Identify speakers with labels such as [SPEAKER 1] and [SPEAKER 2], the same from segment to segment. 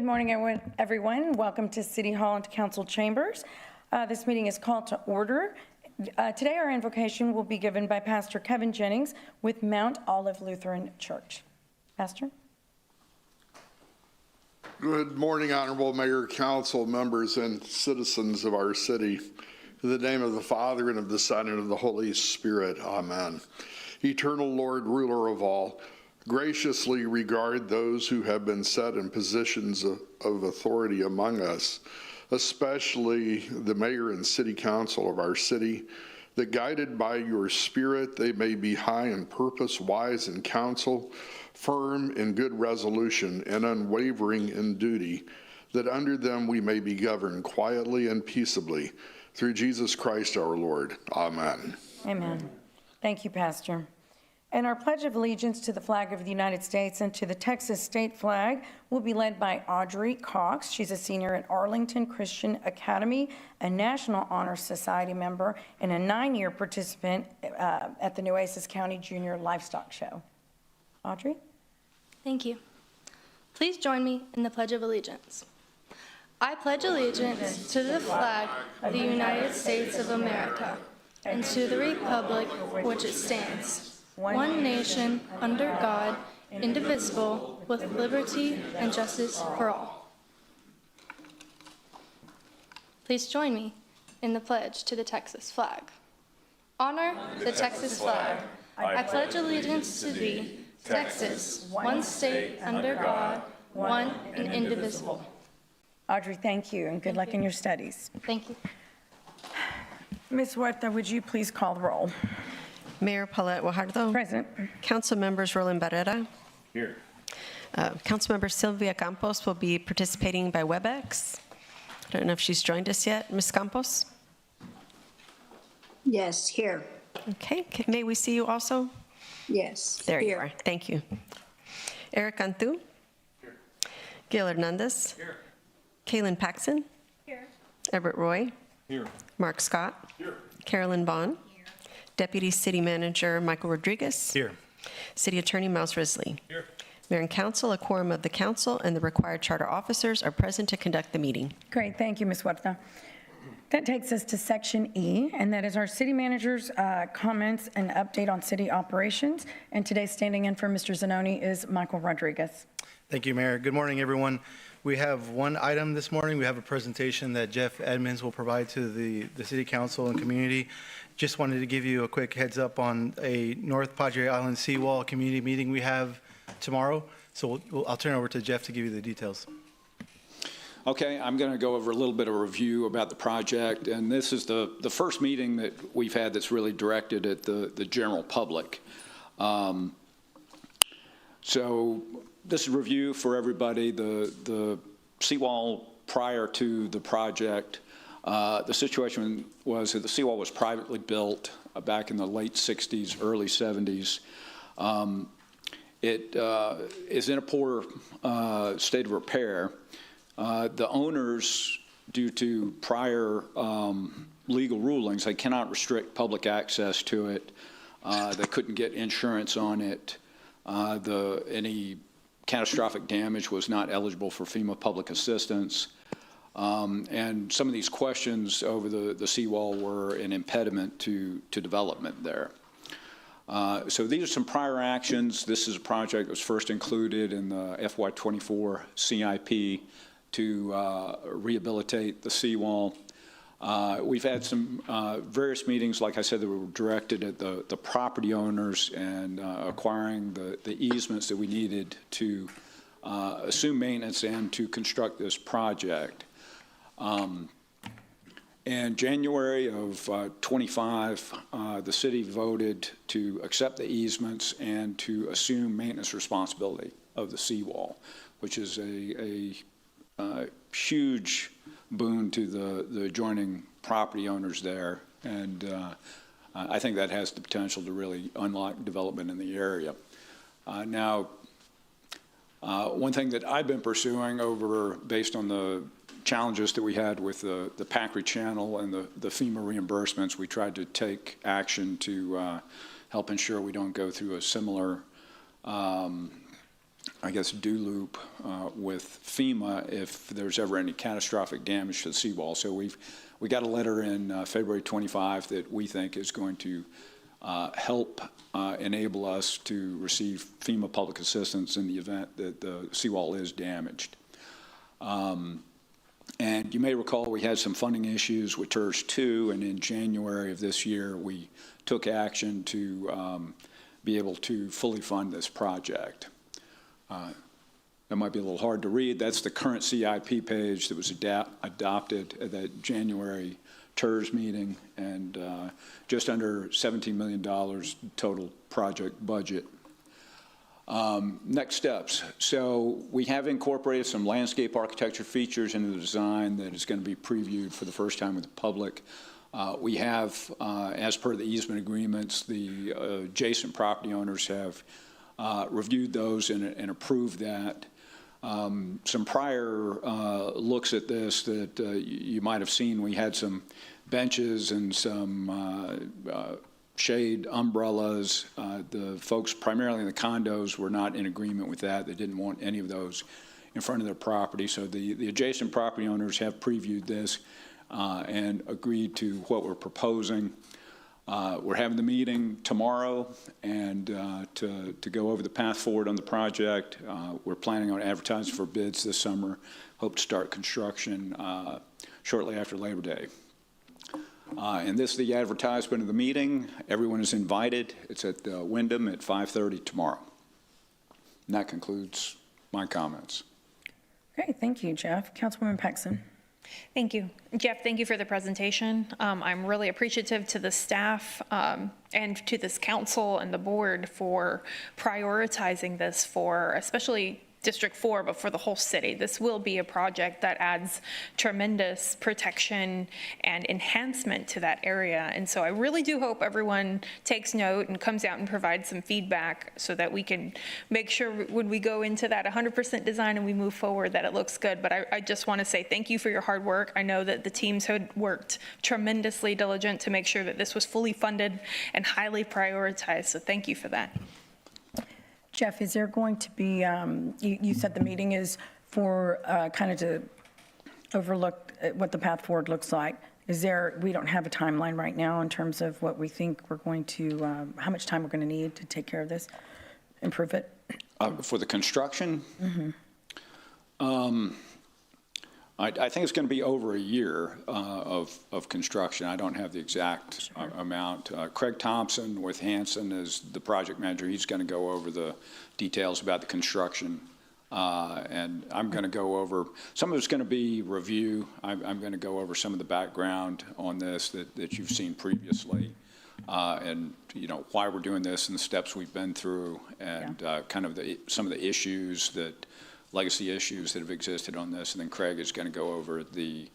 [SPEAKER 1] morning, everyone. Welcome to City Hall and to Council Chambers. This meeting is called to order. Today, our invocation will be given by Pastor Kevin Jennings with Mount Olive Lutheran Church. Pastor?
[SPEAKER 2] Good morning, Honorable Mayor, Council members, and citizens of our city. In the name of the Father, and of the Son, and of the Holy Spirit, amen. Eternal Lord, ruler of all, graciously regard those who have been set in positions of authority among us, especially the mayor and city council of our city, that guided by your Spirit, they may be high in purpose, wise in counsel, firm in good resolution, and unwavering in duty, that under them we may be governed quietly and peaceably, through Jesus Christ our Lord. Amen.
[SPEAKER 1] Amen. Thank you, Pastor. And our Pledge of Allegiance to the flag of the United States and to the Texas state flag will be led by Audrey Cox. She's a senior at Arlington Christian Academy, a National Honor Society member, and a 9-year participant at the Nueces County Junior Livestock Show. Audrey?
[SPEAKER 3] Thank you. Please join me in the Pledge of Allegiance. I pledge allegiance to the flag of the United States of America and to the republic for which it stands, one nation, under God, indivisible, with liberty and justice for all. Please join me in the pledge to the Texas flag. Honor the Texas flag. I pledge allegiance to thee, Texas, one state under God, one and indivisible.
[SPEAKER 1] Audrey, thank you, and good luck in your studies.
[SPEAKER 3] Thank you.
[SPEAKER 1] Ms. Huerta, would you please call the roll?
[SPEAKER 4] Mayor Paulette Guajardo.
[SPEAKER 1] Present.
[SPEAKER 4] Council members Roland Barrera.
[SPEAKER 5] Here.
[SPEAKER 4] Councilmember Sylvia Campos will be participating by WebEx. I don't know if she's joined us yet. Ms. Campos?
[SPEAKER 6] Yes, here.
[SPEAKER 4] Okay. May we see you also?
[SPEAKER 6] Yes.
[SPEAKER 4] There
[SPEAKER 6] here.
[SPEAKER 4] you are. Thank you. Eric Cantu.
[SPEAKER 5] Here.
[SPEAKER 4] Gil Hernandez.
[SPEAKER 5] Here.
[SPEAKER 4] Kaylin Paxson.
[SPEAKER 3] Here.
[SPEAKER 4] Everett Roy.
[SPEAKER 5] Here.
[SPEAKER 4] Mark Scott.
[SPEAKER 5] Here.
[SPEAKER 4] Carolyn Vaughn. Here. Deputy City Manager Michael Rodriguez.
[SPEAKER 5] Here.
[SPEAKER 4] City Attorney Miles Risley.
[SPEAKER 5] Here.
[SPEAKER 4] Mayor and Council, a quorum of the Council and the required charter officers are present to conduct the meeting.
[SPEAKER 1] Great, thank you, Ms. Huerta. That takes us to Section E, and that is our city manager's comments and update on city operations. And today's standing in for Mr. Zanoni is Michael Rodriguez.
[SPEAKER 7] Thank you, Mayor. Good morning, everyone. We have one item this morning. We have a presentation that Jeff Edmonds will provide to the City Council and community. Just wanted to give you a quick heads up on a North Padre Island seawall community meeting we have tomorrow. So I'll turn it over to Jeff to give you the details.
[SPEAKER 8] Okay, I'm going to go over a little bit of a review about the project, and this is the first meeting that we've had that's really directed at the general public. So this is a review for everybody. The seawall prior to the project, the situation was that the seawall was privately built back in the late 60s, early 70s. It is in a poor state of repair. The owners, due to prior legal rulings, they cannot restrict public access to it. They couldn't get insurance on it. Any catastrophic damage was not eligible for FEMA public assistance. And some of these questions over the seawall were an impediment to development there. So these are some prior actions. This is a project that was first included in the FY24 CIP to rehabilitate the seawall. We've had some various meetings, like I said, that were directed at the property owners and acquiring the easements that we needed to assume maintenance and to construct this project. In January of 25, the city voted to accept the easements and to assume maintenance responsibility of the seawall, which is a huge boon to the adjoining property owners there. And I think that has the potential to really unlock development in the area. Now, one thing that I've been pursuing based on the challenges that we had with the Packery Channel and the FEMA reimbursements, we tried to take action to help ensure we don't go through a similar I guess, do loop with FEMA if there's ever any catastrophic damage to the seawall. So we got a letter in February 25 that we think is going to help enable us to receive FEMA public assistance in the event that the seawall is damaged. And you may recall we had some funding issues with TERS 2, and in January of this year, we took action to be able to fully fund this project. That might be a little hard to read. That's the current CIP page that was adopted at that January TERS meeting, and just under $17 million total project budget. Next steps. So we have incorporated some landscape architecture features into the design that is going to be previewed for the first time with the public. We have, as per the easement agreements, the adjacent property owners have reviewed those and approved that. Some prior looks at this that you might have seen, we had some benches and some shade umbrellas. The folks primarily in the condos were not in agreement with that. They didn't want any of those in front of their property. So the adjacent property owners have previewed this and agreed to what we're proposing. We're having the meeting tomorrow and to go over the path forward on the project. We're planning on advertising for bids this summer. Hope to start construction shortly after Labor Day. And this is the advertisement of the meeting. Everyone is invited. It's at Wyndham at 5:30 tomorrow. And that concludes my comments.
[SPEAKER 1] Great, thank you, Jeff. Councilwoman Paxson.
[SPEAKER 5] Thank you. Jeff, thank you for the presentation. I'm really appreciative to the staff and to this council and the board for prioritizing this for especially District 4, but for the whole city. This will be a project that adds tremendous protection and enhancement to that area. And so I really do hope everyone takes note and comes out and provides some feedback so that we can make sure when we go into that 100% design and we move forward that it looks good. But I just want to say thank you for your hard work. I know that the teams had worked tremendously diligent to make sure that this was fully funded and highly prioritized. So thank you for that.
[SPEAKER 1] Jeff, is there going to be, you said the meeting is for kind of to overlook what the path forward looks like. Is there, we don't have a timeline right now in terms of what we think we're going to, how much time we're going to need to take care of this, improve it?
[SPEAKER 8] For the construction? I think it's going to be over a year of construction. I don't have the exact amount. Craig Thompson with Hanson is the project manager. He's going to go over the details about the construction. And I'm going to go over, some of it's going to be review. I'm going to go over some of the background on this that you've seen previously. And, you know, why we're doing this and the steps we've been through and kind of some of the issues that, legacy issues that have existed on this, and then Craig is going to go over the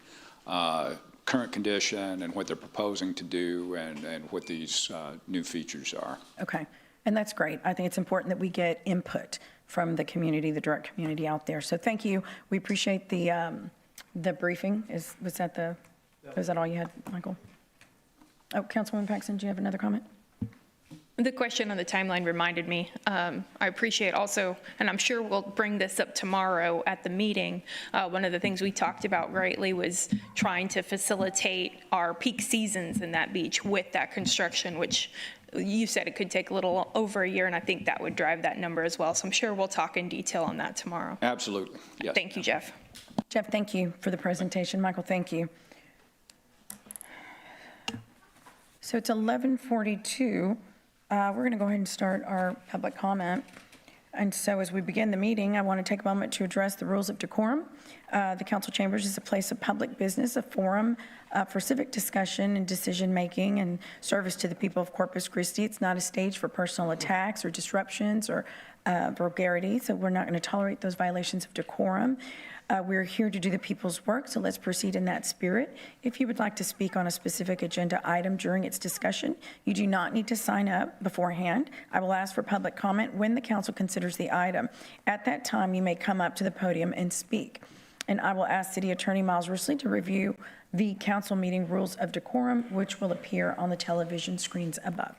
[SPEAKER 8] current condition and what they're proposing to do and what these new features are.
[SPEAKER 1] Okay, and that's great. I think it's important that we get input from the community, the direct community out there. So thank you. We appreciate the briefing. Was that all you had, Michael? Oh, Councilwoman Paxson, do you have another comment?
[SPEAKER 5] The question on the timeline reminded me. I appreciate also, and I'm sure we'll bring this up tomorrow at the meeting, one of the things we talked about greatly was trying to facilitate our peak seasons in that beach with that construction, which you said it could take a little over a year, and I think that would drive that number as well. So I'm sure we'll talk in detail on that tomorrow.
[SPEAKER 8] Absolutely, yes.
[SPEAKER 5] Thank you, Jeff.
[SPEAKER 1] Jeff, thank you for the presentation. Michael, thank you. So it's 11:42. We're going to go ahead and start our public comment. And so as we begin the meeting, I want to take a moment to address the rules of decorum. The council chambers is a place of public business, a forum for civic discussion and decision-making and service to the people of Corpus Christi. It's not a stage for personal attacks or disruptions or vulgarity, so we're not going to tolerate those violations of decorum. We're here to do the people's work, so let's proceed in that spirit. If you would like to speak on a specific agenda item during its discussion, you do not need to sign up beforehand. I will ask for public comment when the council considers the item. At that time, you may come up to the podium and speak. And I will ask City Attorney Miles Risley to review the council meeting rules of decorum, which will appear on the television screens above.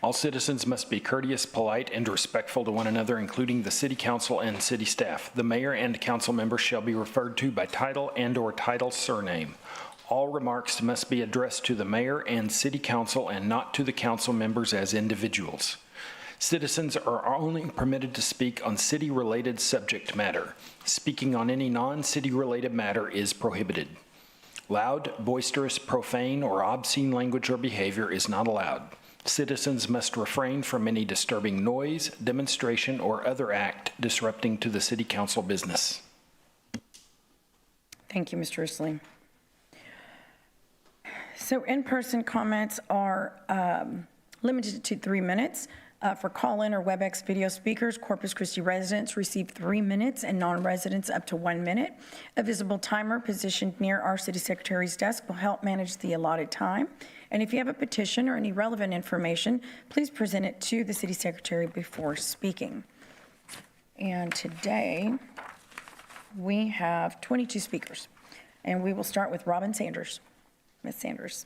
[SPEAKER 6] All citizens must be courteous, polite, and respectful to one another, including the city council and city staff. The mayor and council members shall be referred to by title and/or title surname. All remarks must be addressed to the mayor and city council and not to the council members as individuals. Citizens are only permitted to speak on city-related subject matter. Speaking on any non-city related matter is prohibited. Loud, boisterous, profane, or obscene language or behavior is not allowed. Citizens must refrain from any disturbing noise, demonstration, or other act disrupting to the city council business.
[SPEAKER 1] Thank you, Mr. Risley. So in-person comments are limited to 3 minutes. For call-in or WebEx video speakers, Corpus Christi residents receive 3 minutes and non-residents up to 1 minute. A visible timer positioned near our city secretary's desk will help manage the allotted time. And if you have a petition or any relevant information, please present it to the city secretary before speaking. And today, we have 22 speakers. And we will start with Robin Sanders. Ms. Sanders.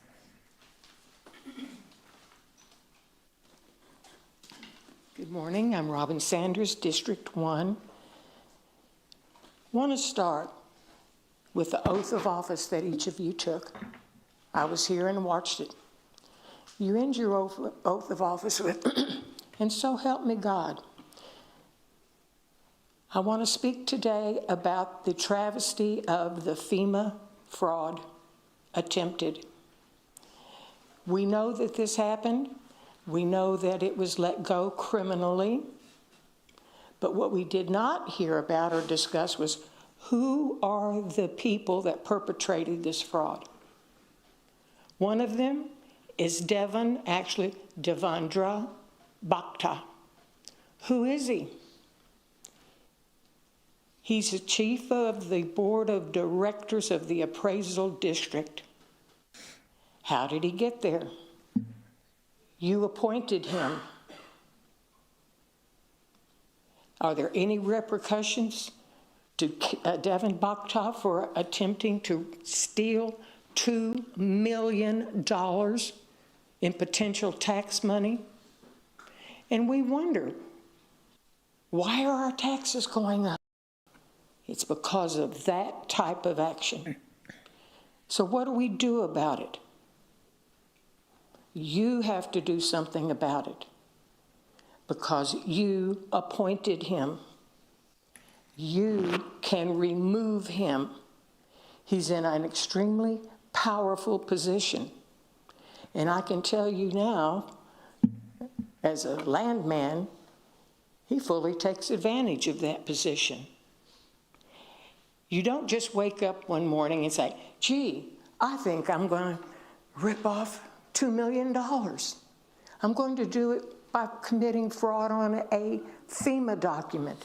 [SPEAKER 9] Good morning. I'm Robin Sanders, District 1. Want to start with the oath of office that each of you took. I was here and watched it. You end your oath of office with, and so help me God. I want to speak today about the travesty of the FEMA fraud attempted. We know that this happened. We know that it was let go criminally, but what we did not hear about or discuss was who are the people that perpetrated this fraud. One of them is Devendra Bhakta. Who is he? He's the chief of the board of directors of the appraisal district. How did he get there? You appointed him. Are there any repercussions to Devin Bhakta for attempting to steal $2 million in potential tax money? And we wonder, why are our taxes going up? It's because of that type of action. So what do we do about it? You have to do something about it because you appointed him. You can remove him. He's in an extremely powerful position. And I can tell you now, as a landman, he fully takes advantage of that position. You don't just wake up one morning and say, gee, I think I'm going to rip off $2 million. I'm going to do it by committing fraud on a FEMA document.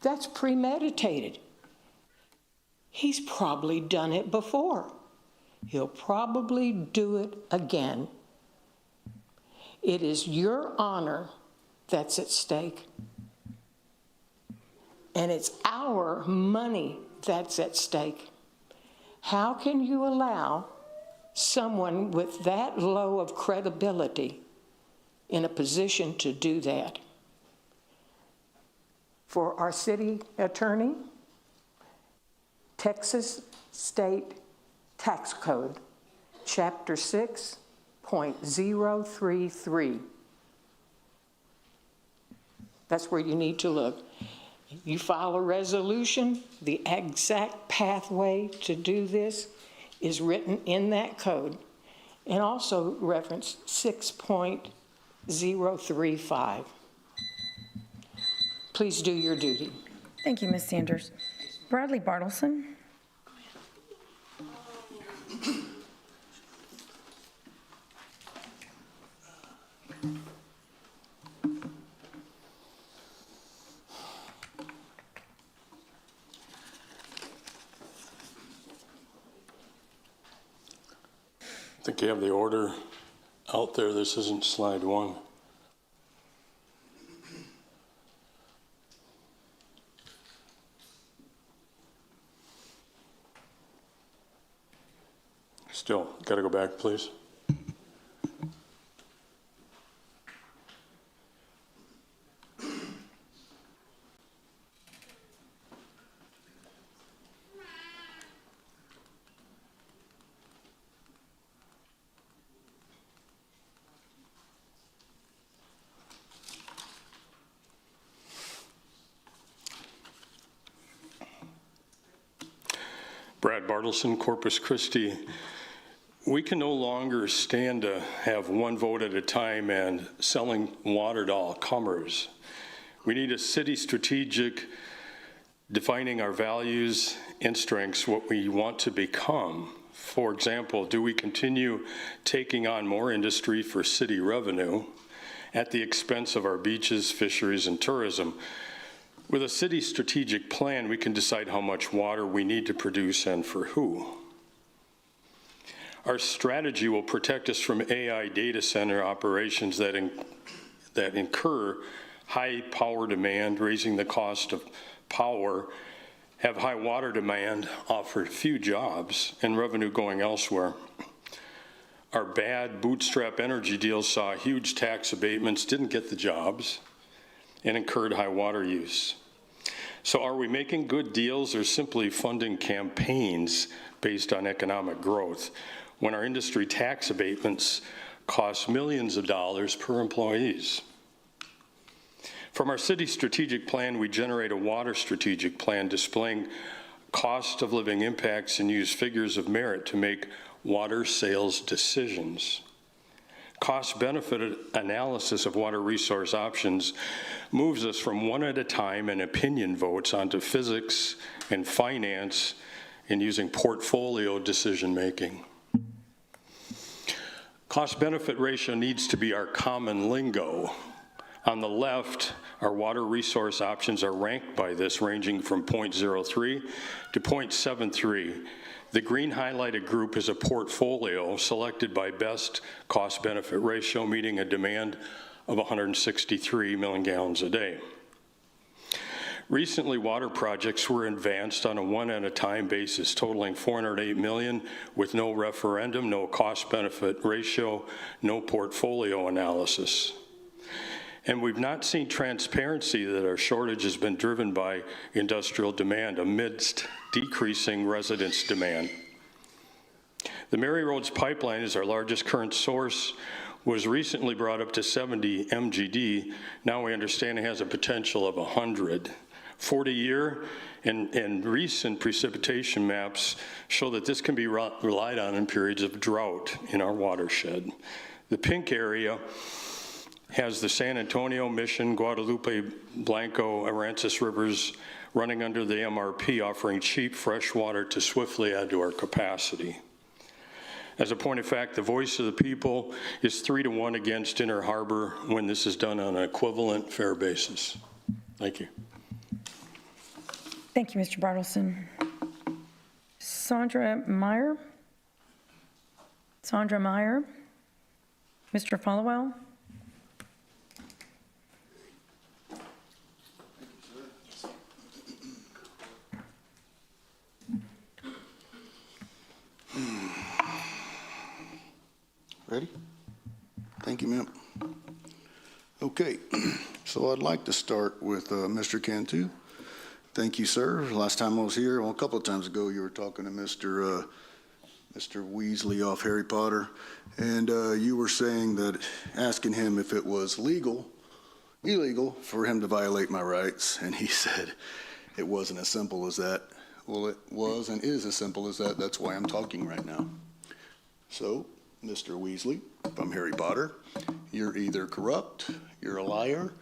[SPEAKER 9] That's premeditated. He's probably done it before. He'll probably do it again. It is your honor that's at stake. And it's our money that's at stake. How can you allow someone with that low of credibility in a position to do that? For our city attorney, Texas State Tax Code, Chapter 6.033. That's where you need to look. You file a resolution, the exact pathway to do this is written in that code, and also reference 6.035. Please do your duty.
[SPEAKER 1] Thank you, Ms. Sanders. Bradley Bartleson.
[SPEAKER 10] I think you have the order out there. This isn't slide 1. Still, got to go back, please. Brad Bartleson, Corpus Christi. We can no longer stand to have one vote at a time and selling water to all comers. We need a city strategic, defining our values and strengths, what we want to become. For example, do we continue taking on more industry for city revenue at the expense of our beaches, fisheries, and tourism? With a city strategic plan, we can decide how much water we need to produce and for who. Our strategy will protect us from AI data center operations that incur high power demand, raising the cost of power, have high water demand, offer few jobs, and revenue going elsewhere. Our bad bootstrap energy deals saw huge tax abatements, didn't get the jobs, and incurred high water use. So are we making good deals or simply funding campaigns based on economic growth when our industry tax abatements cost millions of dollars per employees? From our city strategic plan, we generate a water strategic plan displaying cost of living impacts and use figures of merit to make water sales decisions. Cost-benefit analysis of water resource options moves us from one at a time and opinion votes onto physics and finance and using portfolio decision-making. Cost-benefit ratio needs to be our common lingo. On the left, our water resource options are ranked by this, ranging from 0.03 to 0.73. The green highlighted group is a portfolio selected by best cost-benefit ratio, meeting a demand of 163 million gallons a day. Recently, water projects were advanced on a one-at-a-time basis, totaling $408 million, with no referendum, no cost-benefit ratio, no portfolio analysis. And we've not seen transparency that our shortage has been driven by industrial demand amidst decreasing residents' demand. The Mary Roads pipeline is our largest current source, was recently brought up to 70 MGD. Now we understand it has a potential of 100. 40-year and recent precipitation maps show that this can be relied on in periods of drought in our watershed. The pink area has the San Antonio, Mission, Guadalupe, Blanco, Aransas rivers running under the MRP, offering cheap fresh water to swiftly add to our capacity. As a point of fact, the voice of the people is 3-1 against Inner Harbor when this is done on an equivalent fair basis. Thank you.
[SPEAKER 1] Thank you, Mr. Bartleson. Sandra Meyer? Sandra Meyer? Mr. Followell?
[SPEAKER 11] Ready? Thank you, ma'am. Okay, so I'd like to start with Mr. Cantu. Thank you, sir. Last time I was here, well, a couple of times ago, you were talking to Mr. Weasley off Harry Potter, and you were saying that, asking him if it was illegal for him to violate my rights, and he said it wasn't as simple as that. Well, it was and is as simple as that. That's why I'm talking right now. So, Mr. Weasley from Harry Potter, you're either corrupt, you're a liar,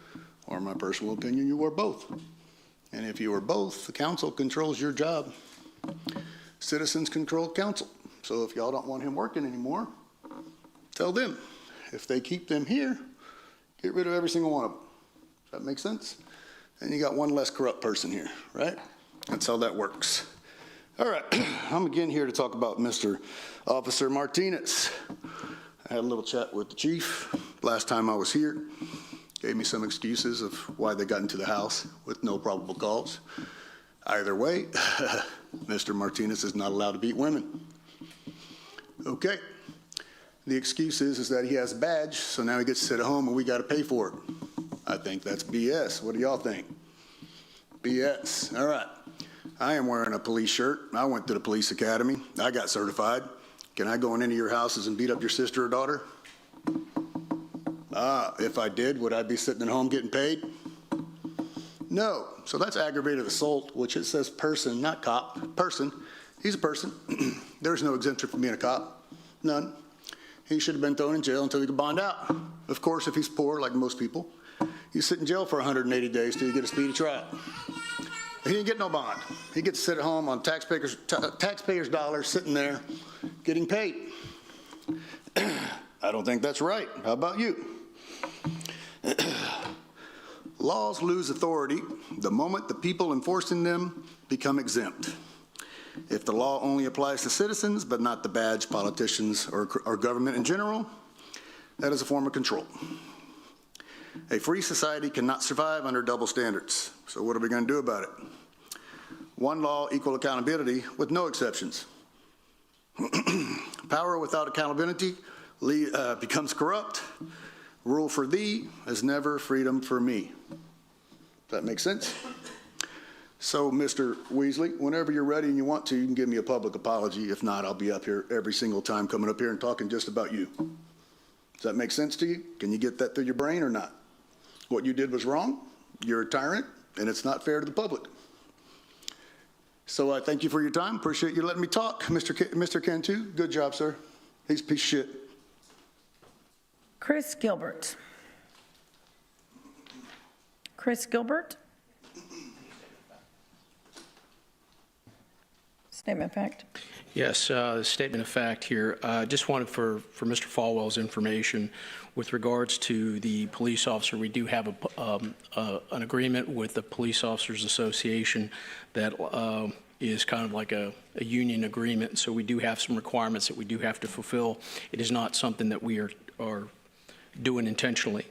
[SPEAKER 11] or in my personal opinion, you are both. And if you are both, the council controls your job. Citizens control council. So if y'all don't want him working anymore, tell them. If they keep them here, get rid of every single one of them. Does that make sense? And you got one less corrupt person here, right? That's how that works. All right, I'm again here to talk about Mr. Officer Martinez. I had a little chat with the chief last time I was here. Gave me some excuses of why they got into the house with no probable cause. Either way, Mr. Martinez is not allowed to beat women. Okay, the excuse is that he has a badge, so now he gets to sit at home and we got to pay for it. I think that's BS. What do y'all think? BS. All right. I am wearing a police shirt. I went to the police academy. I got certified. Can I go in any of your houses and beat up your sister or daughter? If I did, would I be sitting at home getting paid? No. So that's aggravated assault, which it says person, not cop, person, He's a person. There's no exemption from being a cop. None. He should have been thrown in jail until he could bond out. Of course, if he's poor, like most people, you sit in jail for 180 days till you get a speedy trial. He didn't get no bond. He gets to sit at home on taxpayers' dollars, sitting there, getting paid. I don't think that's right. How about you? Laws lose authority the moment the people enforcing them become exempt. If the law only applies to citizens, but not the badge politicians or government in general, that is a form of control. A free society cannot survive under double standards. So what are we going to do about it? One law, equal accountability, with no exceptions. Power without accountability becomes corrupt. Rule for thee is never freedom for me. Does that make sense? So, Mr. Weasley, whenever you're ready and you want to, you can give me a public apology. If not, I'll be up here every single time coming up here and talking just about you. Does that make sense to you? Can you get that through your brain or not? What you did was wrong. You're a tyrant, and it's not fair to the public. So I thank you for your time. Appreciate you letting me talk. Mr. Cantu, good job, sir. He's a piece of shit.
[SPEAKER 1] Chris Gilbert. Chris Gilbert. Statement of fact.
[SPEAKER 12] Yes, statement of fact here. Just wanted for Mr. Falwell's information with regards to the police officer. We do have an agreement with the Police Officers Association that is kind of like a union agreement. So we do have some requirements that we do have to fulfill. It is not something that we are doing intentionally.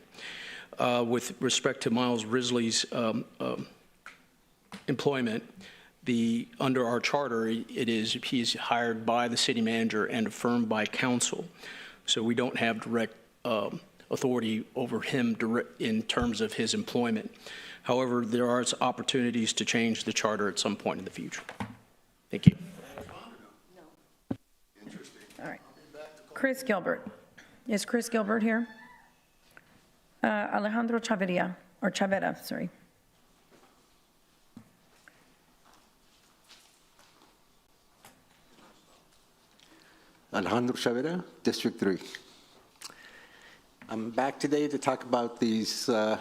[SPEAKER 12] With respect to Miles Risley's employment, under our charter, he's hired by the city manager and affirmed by council. So we don't have direct authority over him in terms of his employment. However, there are opportunities to change the charter at some point in the future. Thank you.
[SPEAKER 1] All right. Chris Gilbert. Is Chris Gilbert here? Alejandro Chavera, sorry.
[SPEAKER 13] Alejandro Chavera, District 3. I'm back today to talk about these, how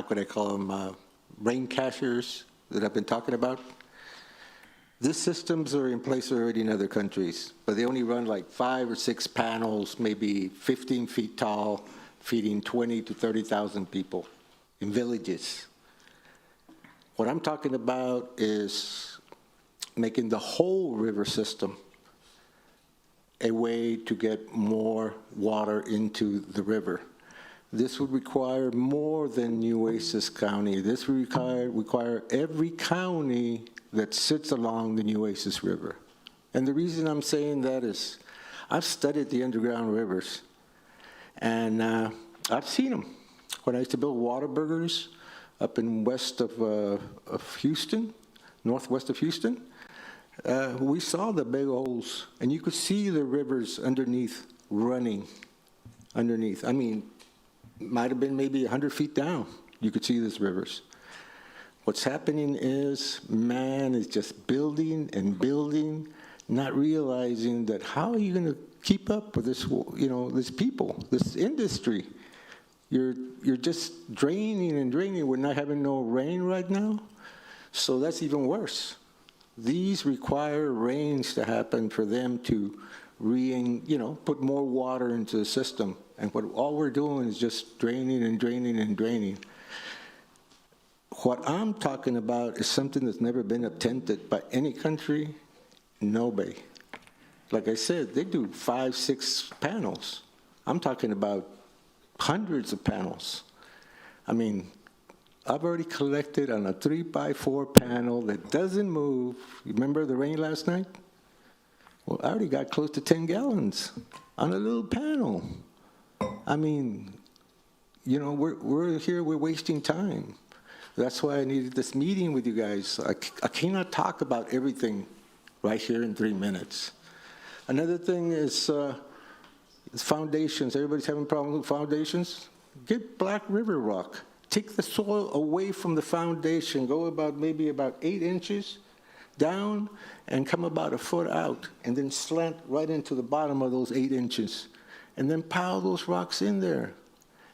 [SPEAKER 13] could I call them, rain cashers that I've been talking about. These systems are in place already in other countries, but they only run like 5 or 6 panels, maybe 15 feet tall, feeding 20 to 30,000 people in villages. What I'm talking about is making the whole river system a way to get more water into the river. This would require more than Nueces County. This would require every county that sits along the Nueces River. And the reason I'm saying that is I've studied the underground rivers, and I've seen them. When I used to build water burgers up in west of Houston, northwest of Houston, we saw the big holes, and you could see the rivers underneath running underneath. I mean, might have been maybe 100 feet down. You could see these rivers. What's happening is man is just building and building, not realizing that how are you going to keep up with this, this people, this industry? You're just draining and draining. We're not having no rain right now, so that's even worse. These require rains to happen for them to put more water into the system. And all we're doing is just draining and draining and draining. What I'm talking about is something that's never been attempted by any country, nobody. Like I said, they do 5, 6 panels. I'm talking about hundreds of panels. I mean, I've already collected on a 3x4 panel that doesn't move. Remember the rain last night? Well, I already got close to 10 gallons on a little panel. I mean, we're here, we're wasting time. That's why I needed this meeting with you guys. I cannot talk about everything right here in 3 minutes. Another thing is foundations. Everybody's having problems with foundations? Get Black River rock. Take the soil away from the foundation. Go maybe about 8 inches. down and come about a foot out, and then slant right into the bottom of those 8 inches, and then pile those rocks in there.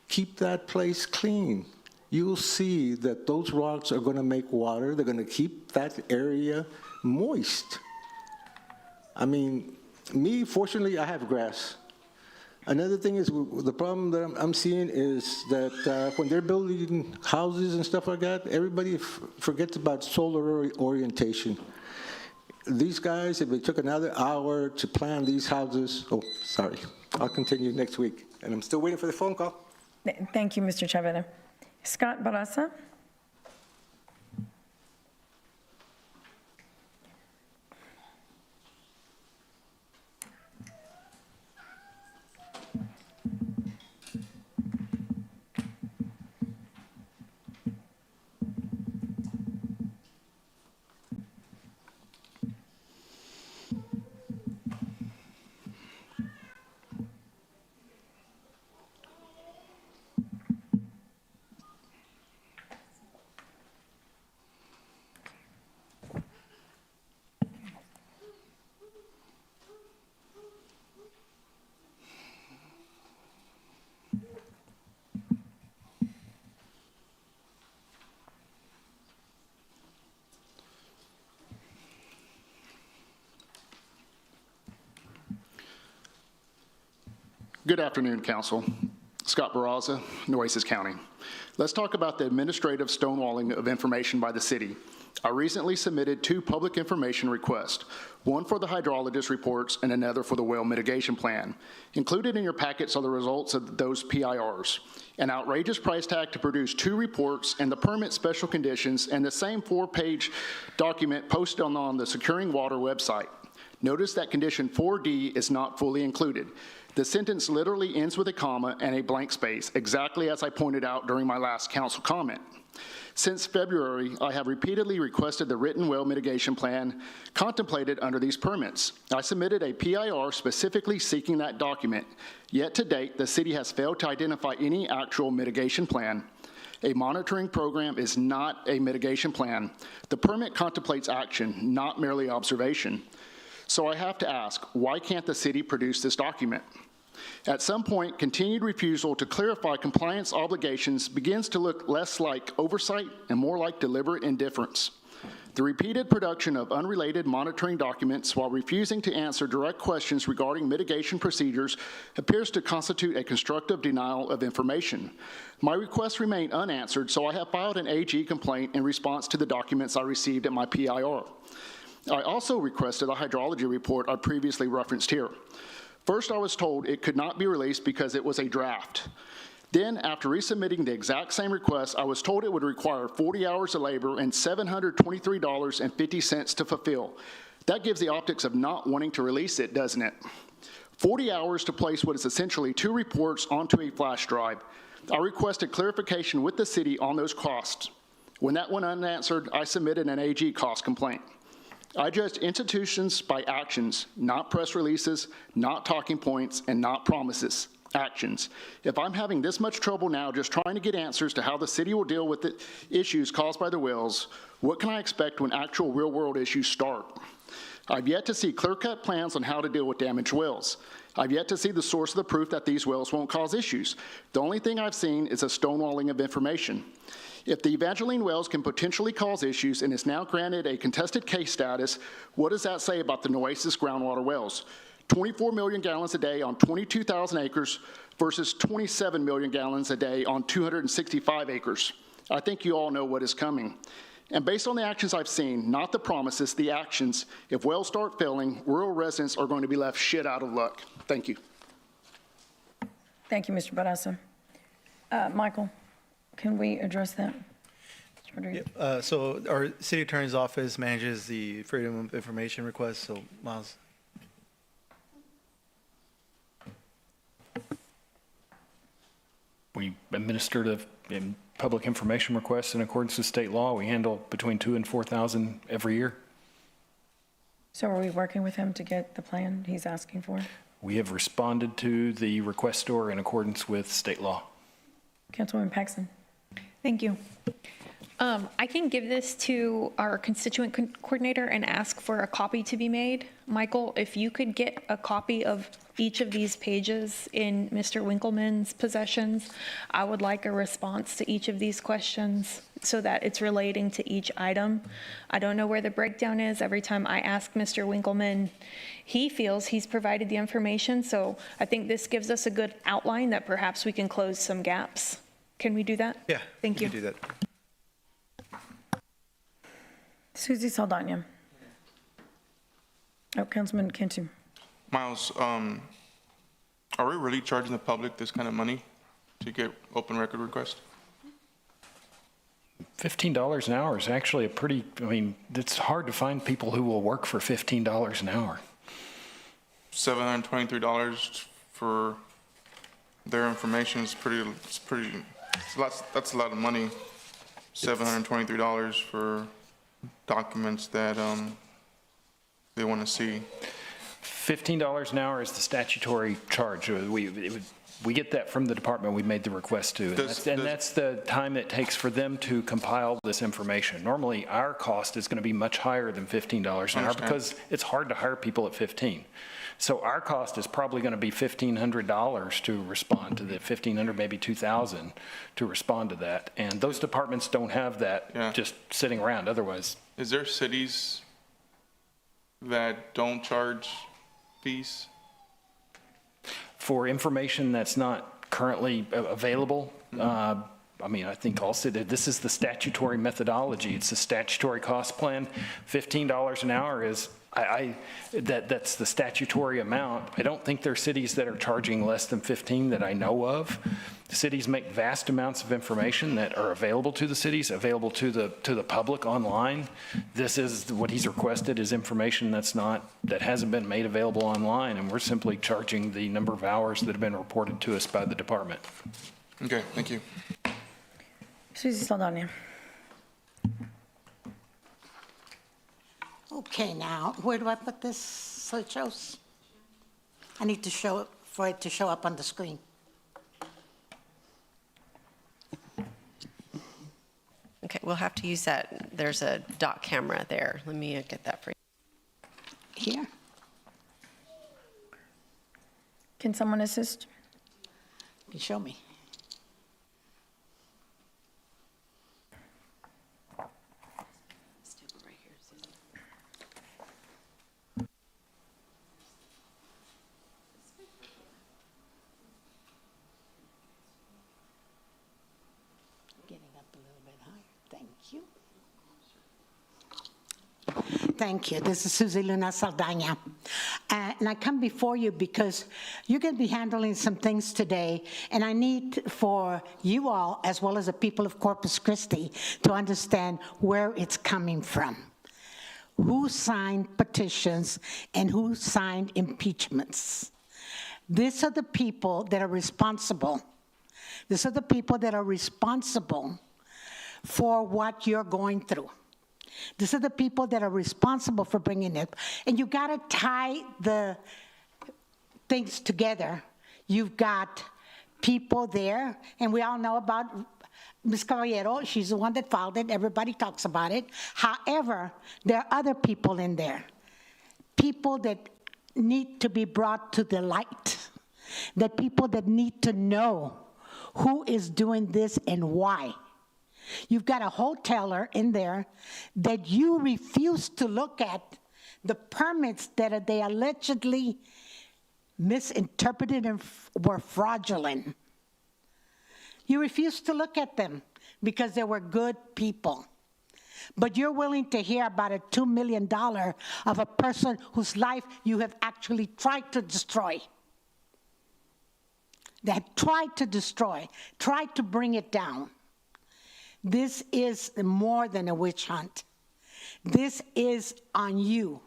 [SPEAKER 13] Keep that place clean. You'll see that those rocks are going to make water. They're going to keep that area moist. I mean, fortunately, I have grass. Another thing is, the problem that I'm seeing is that when they're building houses and stuff like that, everybody forgets about solar orientation. These guys, if it took another hour to plan these houses, sorry, I'll continue next week. And I'm still waiting for the phone call.
[SPEAKER 1] Thank you, Mr. Chavez. Scott Barraza?
[SPEAKER 14] Good afternoon, Council. Scott Barraza, Nueces County. Let's talk about the administrative stonewalling of information by the city. I recently submitted 2 public information requests, one for the hydrologist reports and another for the well mitigation plan. Included in your packets are the results of those PIRs, an outrageous price tag to produce 2 reports and the permit special conditions, and the same 4-page document posted on the Securing Water website. Notice that condition 4D is not fully included. The sentence literally ends with a comma and a blank space, exactly as I pointed out during my last council comment. Since February, I have repeatedly requested the written well mitigation plan contemplated under these permits. I submitted a PIR specifically seeking that document. Yet to date, the city has failed to identify any actual mitigation plan. A monitoring program is not a mitigation plan. The permit contemplates action, not merely observation. So I have to ask, why can't the city produce this document? At some point, continued refusal to clarify compliance obligations begins to look less like oversight and more like deliberate indifference. The repeated production of unrelated monitoring documents while refusing to answer direct questions regarding mitigation procedures appears to constitute a constructive denial of information. My requests remain unanswered, so I have filed an AG complaint in response to the documents I received at my PIR. I also requested a hydrology report I previously referenced here. First, I was told it could not be released because it was a draft. Then, after resubmitting the exact same request, I was told it would require 40 hours of labor and $723.50 to fulfill. That gives the optics of not wanting to release it, doesn't it? 40 hours to place what is essentially 2 reports onto a flash drive. I requested clarification with the city on those costs. When that went unanswered, I submitted an AG cost complaint. I judged institutions by actions, not press releases, not talking points, and not promises. Actions. If I'm having this much trouble now just trying to get answers to how the city will deal with the issues caused by the wells, what can I expect when actual real-world issues start? I've yet to see clear-cut plans on how to deal with damaged wells. I've yet to see the source of the proof that these wells won't cause issues. The only thing I've seen is a stonewalling of information. If the Evangeline wells can potentially cause issues and is now granted a contested case status, what does that say about the Nueces groundwater wells? 24 million gallons a day on 22,000 acres versus 27 million gallons a day on 265 acres. I think you all know what is coming. And based on the actions I've seen, not the promises, the actions, if wells start failing, rural residents are going to be left shit out of luck. Thank you.
[SPEAKER 1] Thank you, Mr. Barraza. Michael, can we address that?
[SPEAKER 7] So our city attorney's office manages the freedom of information request. So Miles.
[SPEAKER 6] We administer the public information requests in accordance with state law. We handle between 2,000 and 4,000 every year.
[SPEAKER 1] So are we working with him to get the plan he's asking for?
[SPEAKER 6] We have responded to the requestor in accordance with state law.
[SPEAKER 1] Councilwoman Paxson.
[SPEAKER 5] Thank you. I can give this to our constituent coordinator and ask for a copy to be made. Michael, if you could get a copy of each of these pages in Mr. Winkleman's possessions, I would like a response to each of these questions so that it's relating to each item. I don't know where the breakdown is. Every time I ask Mr. Winkleman, he feels he's provided the information. So I think this gives us a good outline that perhaps we can close some gaps. Can we do that?
[SPEAKER 7] Yeah.
[SPEAKER 5] Thank you.
[SPEAKER 7] We can do that.
[SPEAKER 1] Susie Saldana. Oh, Councilman Cantu.
[SPEAKER 15] Miles, are we really charging the public this kind of money to get open record requests?
[SPEAKER 6] $15 an hour is actually a pretty, I mean, it's hard to find people who will work for $15 an hour.
[SPEAKER 15] $723 for their information is that's a lot of money. $723 for documents that they want to see.
[SPEAKER 6] $15 an hour is the statutory charge. We get that from the department we made the request to. And that's the time it takes for them to compile this information. Normally, our cost is going to be much higher than $15 an hour because it's hard to hire people at $15. So our cost is probably going to be $1,500 to respond to the $1,500, maybe $2,000 to respond to that. And those departments don't have that just sitting around otherwise.
[SPEAKER 15] Is there cities that don't charge fees?
[SPEAKER 6] For information that's not currently available, I mean, I think also that this is the statutory methodology. It's the statutory cost plan. $15 an hour is, that's the statutory amount. I don't think there are cities that are charging less than 15 that I know of. Cities make vast amounts of information that are available to the cities, available to the public online. This is what he's requested is information that hasn't been made available online, and we're simply charging the number of hours that have been reported to us by the department.
[SPEAKER 15] Okay, thank you.
[SPEAKER 1] Susie Saldana.
[SPEAKER 16] Okay, now, where do I put this so it shows? I need to show it for it to show up on the screen.
[SPEAKER 4] Okay, we'll have to use that. There's a dot camera there. Let me get that for you.
[SPEAKER 16] Here?
[SPEAKER 1] Can someone assist?
[SPEAKER 16] You can show me. Thank you. This is Susie Luna Saldana. And I come before you because you're going to be handling some things today, and I need for you all, as well as the people of Corpus Christi, to understand where it's coming from. Who signed petitions and who signed impeachments? These are the people that are responsible. These are the people that are responsible for what you're going through. These are the people that are responsible for bringing it. And you got to tie the things together. You've got people there, and we all know about Ms. Caballero. She's the one that filed it. Everybody talks about it. However, there are other people in there, people that need to be brought to the light, that people that need to know who is doing this and why. You've got a hoteler in there that you refuse to look at the permits that they allegedly misinterpreted and were fraudulent. You refuse to look at them because they were good people. But you're willing to hear about a $2 million of a person whose life you have actually tried to destroy. That tried to destroy, tried to bring it down. This is more than a witch hunt. This is on you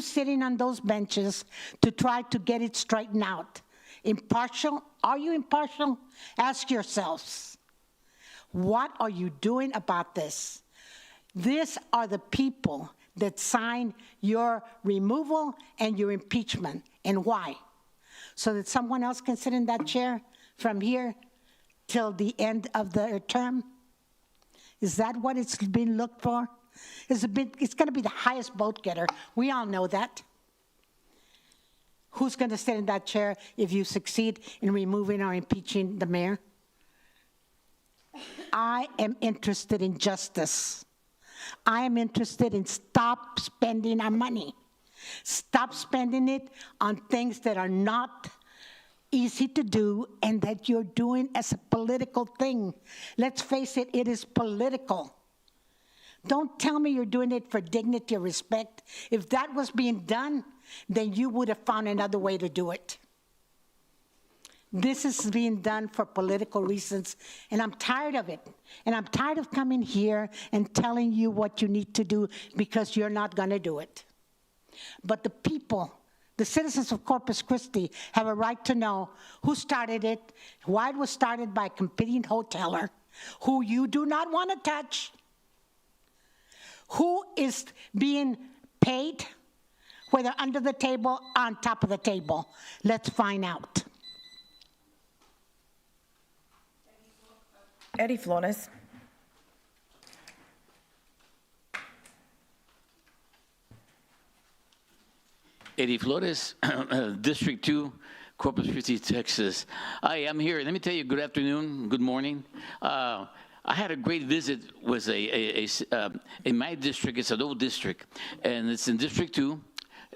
[SPEAKER 16] sitting on those benches to try to get it straightened out. Impartial? Are you impartial? Ask yourselves, what are you doing about this? These are the people that signed your removal and your impeachment. And why? So that someone else can sit in that chair from here till the end of the term? Is that what it's been looked for? It's going to be the highest vote getter. We all know that. Who's going to sit in that chair if you succeed in removing or impeaching the mayor? I am interested in justice. I am interested in stop spending our money. Stop spending it on things that are not easy to do and that you're doing as a political thing. Let's face it, it is political. Don't tell me you're doing it for dignity or respect. If that was being done, then you would have found another way to do it. This is being done for political reasons, and I'm tired of it. And I'm tired of coming here and telling you what you need to do because you're not going to do it. But the people, the citizens of Corpus Christi, have a right to know who started it, why it was started by a competing hoteler, who you do not want to touch, who is being paid, whether under the table, on top of the table. Let's find out.
[SPEAKER 1] Eddie Flores.
[SPEAKER 17] Eddie Flores, District 2, Corpus Christi, Texas. Hi, I'm here. Let me tell you, good afternoon, good morning. I had a great visit with in my district. It's an old district, and it's in District 2.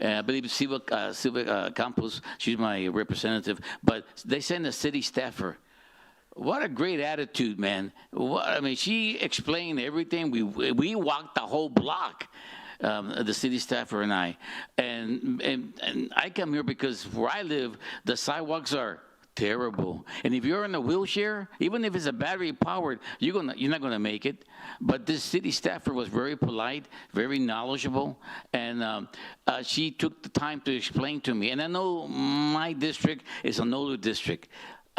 [SPEAKER 17] I believe Silvia Campos, she's my representative, but they sent a city staffer. What a great attitude, man. I mean, she explained everything. We walked the whole block, the city staffer and I. And I come here because where I live, the sidewalks are terrible. And if you're in a wheelchair, even if it's a battery powered, you're not gonna make it. But this city staffer was very polite, very knowledgeable, and she took the time to explain to me. And I know my district is an older district.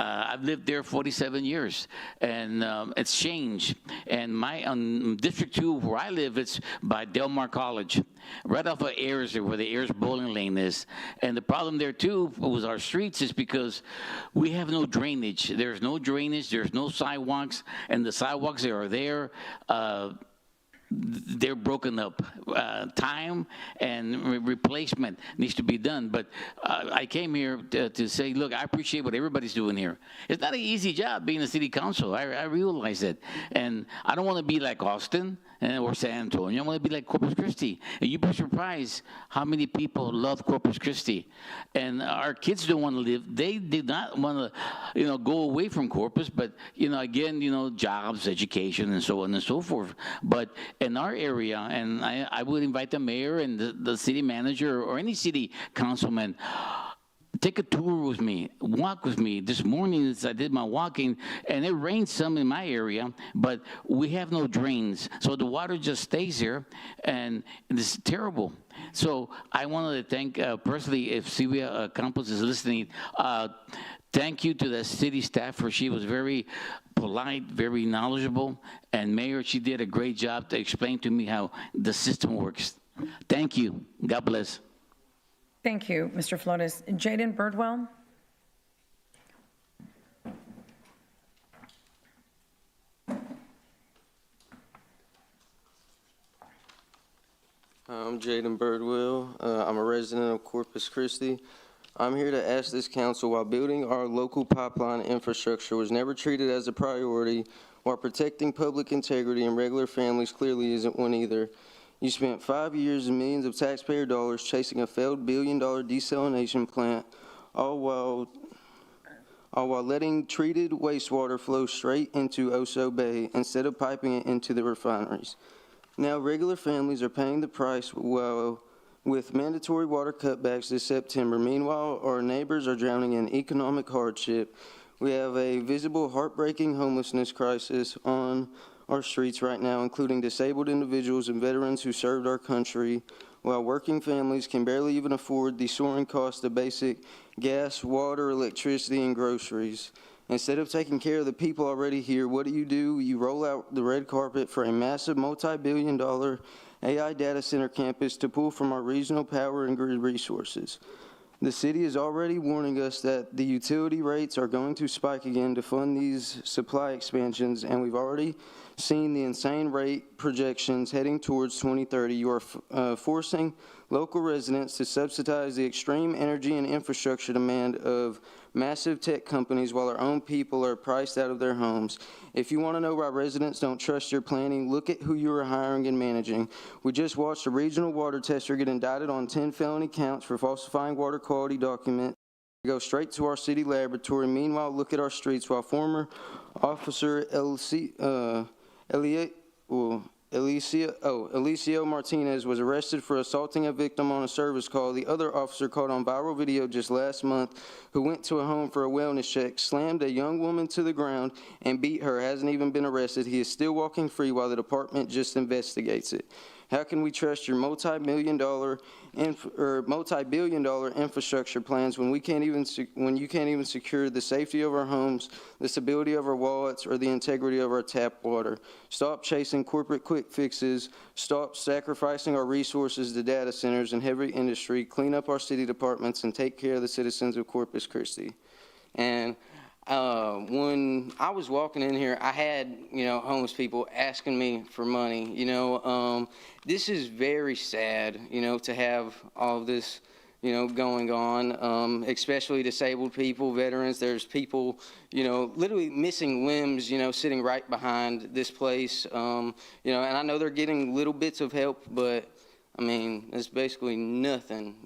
[SPEAKER 17] I've lived there 47 years, and it's changed. And District 2, where I live, it's by Del Mar College, right off of Ayers, where the Ayers bowling lane is. And the problem there, too, with our streets is because we have no drainage. There's no drainage, there's no sidewalks, and the sidewalks that are there, they're broken up. Time and replacement needs to be done. But I came here to say, look, I appreciate what everybody's doing here. It's not an easy job being a city council. I realize it. And I don't want to be like Austin or San Antonio. I want to be like Corpus Christi. And you'd be surprised how many people love Corpus Christi. And our kids don't want to live. They did not want to, go away from Corpus. But, again, jobs, education, and so on and so forth. But in our area, and I would invite the mayor and the city manager or any city councilman, take a tour with me, walk with me. This morning as I did my walking, and it rained some in my area, but we have no drains. So the water just stays here, and it's terrible. So I wanted to thank, personally, if Silvia Campos is listening, thank you to the city staff, for she was very polite, very knowledgeable, and Mayor, she did a great job to explain to me how the system works. Thank you. God bless.
[SPEAKER 1] Thank you, Mr. Flores. Jaden Birdwell.
[SPEAKER 18] I'm Jaden Birdwell. I'm a resident of Corpus Christi. I'm here to ask this council, while building our local pipeline infrastructure was never treated as a priority, while protecting public integrity and regular families clearly isn't one either. You spent 5 years and millions of taxpayer dollars chasing a failed billion-dollar desalination plant, all while letting treated wastewater flow straight into Oso Bay instead of piping it into the refineries. Now regular families are paying the price with mandatory water cutbacks this September. Meanwhile, our neighbors are drowning in economic hardship. We have a visible, heartbreaking homelessness crisis on our streets right now, including disabled individuals and veterans who served our country, while working families can barely even afford the soaring cost of basic gas, water, electricity, and groceries. Instead of taking care of the people already here, what do? You roll out the red carpet for a massive multi-billion-dollar AI data center campus to pull from our regional power and grid resources. The city is already warning us that the utility rates are going to spike again to fund these supply expansions, and we've already seeing the insane rate projections heading towards 2030, you are forcing local residents to subsidize the extreme energy and infrastructure demand of massive tech companies while our own people are priced out of their homes. If you want to know why residents don't trust your planning, look at who you are hiring and managing. We just watched a regional water tester get indicted on 10 felony counts for falsifying water quality documents. Go straight to our city laboratory. Meanwhile, look at our streets while former officer Alicio Martinez was arrested for assaulting a victim on a service call. The other officer caught on viral video just last month, who went to a home for a wellness check, slammed a young woman to the ground and beat her, hasn't even been arrested. He is still walking free while the department just investigates it. How can we trust your multi-billion dollar infrastructure plans when you can't even secure the safety of our homes, the stability of our wallets, or the integrity of our tap water? Stop chasing corporate quick fixes. Stop sacrificing our resources to data centers and heavy industry. Clean up our city departments and take care of the citizens of Corpus Christi. And when I was walking in here, I had, homeless people asking me for money. This is very sad, to have all of this, going on, especially disabled people, veterans. There's people, literally missing limbs, sitting right behind this place. And I know they're getting little bits of help, but I mean, it's basically nothing,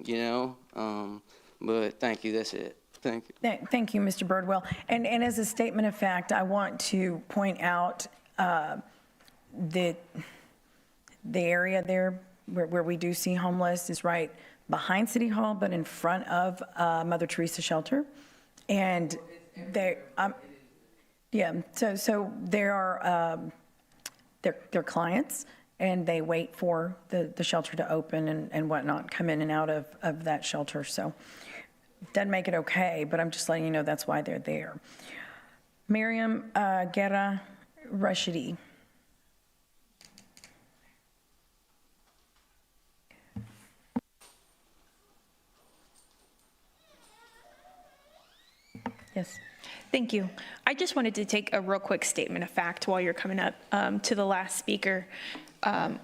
[SPEAKER 18] but thank you. That's it. Thank you.
[SPEAKER 1] Thank you, Mr. Birdwell. And as a statement of fact, I want to point out that the area there where we do see homeless is right behind City Hall, but in front of Mother Teresa Shelter. And they, so there are they're clients, and they wait for the shelter to open and whatnot, come in and out of that shelter. So doesn't make it okay, but I'm just letting you know that's why they're there. Miriam Guerra Rashidi. Yes.
[SPEAKER 5] Thank you. I just wanted to take a real quick statement of fact while you're coming up to the last speaker.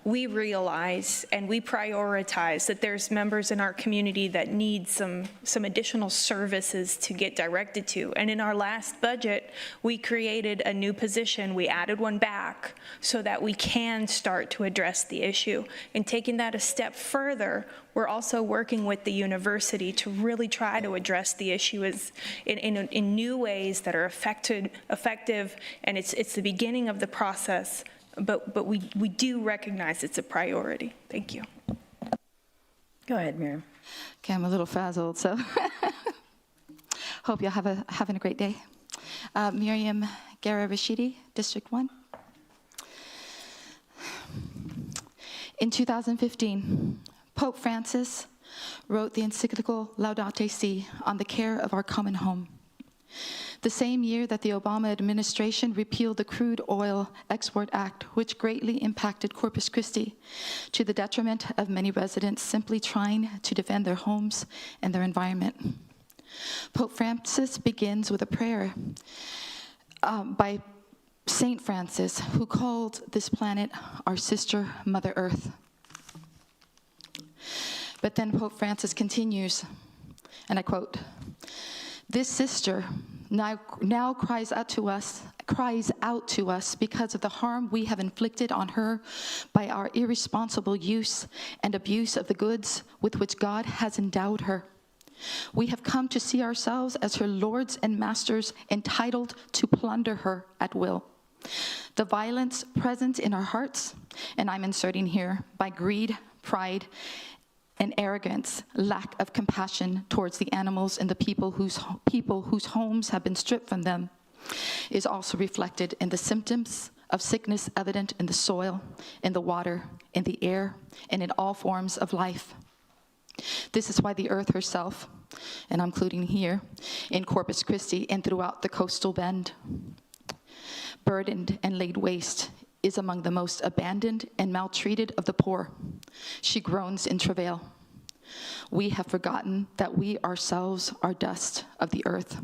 [SPEAKER 5] We realize and we prioritize that there's members in our community that need some additional services to get directed to. And in our last budget, we created a new position. We added one back so that we can start to address the issue. And taking that a step further, we're also working with the university to really try to address the issue in new ways that are effective, and it's the beginning of the process. But we do recognize it's a priority. Thank you.
[SPEAKER 1] Go ahead, Miriam.
[SPEAKER 19] Okay, I'm a little frazzled, so hope you're having a great day. Miriam Guerra Rashidi, District 1. In 2015, Pope Francis wrote the encyclical Laudate Si on the care of our common home. The same year that the Obama administration repealed the Crude Oil Export Act, which greatly impacted Corpus Christi to the detriment of many residents simply trying to defend their homes and their environment. Pope Francis begins with a prayer by Saint Francis, who called this planet our sister, Mother Earth. But then Pope Francis continues, and I quote, "This sister now cries out to us because of the harm we have inflicted on her by our irresponsible use and abuse of the goods with which God has endowed her. We have come to see ourselves as her lords and masters, entitled to plunder her at will. The violence present in our hearts, and I'm inserting here, by greed, pride, and arrogance, lack of compassion towards the animals and the people whose homes have been stripped from them, is also reflected in the symptoms of sickness evident in the soil, in the water, in the air, and in all forms of life. This is why the earth herself, and I'm including here, in Corpus Christi and throughout the coastal bend, burdened and laid waste, is among the most abandoned and maltreated of the poor. She groans in travail. We have forgotten that we ourselves are dust of the earth.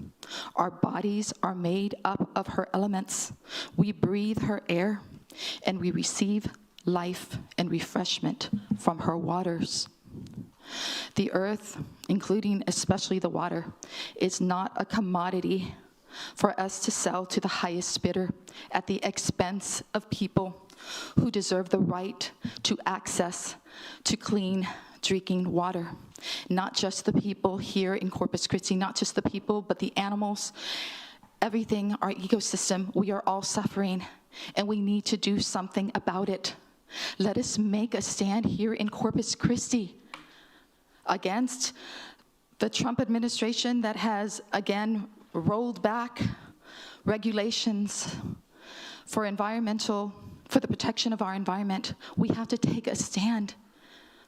[SPEAKER 19] Our bodies are made up of her elements. We breathe her air, and we receive life and refreshment from her waters. The earth, including especially the water, is not a commodity for us to sell to the highest bidder at the expense of people who deserve the right to access to clean drinking water. Not just the people here in Corpus Christi, not just the people, but the animals, everything, our ecosystem, we are all suffering, and we need to do something about it. Let us make a stand here in Corpus Christi against the Trump administration that has, again, rolled back regulations for the protection of our environment. We have to take a stand.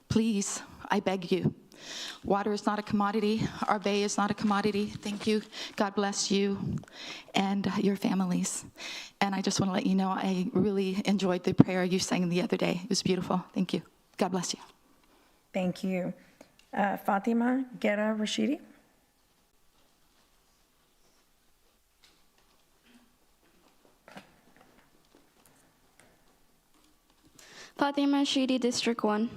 [SPEAKER 19] Please, I beg you. Water is not a commodity. Our bay is not a commodity. Thank you. God bless you and your families. And I just want to let you know, I really enjoyed the prayer you sang the other day. It was beautiful. Thank you. God bless you.
[SPEAKER 1] Thank you. Fatima Guerra Rashidi.
[SPEAKER 20] Fatima Rashidi, District 1.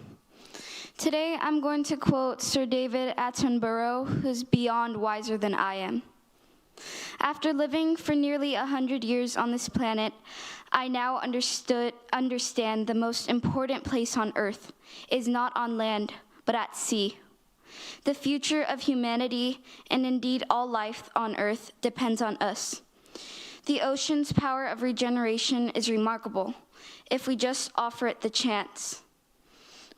[SPEAKER 20] Today, I'm going to quote Sir David Attenborough, who's beyond wiser than I am. After living for nearly 100 years on this planet, I now understand the most important place on earth is not on land, but at sea. The future of humanity, and indeed all life on earth, depends on us. The ocean's power of regeneration is remarkable, if we just offer it the chance.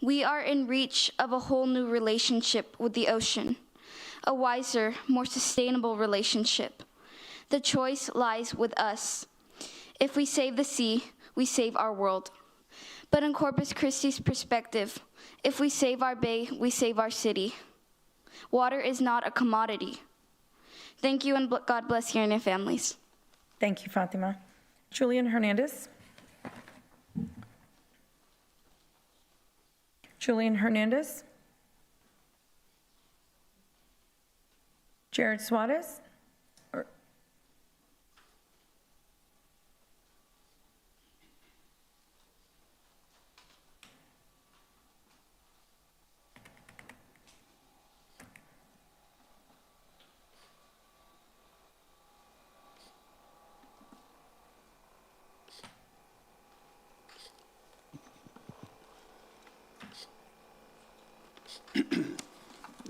[SPEAKER 20] We are in reach of a whole new relationship with the ocean, a wiser, more sustainable relationship. The choice lies with us. If we save the sea, we save our world. But in Corpus Christi's perspective, if we save our bay, we save our city. Water is not a commodity. Thank you, and God bless you and your families.
[SPEAKER 1] Thank you, Fatima. Julian Hernandez. Julian Hernandez. Jared Suarez.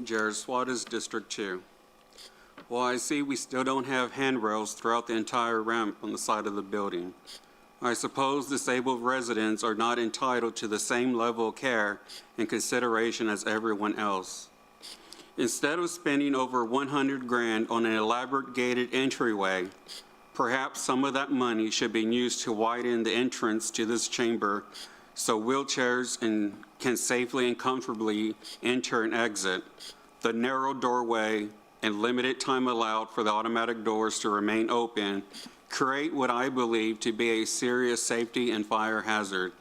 [SPEAKER 21] Jared Suarez, District 2. Well, I see we still don't have handrails throughout the entire ramp on the side of the building. I suppose disabled residents are not entitled to the same level of care and consideration as everyone else. Instead of spending over 100 grand on an elaborate gated entryway, perhaps some of that money should be used to widen the entrance to this chamber so wheelchairs can safely and comfortably enter and exit. The narrow doorway and limited time allowed for the automatic doors to remain open create what I believe to be a serious safety and fire hazard.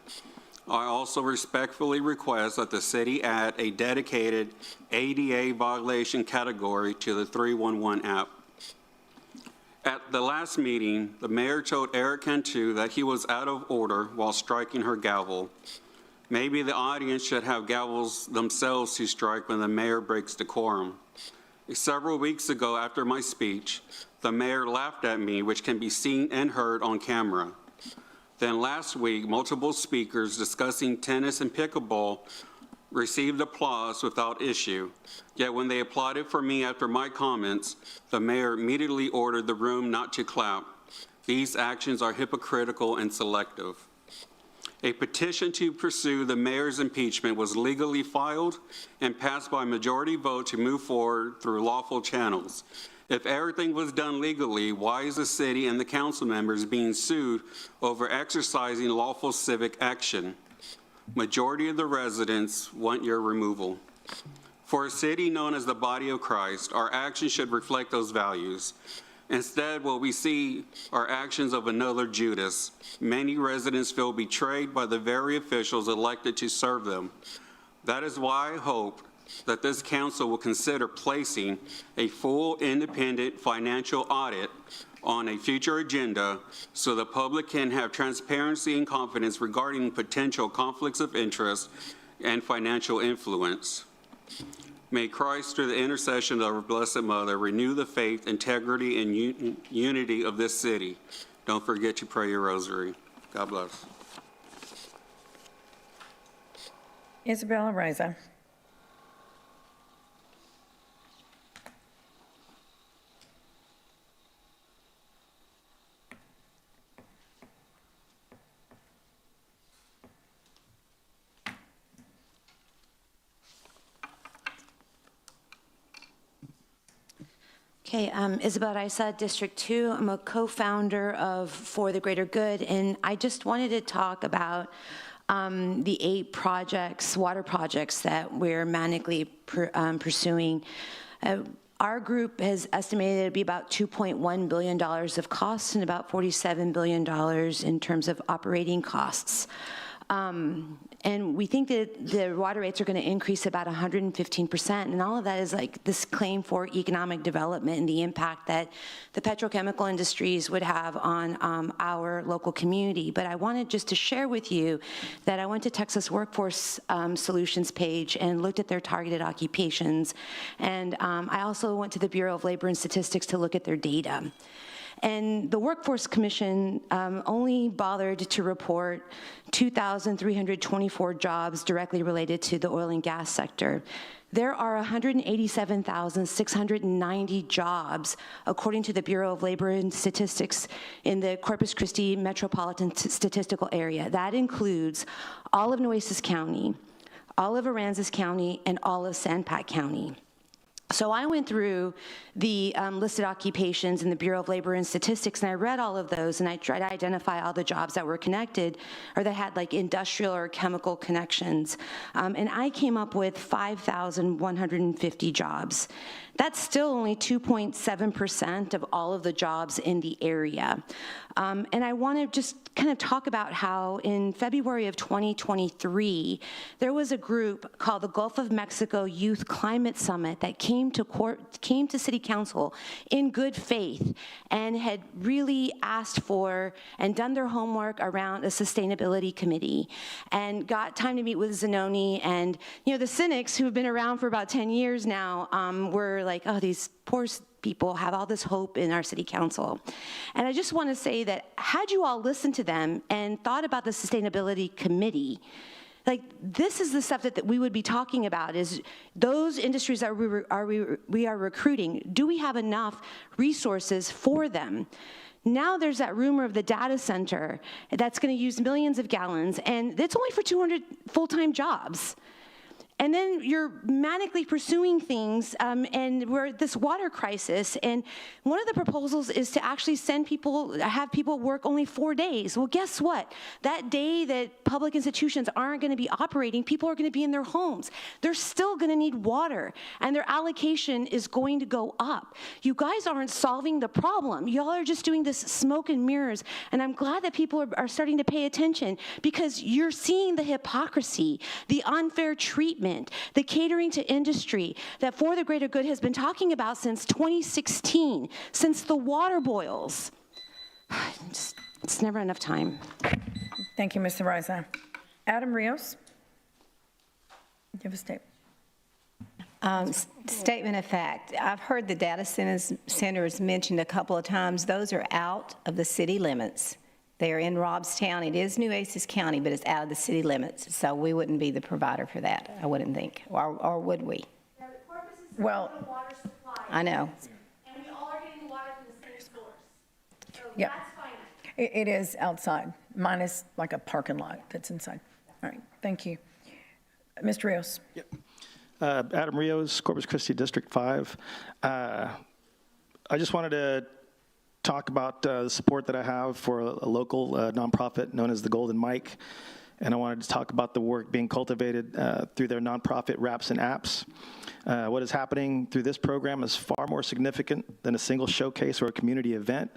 [SPEAKER 21] I also respectfully request that the city add a dedicated ADA violation category to the 311 app. At the last meeting, the mayor told Eric Cantu that he was out of order while striking her gavel. Maybe the audience should have gavels themselves to strike when the mayor breaks decorum. Several weeks ago after my speech, the mayor laughed at me, which can be seen and heard on camera. Then last week, multiple speakers discussing tennis and pickleball received applause without issue. Yet when they applauded for me after my comments, the mayor immediately ordered the room not to clap. These actions are hypocritical and selective. A petition to pursue the mayor's impeachment was legally filed and passed by a majority vote to move forward through lawful channels. If everything was done legally, why is the city and the council members being sued over exercising lawful civic action? Majority of the residents want your removal. For a city known as the body of Christ, our actions should reflect those values. Instead, what we see are actions of another Judas. Many residents feel betrayed by the very officials elected to serve them. That is why I hope that this council will consider placing a full independent financial audit on a future agenda so the public can have transparency and confidence regarding potential conflicts of interest and financial influence. May Christ, through the intercession of our Blessed Mother, renew the faith, integrity, and unity of this city. Don't forget to pray your rosary. God bless.
[SPEAKER 1] Isabella Reza.
[SPEAKER 2] Okay, Isabel Raiza, District 2. I'm a co-founder of For the Greater Good, and I just wanted to talk about the 8 projects, water projects that we're manically pursuing. Our group has estimated it to be about $2.1 billion of costs and about $47 billion in terms of operating costs. And we think that the water rates are going to increase about 115%, and all of that is like this claim for economic development and the impact that the petrochemical industries would have on our local community. But I wanted just to share with you that I went to Texas Workforce Solutions page and looked at their targeted occupations, and I also went to the Bureau of Labor and Statistics to look at their data. And the Workforce Commission only bothered to report 2,324 jobs directly related to the oil and gas sector. There are 187,690 jobs, according to the Bureau of Labor and Statistics, in the Corpus Christi metropolitan statistical area. That includes all of Nueces County, all of Aransas County, and all of San Pat County. So I went through the listed occupations in the Bureau of Labor and Statistics, and I read all of those, and I tried to identify all the jobs that were connected or that had like industrial or chemical connections. And I came up with 5,150 jobs. That's still only 2.7% of all of the jobs in the area. And I want to just kind of talk about how in February of 2023, there was a group called the Gulf of Mexico Youth Climate Summit that came to City Council in good faith and had really asked for and done their homework around a sustainability committee and got time to meet with Zanoni. And, you know, the cynics who have been around for about 10 years now were like, oh, these poor people have all this hope in our city council. And I just want to say that had you all listened to them and thought about the sustainability committee, like this is the stuff that we would be talking about is those industries that we are recruiting. Do we have enough resources for them? Now there's that rumor of the data center that's going to use millions of gallons, and it's only for 200 full-time jobs. And then you're manically pursuing things, and we're this water crisis. And one of the proposals is to actually have people work only 4 days. Well, guess what? That day that public institutions aren't going to be operating, people are going to be in their homes. They're still going to need water, and their allocation is going to go up. You guys aren't solving the problem. Y'all are just doing this smoke and mirrors. And I'm glad that people are starting to pay attention because you're seeing the hypocrisy, the unfair treatment, the catering to industry that For the Greater Good has been talking about since 2016, since the water boils. It's never enough time.
[SPEAKER 1] Thank you, Ms. Raiza. Adam Rios, you have a statement.
[SPEAKER 22] Statement of fact. I've heard the data centers mentioned a couple of times. Those are out of the city limits. They're in Robstown. It is Nueces County, but it's out of the city limits. So we wouldn't be the provider for that, I wouldn't think. Or would we?
[SPEAKER 1] Well,
[SPEAKER 22] water supply. I know.
[SPEAKER 2] And we all are getting water from the same source. So
[SPEAKER 1] yeah,
[SPEAKER 2] that's fine.
[SPEAKER 1] it is outside, minus like a parking lot that's inside. All right, thank you. Mr. Rios.
[SPEAKER 23] Yep. Adam Rios, Corpus Christi District 5. I just wanted to talk about the support that I have for a local nonprofit known as the Golden Mike. And I wanted to talk about the work being cultivated through their nonprofit Raps and Apps. What is happening through this program is far more significant than a single showcase or a community event.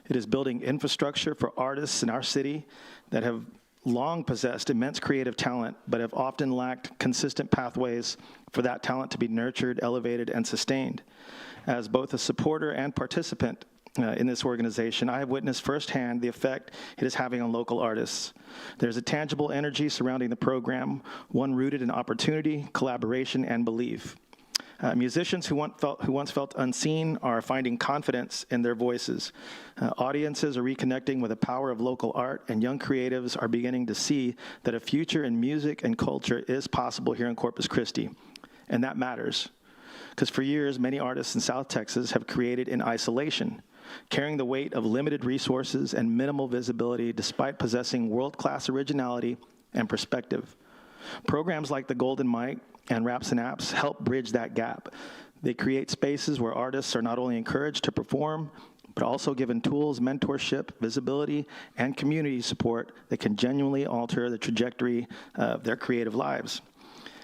[SPEAKER 23] It is building infrastructure for artists in our city that have long possessed immense creative talent, but have often lacked consistent pathways for that talent to be nurtured, elevated, and sustained. As both a supporter and participant in this organization, I have witnessed firsthand the effect it is having on local artists. There's a tangible energy surrounding the program, one rooted in opportunity, collaboration, and belief. Musicians who once felt unseen are finding confidence in their voices. Audiences are reconnecting with the power of local art, and young creatives are beginning to see that a future in music and culture is possible here in Corpus Christi. And that matters, because for years, many artists in South Texas have created in isolation, carrying the weight of limited resources and minimal visibility despite possessing world-class originality and perspective. Programs like the Golden Mic and Raps and Apps help bridge that gap. They create spaces where artists are not only encouraged to perform, but also given tools, mentorship, visibility, and community support that can genuinely alter the trajectory of their creative lives.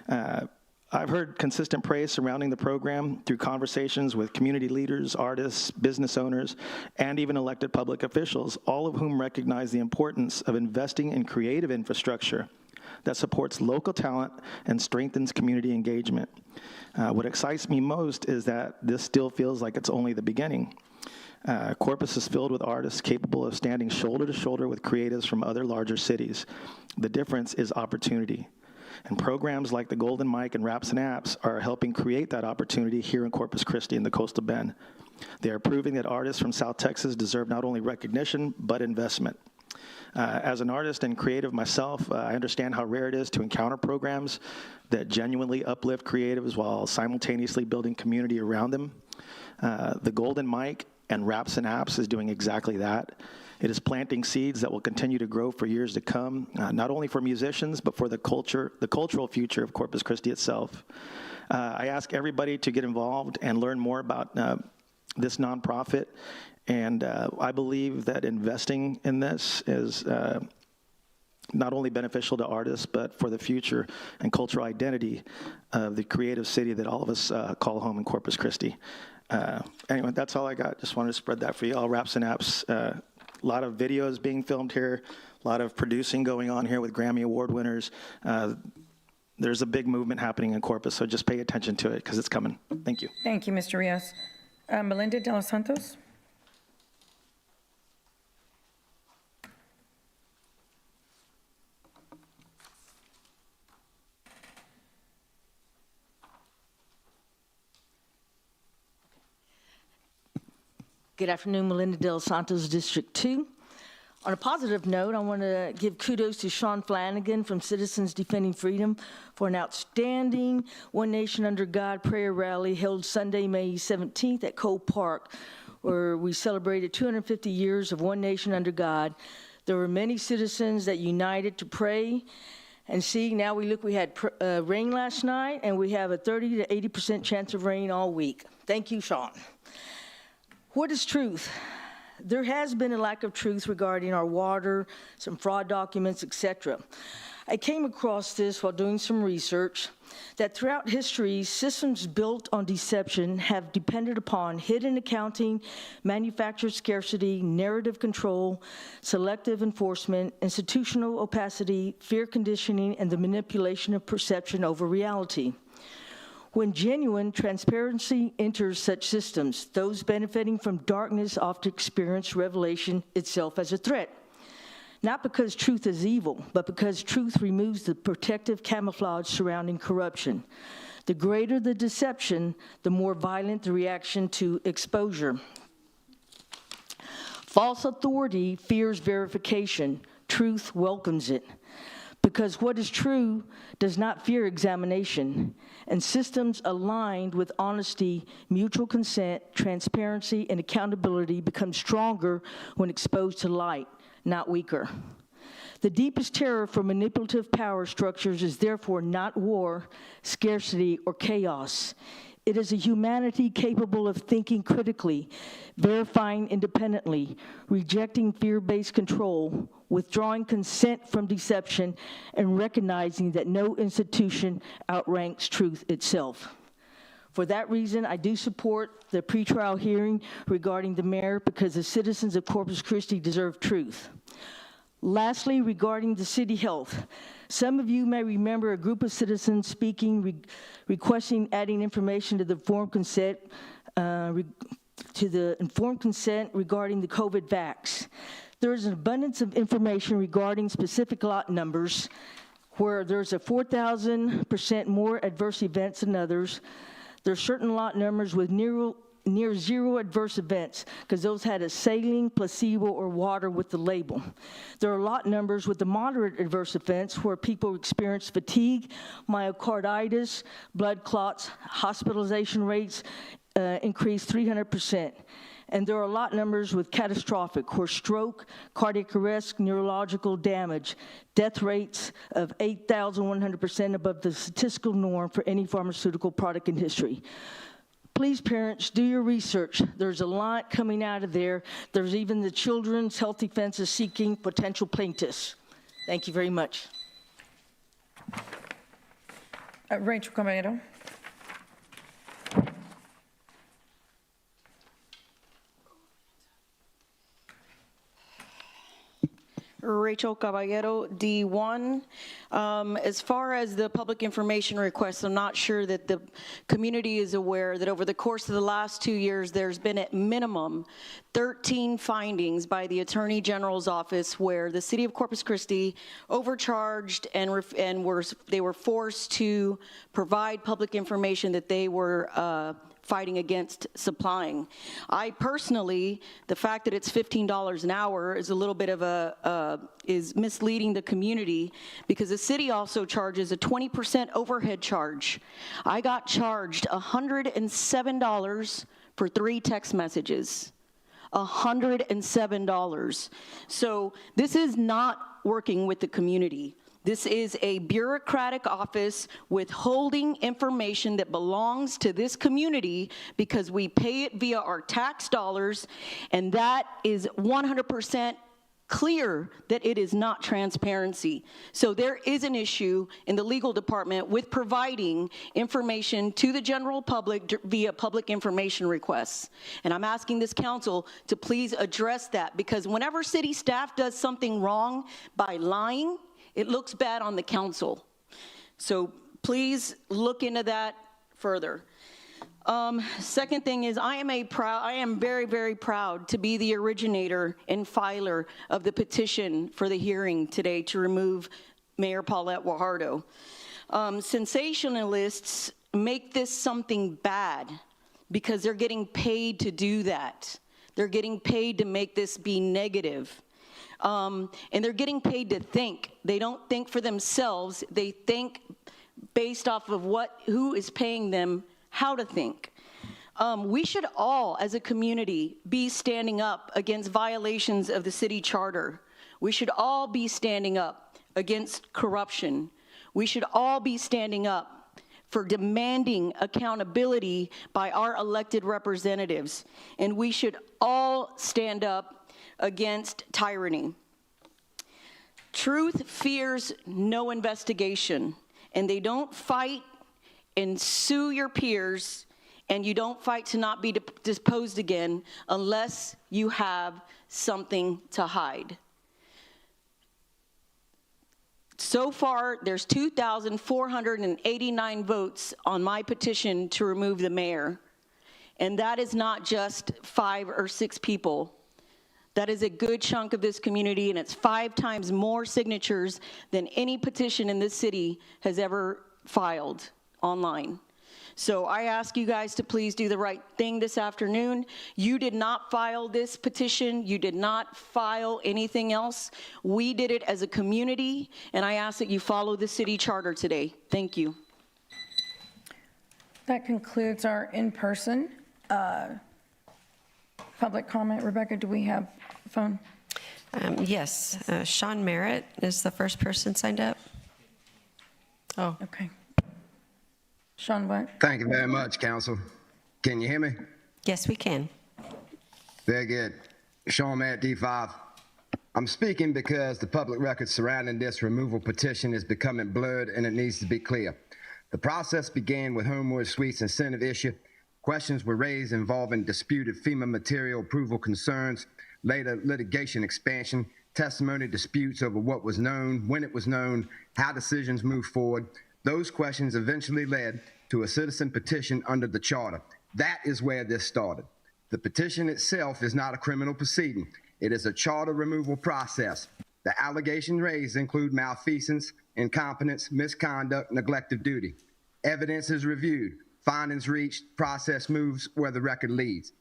[SPEAKER 23] I've heard consistent praise surrounding the program through conversations with community leaders, artists, business owners, and even elected public officials, all of whom recognize the importance of investing in creative infrastructure that supports local talent and strengthens community engagement. What excites me most is that this still feels like it's only the beginning. Corpus is filled with artists capable of standing shoulder to shoulder with creatives from other larger cities. The difference is opportunity. And programs like the Golden Mic and Raps and Apps are helping create that opportunity here in Corpus Christi in the Coastal Bend. They are proving that artists from South Texas deserve not only recognition, but investment. As an artist and creative myself, I understand how rare it is to encounter programs that genuinely uplift creatives while simultaneously building community around them. The Golden Mic and Raps and Apps is doing exactly that. It is planting seeds that will continue to grow for years to come, not only for musicians, but for the cultural future of Corpus Christi itself. I ask everybody to get involved and learn more about this nonprofit. And I believe that investing in this is not only beneficial to artists, but for the future and cultural identity of the creative city that all of us call home in Corpus Christi. Anyway, that's all I got. Just wanted to spread that for you all. Raps and Apps, a lot of videos being filmed here, a lot of producing going on here with Grammy Award winners. There's a big movement happening in Corpus, so just pay attention to it because it's coming. Thank you.
[SPEAKER 1] Thank you, Mr. Rios. Melinda de los Santos?
[SPEAKER 3] Good afternoon, Melinda de los Santos, District 2. On a positive note, I want to give kudos to Sean Flanagan from Citizens Defending Freedom for an outstanding One Nation Under God prayer rally held Sunday, May 17th at Cole Park, where we celebrated 250 years of One Nation Under God. There were many citizens that united to pray. And see, now we had rain last night, and we have a 30 to 80% chance of rain all week. Thank you, Sean. What is truth? There has been a lack of truth regarding our water, some fraud documents, etc. I came across this while doing some research, that throughout history, systems built on deception have depended upon hidden accounting, manufactured scarcity, narrative control, selective enforcement, institutional opacity, fear conditioning, and the manipulation of perception over reality. When genuine transparency enters such systems, those benefiting from darkness often experience revelation itself as a threat. Not because truth is evil, but because truth removes the protective camouflage surrounding corruption. The greater the deception, the more violent the reaction to exposure. False authority fears verification. Truth welcomes it. Because what is true does not fear examination, and systems aligned with honesty, mutual consent, transparency, and accountability become stronger when exposed to light, not weaker. The deepest terror for manipulative power structures is therefore not war, scarcity, or chaos. It is a humanity capable of thinking critically, verifying independently, rejecting fear-based control, withdrawing consent from deception, and recognizing that no institution outranks truth itself. For that reason, I do support the pretrial hearing regarding the mayor because the citizens of Corpus Christi deserve truth. Lastly, regarding the city health, some of you may remember a group of citizens speaking, requesting adding information to the form consent to the informed consent regarding the COVID vax. There is an abundance of information regarding specific lot numbers where there's a 4,000% more adverse events than others. There's certain lot numbers with near zero adverse events because those had a saline, placebo, or water with the label. There are lot numbers with the moderate adverse events where people experience fatigue, myocarditis, blood clots, hospitalization rates increase 300%. And there are lot numbers with catastrophic, where stroke, cardiac arrest, neurological damage, death rates of 8,100% above the statistical norm for any pharmaceutical product in history. Please, parents, do your research. There's a lot coming out of there. There's even the Children's Health Defense is seeking potential plaintiffs. Thank you very much.
[SPEAKER 1] Rachel Caballero.
[SPEAKER 8] Rachel Caballero, D1. As far as the public information requests, I'm not sure that the community is aware that over the course of the last 2 years, there's been at minimum 13 findings by the Attorney General's office where the city of Corpus Christi overcharged and they were forced to provide public information that they were fighting against supplying. I personally, the fact that it's $15 an hour is a little bit of is misleading the community because the city also charges a 20% overhead charge. I got charged $107 for 3 text messages. $107. So this is not working with the community. This is a bureaucratic office withholding information that belongs to this community because we pay it via our tax dollars, and that is 100% clear that it is not transparency. So there is an issue in the legal department with providing information to the general public via public information requests. And I'm asking this council to please address that, because whenever city staff does something wrong by lying, it looks bad on the council. So please look into that further. Second thing is, I am very, very proud to be the originator and filer of the petition for the hearing today to remove Mayor Paulette Guajardo. Sensationalists make this something bad because they're getting paid to do that. They're getting paid to make this be negative. And they're getting paid to think. They don't think for themselves. They think based off of who is paying them how to think. We should all, as a community, be standing up against violations of the city charter. We should all be standing up against corruption. We should all be standing up for demanding accountability by our elected representatives. And we should all stand up against tyranny. Truth fears no investigation, and they don't fight and sue your peers, and you don't fight to not be deposed again unless you have something to hide. So far, there's 2,489 votes on my petition to remove the mayor, and that is not just 5 or 6 people. That is a good chunk of this community, and it's 5 times more signatures than any petition in this city has ever filed online. So I ask you guys to please do the right thing this afternoon. You did not file this petition. You did not file anything else. We did it as a community, and I ask that you follow the city charter today. Thank you.
[SPEAKER 1] That concludes our in-person public comment. Rebecca, do we have a phone?
[SPEAKER 4] Yes. Sean Merritt is the first person signed up. Oh.
[SPEAKER 1] Okay. Sean, what?
[SPEAKER 9] Thank you very much, Council. Can you hear me?
[SPEAKER 4] Yes, we can.
[SPEAKER 9] Very good. Sean Merritt, D5. I'm speaking because the public record surrounding this removal petition is becoming blurred, and it needs to be clear. The process began with Homewood Suites incentive issue. Questions were raised involving disputed FEMA material approval concerns, later litigation expansion, testimony disputes over what was known, when it was known, how decisions moved forward. Those questions eventually led to a citizen petition under the charter. That is where this started. The petition itself is not a criminal proceeding. It is a charter removal process. The allegations raised include malfeasance, incompetence, misconduct, neglect of duty. Evidence is reviewed, findings reached, process moves where the record leads.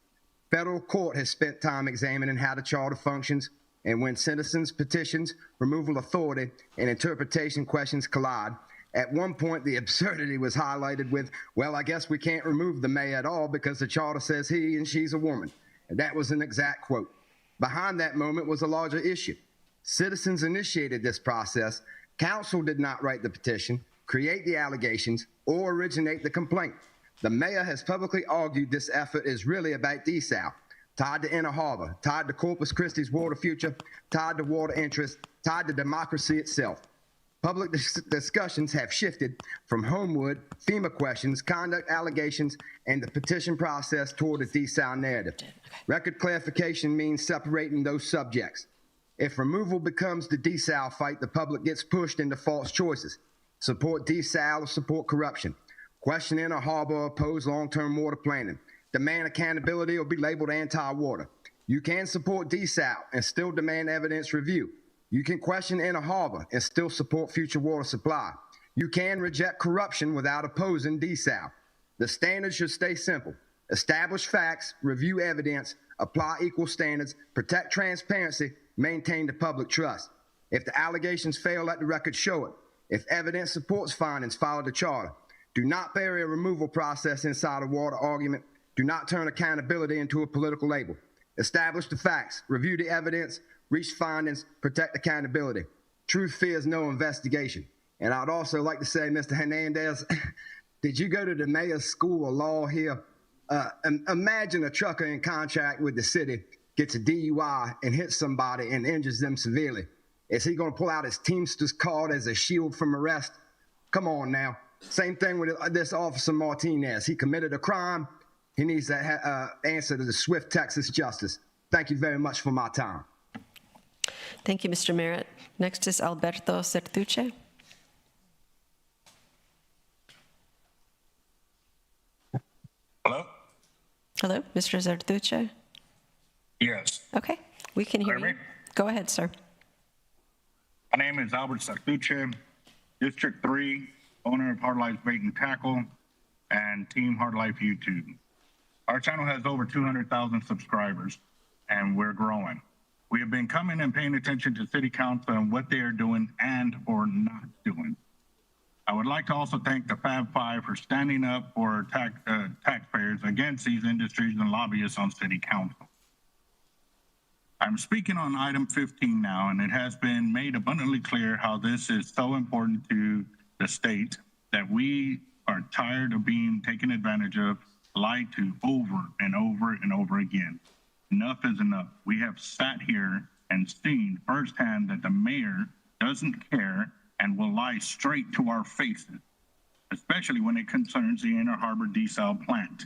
[SPEAKER 9] Federal court has spent time examining how the charter functions, and when citizens' petitions, removal authority, and interpretation questions collide, at one point the absurdity was highlighted with, well, I guess we can't remove the mayor at all because the charter says he and she's a woman. And that was an exact quote. Behind that moment was a larger issue. Citizens initiated this process. Council did not write the petition, create the allegations, or originate the complaint. The mayor has publicly argued this effort is really about desal, tied to Inner Harbor, tied to Corpus Christi's water future, tied to water interests, tied to democracy itself. Public discussions have shifted from Homewood, FEMA questions, conduct allegations, and the petition process toward a desal narrative. Record clarification means separating those subjects. If removal becomes the desal fight, the public gets pushed into false choices. Support desal or support corruption. Question Inner Harbor or oppose long-term water planning. Demand accountability or be labeled anti-water. You can support desal and still demand evidence review. You can question Inner Harbor and still support future water supply. You can reject corruption without opposing desal. The standards should stay simple. Establish facts, review evidence, apply equal standards, protect transparency, maintain the public trust. If the allegations fail, let the record show it. If evidence supports findings, follow the charter. Do not bury a removal process inside a water argument. Do not turn accountability into a political label. Establish the facts, review the evidence, reach findings, protect accountability. Truth fears no investigation. And I'd also like to say, Mr. Hernandez, did you go to the mayor's school of law here? Imagine a trucker in contract with the city gets a DUI and hits somebody and injures them severely. Is he going to pull out his Teamster's card as a shield from arrest? Come on now. Same thing with this Officer Martinez. He committed a crime. He needs to answer to the swift Texas justice. Thank you very much for my time.
[SPEAKER 4] Thank you, Mr. Merritt. Next is Alberto Certuche.
[SPEAKER 10] Hello?
[SPEAKER 4] Hello, Mr. Certuche?
[SPEAKER 10] Yes.
[SPEAKER 4] Okay, we can hear you. Go ahead, sir.
[SPEAKER 10] My name is Albert Certuche, District 3, owner of Hard Life Bait and Tackle and Team Hard Life YouTube. Our channel has over 200,000 subscribers, and we're growing. We have been coming and paying attention to City Council and what they are doing and or not doing. I would like to also thank the Fab Five for standing up for taxpayers against these industries and lobbyists on City Council. I'm speaking on item 15 now, and it has been made abundantly clear how this is so important to the state that we are tired of being taken advantage of, lied to over and over and over again. Enough is enough. We have sat here and seen firsthand that the mayor doesn't care and will lie straight to our faces, especially when it concerns the Inner Harbor desal plant.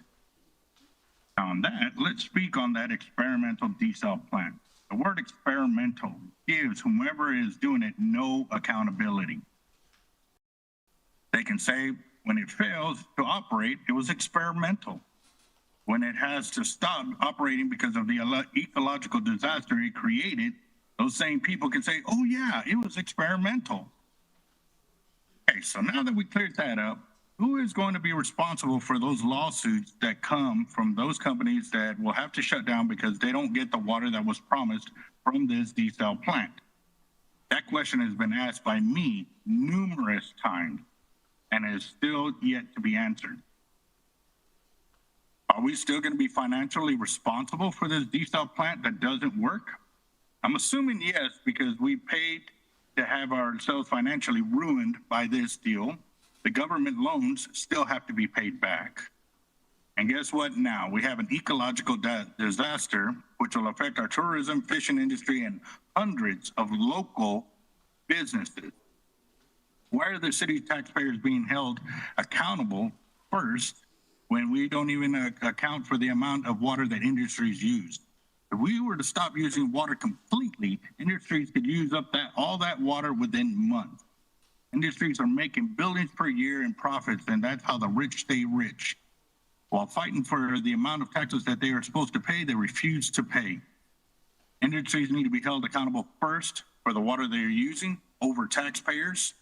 [SPEAKER 10] On that, let's speak on that experimental desal plant. The word experimental gives whomever is doing it no accountability. They can say when it fails to operate, it was experimental. When it has to stop operating because of the ecological disaster it created, those same people can say, oh yeah, it was experimental. Okay, so now that we cleared that up, who is going to be responsible for those lawsuits that come from those companies that will have to shut down because they don't get the water that was promised from this desal plant? That question has been asked by me numerous times and is still yet to be answered. Are we still going to be financially responsible for this desal plant that doesn't work? I'm assuming yes, because we paid to have ourselves financially ruined by this deal. The government loans still have to be paid back. And guess what now? We have an ecological disaster, which will affect our tourism, fishing industry, and hundreds of local businesses. Why are the city taxpayers being held accountable first when we don't even account for the amount of water that industries use? If we were to stop using water completely, industries could use up all that water within months. Industries are making billions per year in profits, and that's how the rich stay rich. While fighting for the amount of taxes that they are supposed to pay, they refuse to pay. Industries need to be held accountable first for the water they're using over taxpayers,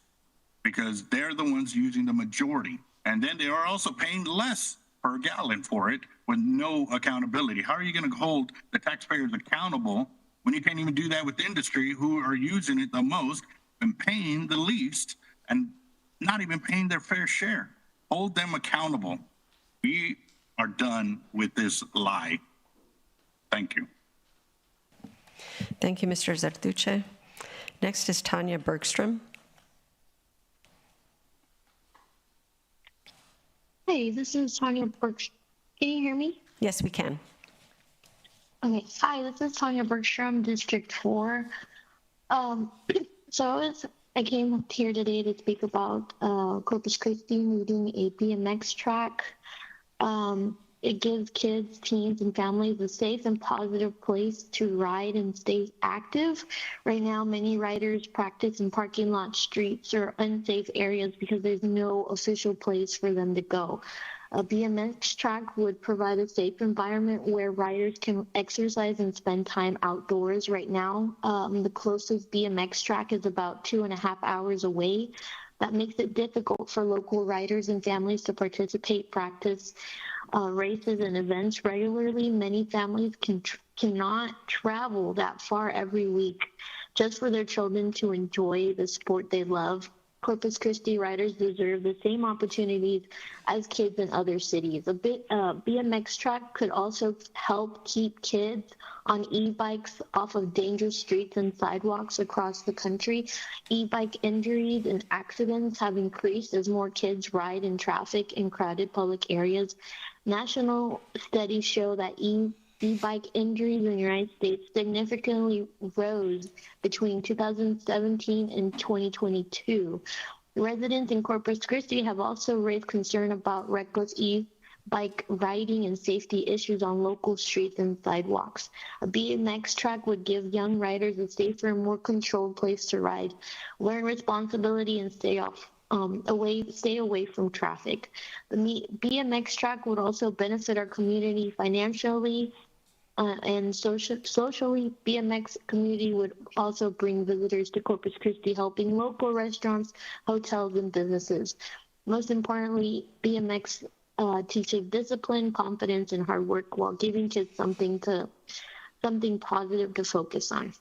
[SPEAKER 10] because they're the ones using the majority. And then they are also paying less per gallon for it with no accountability. How are you going to hold the taxpayers accountable when you can't even do that with the industry, who are using it the most and paying the least and not even paying their fair share? Hold them accountable. We are done with this lie. Thank you.
[SPEAKER 4] Thank you, Mr. Zartuche. Next is Tanya Bergstrom.
[SPEAKER 11] Hey, this is Tanya Bergstrom. Can you hear me?
[SPEAKER 4] Yes, we can.
[SPEAKER 11] Okay. Hi, this is Tanya Bergstrom, District 4. I came up here today to speak about Corpus Christi needing a BMX track. It gives kids, teens, and families a safe and positive place to ride and stay active. Right now, many riders practice in parking lot, streets, or unsafe areas because there's no official place for them to go. A BMX track would provide a safe environment where riders can exercise and spend time outdoors. Right now, the closest BMX track is about 2.5 hours away. That makes it difficult for local riders and families to participate, practice races and events regularly. Many families cannot travel that far every week just for their children to enjoy the sport they love. Corpus Christi riders deserve the same opportunities as kids in other cities. A BMX track could also help keep kids on e-bikes off of dangerous streets and sidewalks across the country. E-bike injuries and accidents have increased as more kids ride in traffic in crowded public areas. National studies show that e-bike injuries in the United States significantly rose between 2017 and 2022. Residents in Corpus Christi have also raised concern about reckless e-bike riding and safety issues on local streets and sidewalks. A BMX track would give young riders a safer and more controlled place to ride, learn responsibility, and stay away from traffic. The BMX track would also benefit our community financially and socially. BMX community would also bring visitors to Corpus Christi, helping local restaurants, hotels, and businesses. Most importantly, BMX teaches discipline, confidence, and hard work while giving kids something positive to focus on.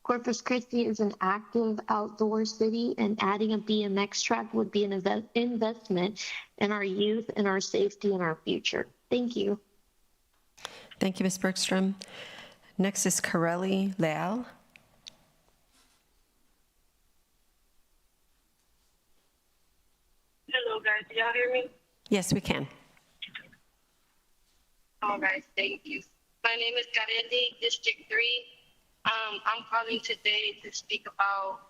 [SPEAKER 11] Corpus Christi is an active outdoor city, and adding a BMX track would be an investment in our youth and our safety and our future. Thank you.
[SPEAKER 4] Thank you, Ms. Bergstrom. Next is Corelli Leal.
[SPEAKER 12] Hello, guys. Can y'all hear me?
[SPEAKER 4] Yes, we can.
[SPEAKER 12] All right. Thank you. My name is Karendi, District 3. I'm calling today to speak about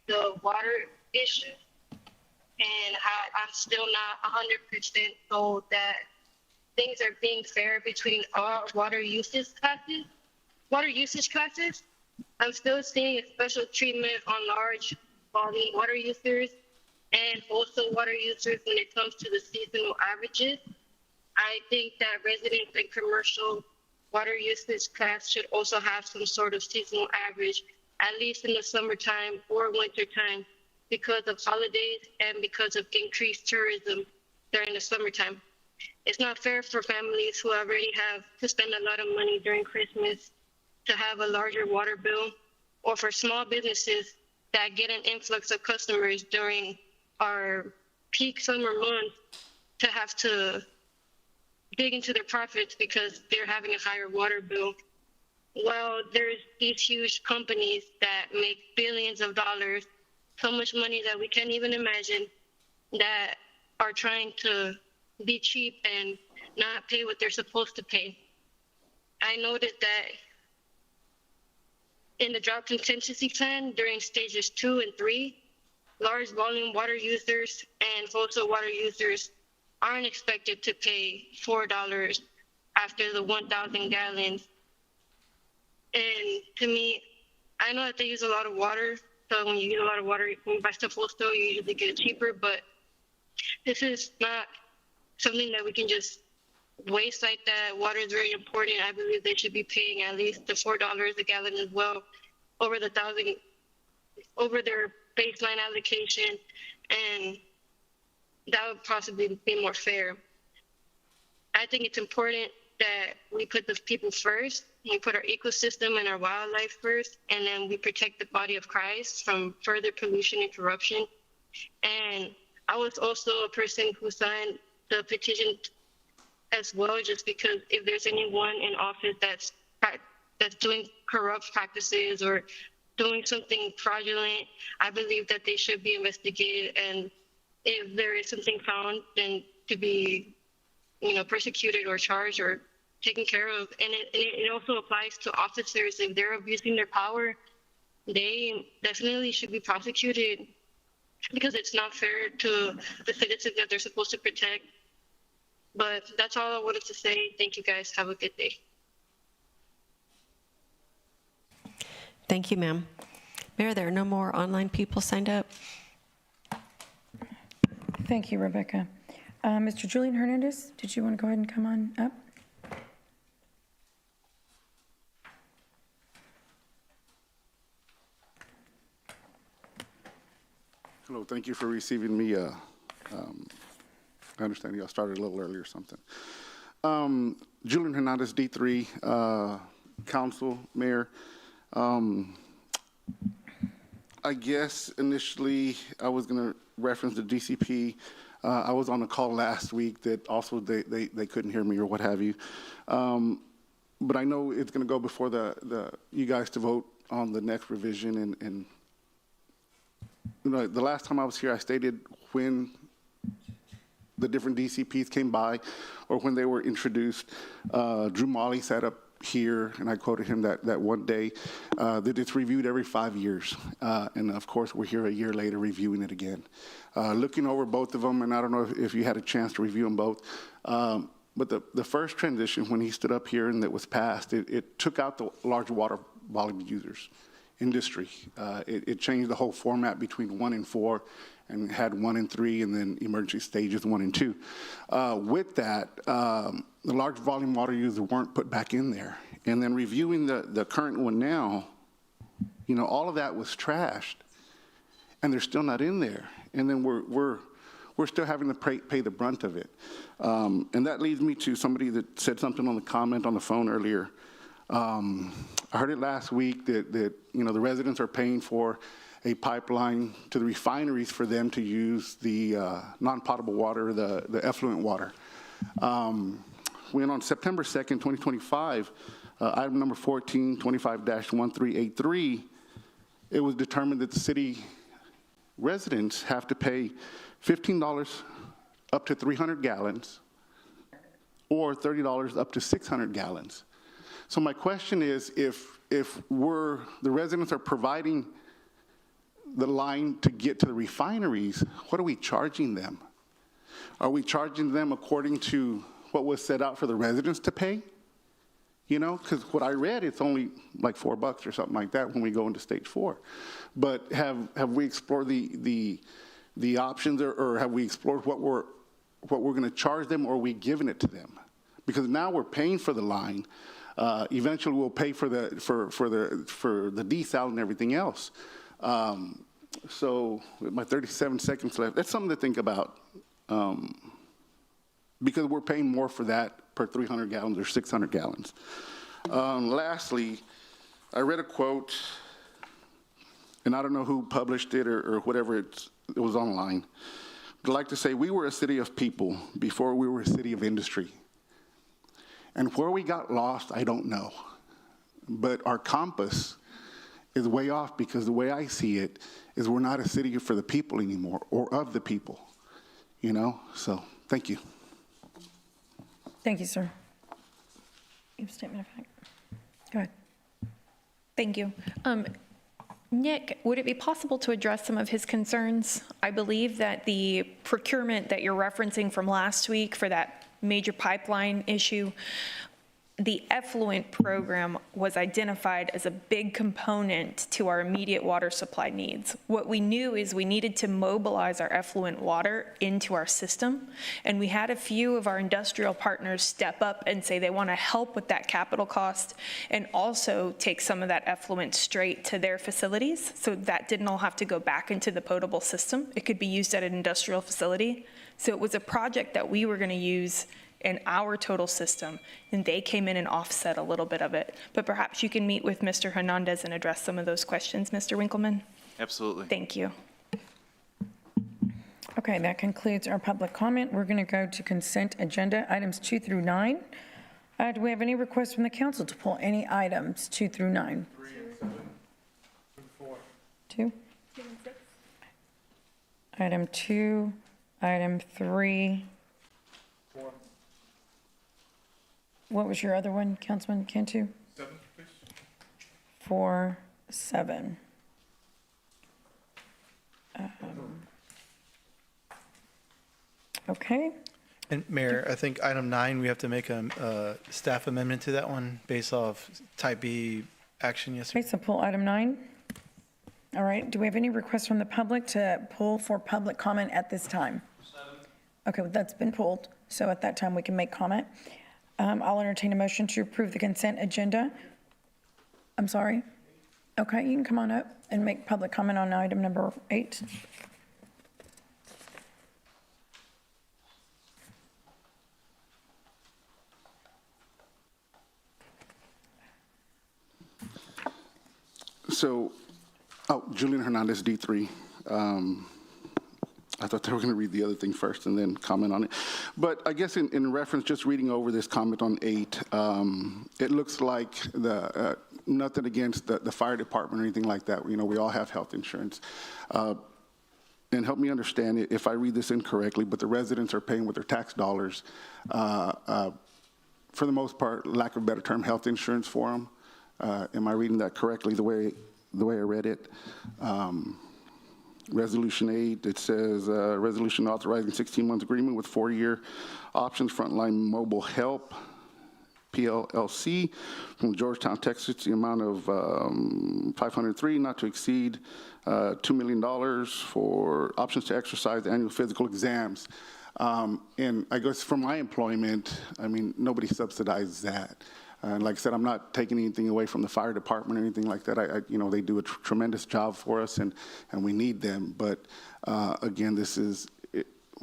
[SPEAKER 12] the water issue and how I'm still not 100% sold that things are being fair between all water usage classes. I'm still seeing a special treatment on large volume water users and also water users when it comes to the seasonal averages. I think that residents and commercial water usage class should also have some sort of seasonal average, at least in the summertime or wintertime, because of holidays and because of increased tourism during the summertime. It's not fair for families who already have to spend a lot of money during Christmas to have a larger water bill, or for small businesses that get an influx of customers during our peak summer months to have to dig into their profits because they're having a higher water bill. Well, there's these huge companies that make billions of dollars, so much money that we can't even imagine, that are trying to be cheap and not pay what they're supposed to pay. I noted that in the drought contingency plan during stages 2 and 3, large volume water users and wholesale water users aren't expected to pay $4 after the 1,000 gallons. And to me, I know that they use a lot of water, so when you use a lot of water, when you buy stuff wholesale, you usually get it cheaper, but this is not something that we can just waste like that, water is very important. I believe they should be paying at least the $4 a gallon as well over their baseline allocation, and that would possibly be more fair. I think it's important that we put the people first, we put our ecosystem and our wildlife first, and then we protect the body of Christ from further pollution and corruption. And I was also a person who signed the petition as well, just because if there's anyone in office that's doing corrupt practices or doing something fraudulent, I believe that they should be investigated, and if there is something found, then to be, persecuted or charged or taken care of. And it also applies to officers. If they're abusing their power, they definitely should be prosecuted, because it's not fair to the citizens that they're supposed to protect. But that's all I wanted to say. Thank you, guys. Have a good day.
[SPEAKER 4] Thank you, ma'am. Mayor, there are no more online people signed up.
[SPEAKER 1] Thank you, Rebecca. Mr. Julian Hernandez, did you want to go ahead and come on up?
[SPEAKER 7] Hello, thank you for receiving me. I understand y'all started a little early or something. Julian Hernandez, D3, Council, Mayor. I guess initially I was going to reference the DCP. I was on a call last week that also they couldn't hear me or what have you. But I know it's going to go before you guys to vote on the next revision. And the last time I was here, I stated when the different DCPs came by or when they were introduced. Drew Molly sat up here, and I quoted him that one day, that it's reviewed every 5 years. And of course, we're here a year later reviewing it again. Looking over both of them, and I don't know if you had a chance to review them both, but the first transition when he stood up here and that was passed, it took out the large water volume users industry. It changed the whole format between 1 and 4 and had 1 and 3 and then emergency stages 1 and 2. With that, the large volume water users weren't put back in there. And then reviewing the current one now, all of that was trashed and they're still not in there. And then we're still having to pay the brunt of it. And that leads me to somebody that said something on the comment on the phone earlier. I heard it last week that the residents are paying for a pipeline to the refineries for them to use the non-potable water, the effluent water. When on September 2nd, 2025, item number 1425-1383, it was determined that the city residents have to pay $15 up to 300 gallons or $30 up to 600 gallons. So my question is, if the residents are providing the line to get to the refineries, what are we charging them? Are we charging them according to what was set out for the residents to pay? Because what I read, it's only like $4 or something like that when we go into stage 4. But have we explored the options, or have we explored what we're going to charge them, or are we giving it to them? Because now we're paying for the line. Eventually, we'll pay for the desal and everything else. So with my 37 seconds left, that's something to think about, because we're paying more for that per 300 gallons or 600 gallons. Lastly, I read a quote, and I don't know who published it or whatever, it was online. I'd like to say, we were a city of people before we were a city of industry. And where we got lost, I don't know. But our compass is way off, because the way I see it is we're not a city for the people anymore, or of the people, So, thank you.
[SPEAKER 1] Thank you, sir. You have a statement of fact. Go ahead.
[SPEAKER 5] Thank you. Nick, would it be possible to address some of his concerns? I believe that the procurement that you're referencing from last week for that major pipeline issue, the effluent program was identified as a big component to our immediate water supply needs. What we knew is we needed to mobilize our effluent water into our system, and we had a few of our industrial partners step up and say they want to help with that capital cost and also take some of that effluent straight to their facilities, so that didn't all have to go back into the potable system. It could be used at an industrial facility. So it was a project that we were going to use in our total system, and they came in and offset a little bit of it. But perhaps you can meet with Mr. Hernandez and address some of those questions, Mr. Winkleman?
[SPEAKER 15] Absolutely.
[SPEAKER 5] Thank you.
[SPEAKER 1] Okay, that concludes our public comment. We're going to go to consent agenda, items 2 through 9. Do we have any requests from the council to pull any items 2 through 9?
[SPEAKER 6] 3 and 7. 4.
[SPEAKER 1] 2?
[SPEAKER 5] 2 and 6.
[SPEAKER 1] Item 2, item 3.
[SPEAKER 6] 4.
[SPEAKER 1] What was your other one, Councilman Cantu?
[SPEAKER 6] 7, please.
[SPEAKER 1] 4, 7. Okay.
[SPEAKER 13] And Mayor, I think item 9, we have to make a staff amendment to that one based off type B action yesterday.
[SPEAKER 1] Okay, so pull item 9. All right, do we have any requests from the public to pull for public comment at this time?
[SPEAKER 6] 7.
[SPEAKER 1] Okay, well, that's been pulled, so at that time we can make comment. I'll entertain a motion to approve the consent agenda. I'm sorry? Okay, you can come on up and make public comment on item number 8.
[SPEAKER 7] So, Julian Hernandez, D3. I thought they were going to read the other thing first and then comment on it. But I guess in reference, just reading over this comment on 8, it looks like nothing against the fire department or anything like that. You know, we all have health insurance. And help me understand it if I read this incorrectly, but the residents are paying with their tax dollars, for the most part, lack of a better term, health insurance for them. Am I reading that correctly the way I read it? Resolution 8, it says, resolution authorizing 16-month agreement with 4-year options Frontline Mobile Help, PLLC, from Georgetown, Texas, the amount of $503, not to exceed $2 million for options to exercise annual physical exams. And I guess from my employment, I mean, nobody subsidizes that. And like I said, I'm not taking anything away from the fire department or anything like that. You know, they do a tremendous job for us, and we need them. But again,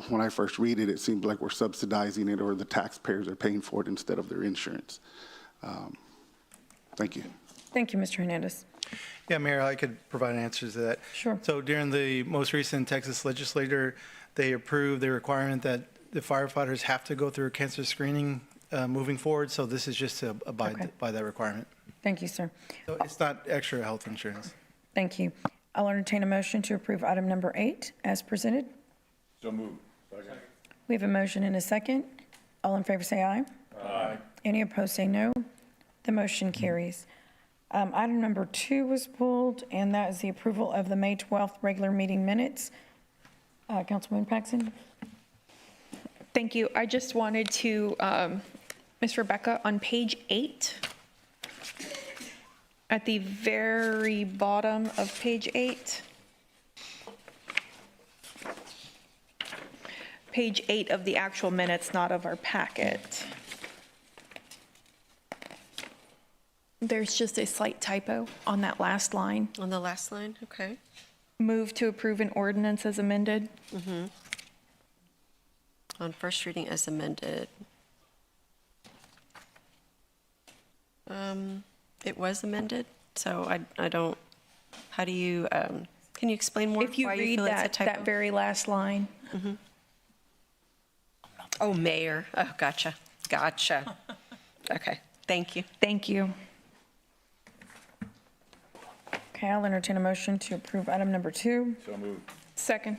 [SPEAKER 7] when I first read it, it seems like we're subsidizing it, or the taxpayers are paying for it instead of their insurance. Thank you.
[SPEAKER 1] Thank you, Mr. Hernandez.
[SPEAKER 13] Yeah, Mayor, I could provide an answer to that.
[SPEAKER 1] Sure.
[SPEAKER 13] So during the most recent Texas legislature, they approved the requirement that the firefighters have to go through a cancer screening moving forward. So this is just to abide by that requirement.
[SPEAKER 1] Thank you, sir.
[SPEAKER 13] So it's not extra health insurance.
[SPEAKER 1] Thank you. I'll entertain a motion to approve item number 8 as presented.
[SPEAKER 6] So moved. Second.
[SPEAKER 1] We have a motion and a second. All in favor say aye.
[SPEAKER 6] Aye.
[SPEAKER 1] Any opposed say no. The motion carries. Item number 2 was pulled, and that is the approval of the May 12th regular meeting minutes. Councilwoman Paxton?
[SPEAKER 5] Thank you. I just wanted to, Ms. Rebecca, on page 8, at the very bottom of page 8, page 8 of the actual minutes, not of our packet. There's just a slight typo on that last line.
[SPEAKER 4] On the last line, okay.
[SPEAKER 5] Move to approve an ordinance as amended.
[SPEAKER 4] Mm-hmm. On first reading as amended. It was amended, so I don't, how do you, can you explain more?
[SPEAKER 5] If you
[SPEAKER 4] why
[SPEAKER 5] read
[SPEAKER 4] feel it's a
[SPEAKER 5] that
[SPEAKER 4] typo?
[SPEAKER 5] very last line.
[SPEAKER 4] Mm-hmm. Oh, mayor. Oh, gotcha. Okay, thank you.
[SPEAKER 5] Thank you.
[SPEAKER 1] Okay, I'll entertain a motion to approve item number 2.
[SPEAKER 6] So moved.
[SPEAKER 5] Second.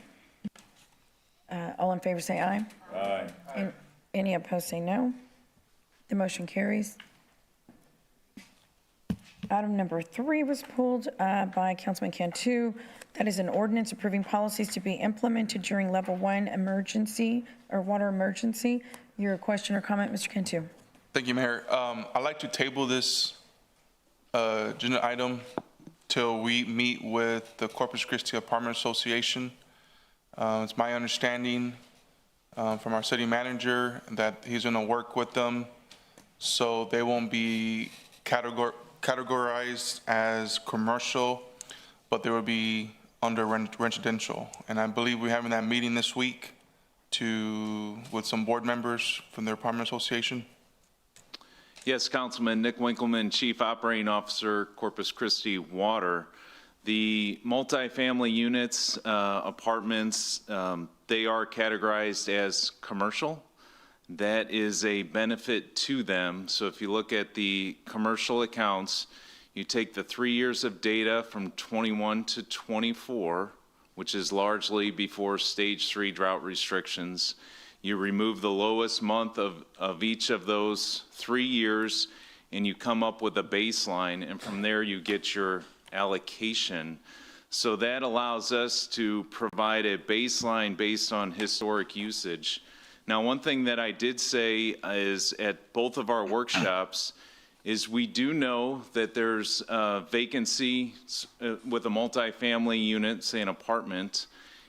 [SPEAKER 1] All in favor say aye.
[SPEAKER 6] Aye.
[SPEAKER 1] Any opposed say no. The motion carries. Item number 3 was pulled by Councilman Cantu. That is an ordinance approving policies to be implemented during level 1 emergency or water emergency. Your question or comment, Mr. Cantu?
[SPEAKER 15] Thank you, Mayor. I'd like to table this agenda item till we meet with the Corpus Christi Apartment Association. It's my understanding from our city manager that he's going to work with them so they won't be categorized as commercial, but they will be under residential. And I believe we're having that meeting this week with some board members from the Apartment Association.
[SPEAKER 14] Yes, Councilman Nick Winkleman, Chief Operating Officer, Corpus Christi Water. The multifamily units, apartments, they are categorized as commercial. That is a benefit to them. So if you look at the commercial accounts, you take the 3 years of data from 21 to 24, which is largely before stage 3 drought restrictions. You remove the lowest month of each of those 3 years, and you come up with a baseline, and from there you get your allocation. So that allows us to provide a baseline based on historic usage. Now, one thing that I did say is at both of our workshops is we do know that there's vacancy with a multifamily unit, say an apartment.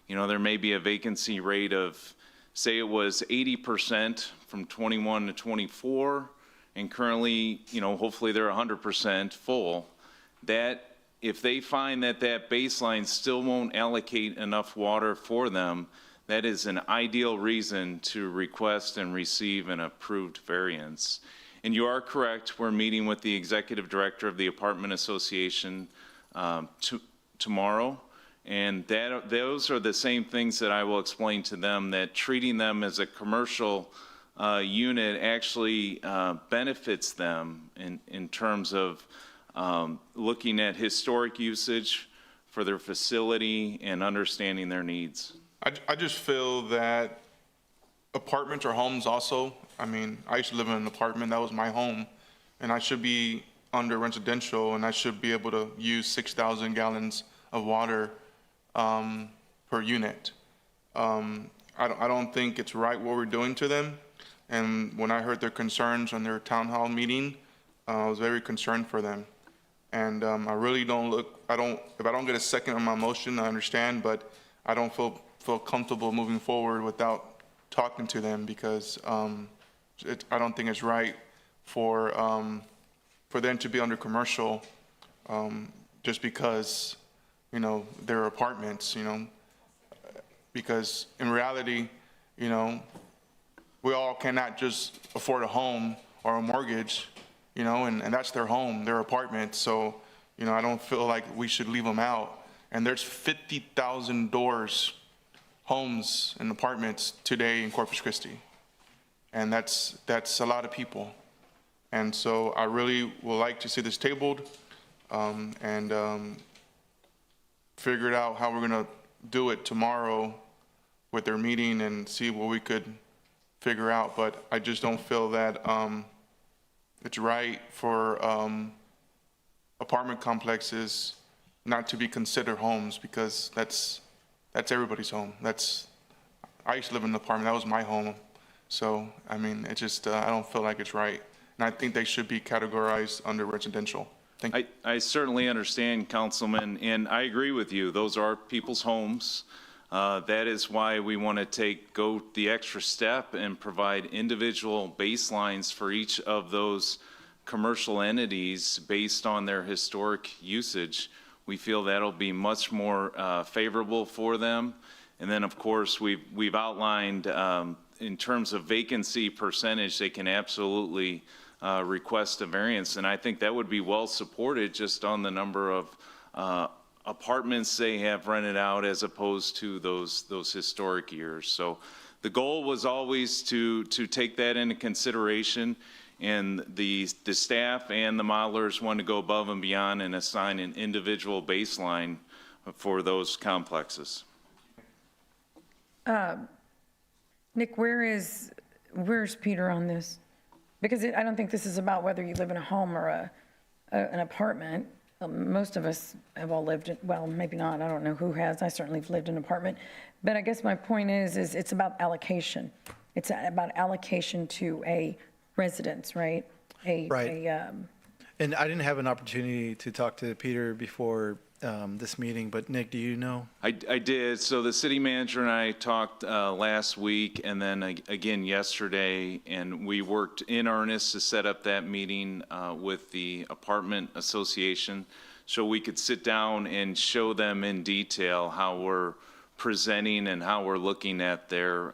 [SPEAKER 14] You know, there may be a vacancy rate of, say it was 80% from 21 to 24, and currently, you know, hopefully they're 100% full. That if they find that that baseline still won't allocate enough water for them, that is an ideal reason to request and receive an approved variance. And you are correct, we're meeting with the executive director of the Apartment Association tomorrow. And those are the same things that I will explain to them, that treating them as a commercial unit actually benefits them in terms of looking at historic usage for their facility and understanding their needs.
[SPEAKER 15] I just feel that apartments or homes also, I mean, I used to live in an apartment, that was my home, and I should be under residential, and I should be able to use 6,000 gallons of water per unit. I don't think it's right what we're doing to them. And when I heard their concerns on their town hall meeting, I was very concerned for them. And I really don't if I don't get a second on my motion, I understand, but I don't feel comfortable moving forward without talking to them, because I don't think it's right for them to be under commercial just because, you know, they're apartments, you know, because in reality, you know, we all cannot just afford a home or a mortgage, you know, and that's their home, their apartment. So, you know, I don't feel like we should leave them out. And there's 50,000 homes and apartments today in Corpus Christi. And that's a lot of people. And so I really would like to see this tabled and figure out how we're gonna do it tomorrow with their meeting and see what we could figure out. But I just don't feel that it's right for apartment complexes not to be considered homes, because that's everybody's home. I used to live in an apartment, that was my home. So, I mean, it just, I don't feel like it's right. And I think they should be categorized under residential. Thank you.
[SPEAKER 14] I certainly understand, Councilman, and I agree with you. Those are people's homes. That is why we want to go the extra step and provide individual baselines for each of those commercial entities based on their historic usage. We feel that'll be much more favorable for them. And then, of course, we've outlined in terms of vacancy percentage, they can absolutely request a variance. And I think that would be well supported just on the number of apartments they have rented out as opposed to those historic years. So the goal was always to take that into consideration, and the staff and the modelers want to go above and beyond and assign an individual baseline for those complexes.
[SPEAKER 1] Nick, where's Peter on this? Because I don't think this is about whether you live in a home or an apartment. Most of us have all lived, well, maybe not, I don't know who has, I certainly have lived in an apartment. But I guess my point is it's about allocation. It's about allocation to a residents, right?
[SPEAKER 13] Right. And I didn't have an opportunity to talk to Peter before this meeting, but Nick, do you know?
[SPEAKER 14] I did. So the city manager and I talked last week and then again yesterday, and we worked in earnest to set up that meeting with the apartment association so we could sit down and show them in detail how we're presenting and how we're looking at their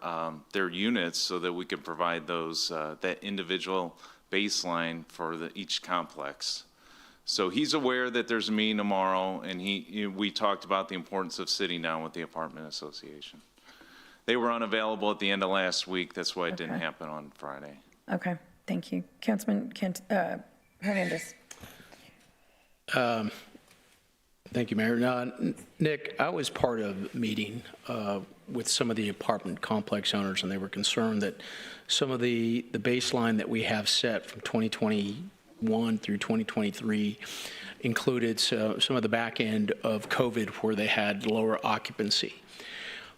[SPEAKER 14] units so that we can provide those that individual baseline for each complex. So he's aware that there's a meeting tomorrow, and we talked about the importance of sitting down with the apartment association. They were unavailable at the end of last week. That's why it didn't happen on Friday.
[SPEAKER 1] Okay, thank you. Councilman Hernandez.
[SPEAKER 16] Thank you, Mayor. Nick, I was part of a meeting with some of the apartment complex owners, and they were concerned that some of the baseline that we have set from 2021 through 2023 included some of the back end of COVID where they had lower occupancy.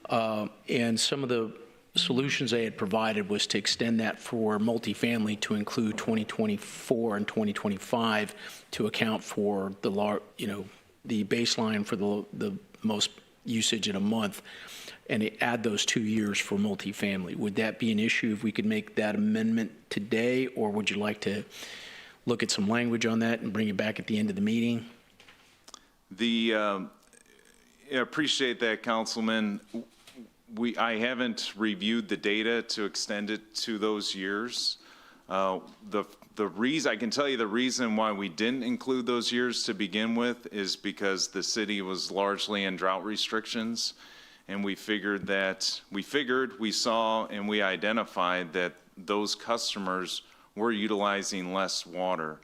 [SPEAKER 16] And some of the solutions they had provided was to extend that for multifamily to include 2024 and 2025 to account for the baseline for the most usage in a month, and add those 2 years for multifamily. Would that be an issue if we could make that amendment today, or would you like to look at some language on that and bring it back at the end of the meeting?
[SPEAKER 14] I appreciate that, Councilman. I haven't reviewed the data to extend it to those years. The reason, I can tell you the reason why we didn't include those years to begin with is because the city was largely in drought restrictions, and we saw and we identified that those customers were utilizing less water.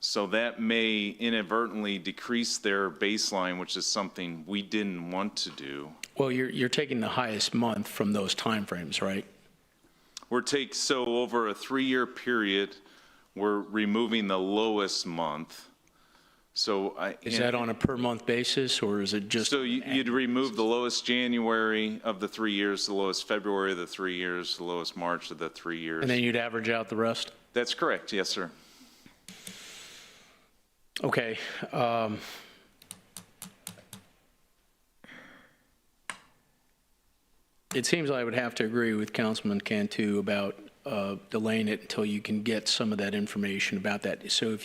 [SPEAKER 14] So that may inadvertently decrease their baseline, which is something we didn't want to do.
[SPEAKER 16] Well, you're taking the highest month from those timeframes, right?
[SPEAKER 14] So over a 3-year period, we're removing the lowest month.
[SPEAKER 16] Is that on a per month basis, or is it just?
[SPEAKER 14] So you'd remove the lowest January of the 3 years, the lowest February of the 3 years, the lowest March of the 3 years.
[SPEAKER 16] And then you'd average out the rest?
[SPEAKER 14] That's correct, yes, sir.
[SPEAKER 16] Okay. It seems I would have to agree with Councilman Cantu about delaying it until you can get some of that information about that. So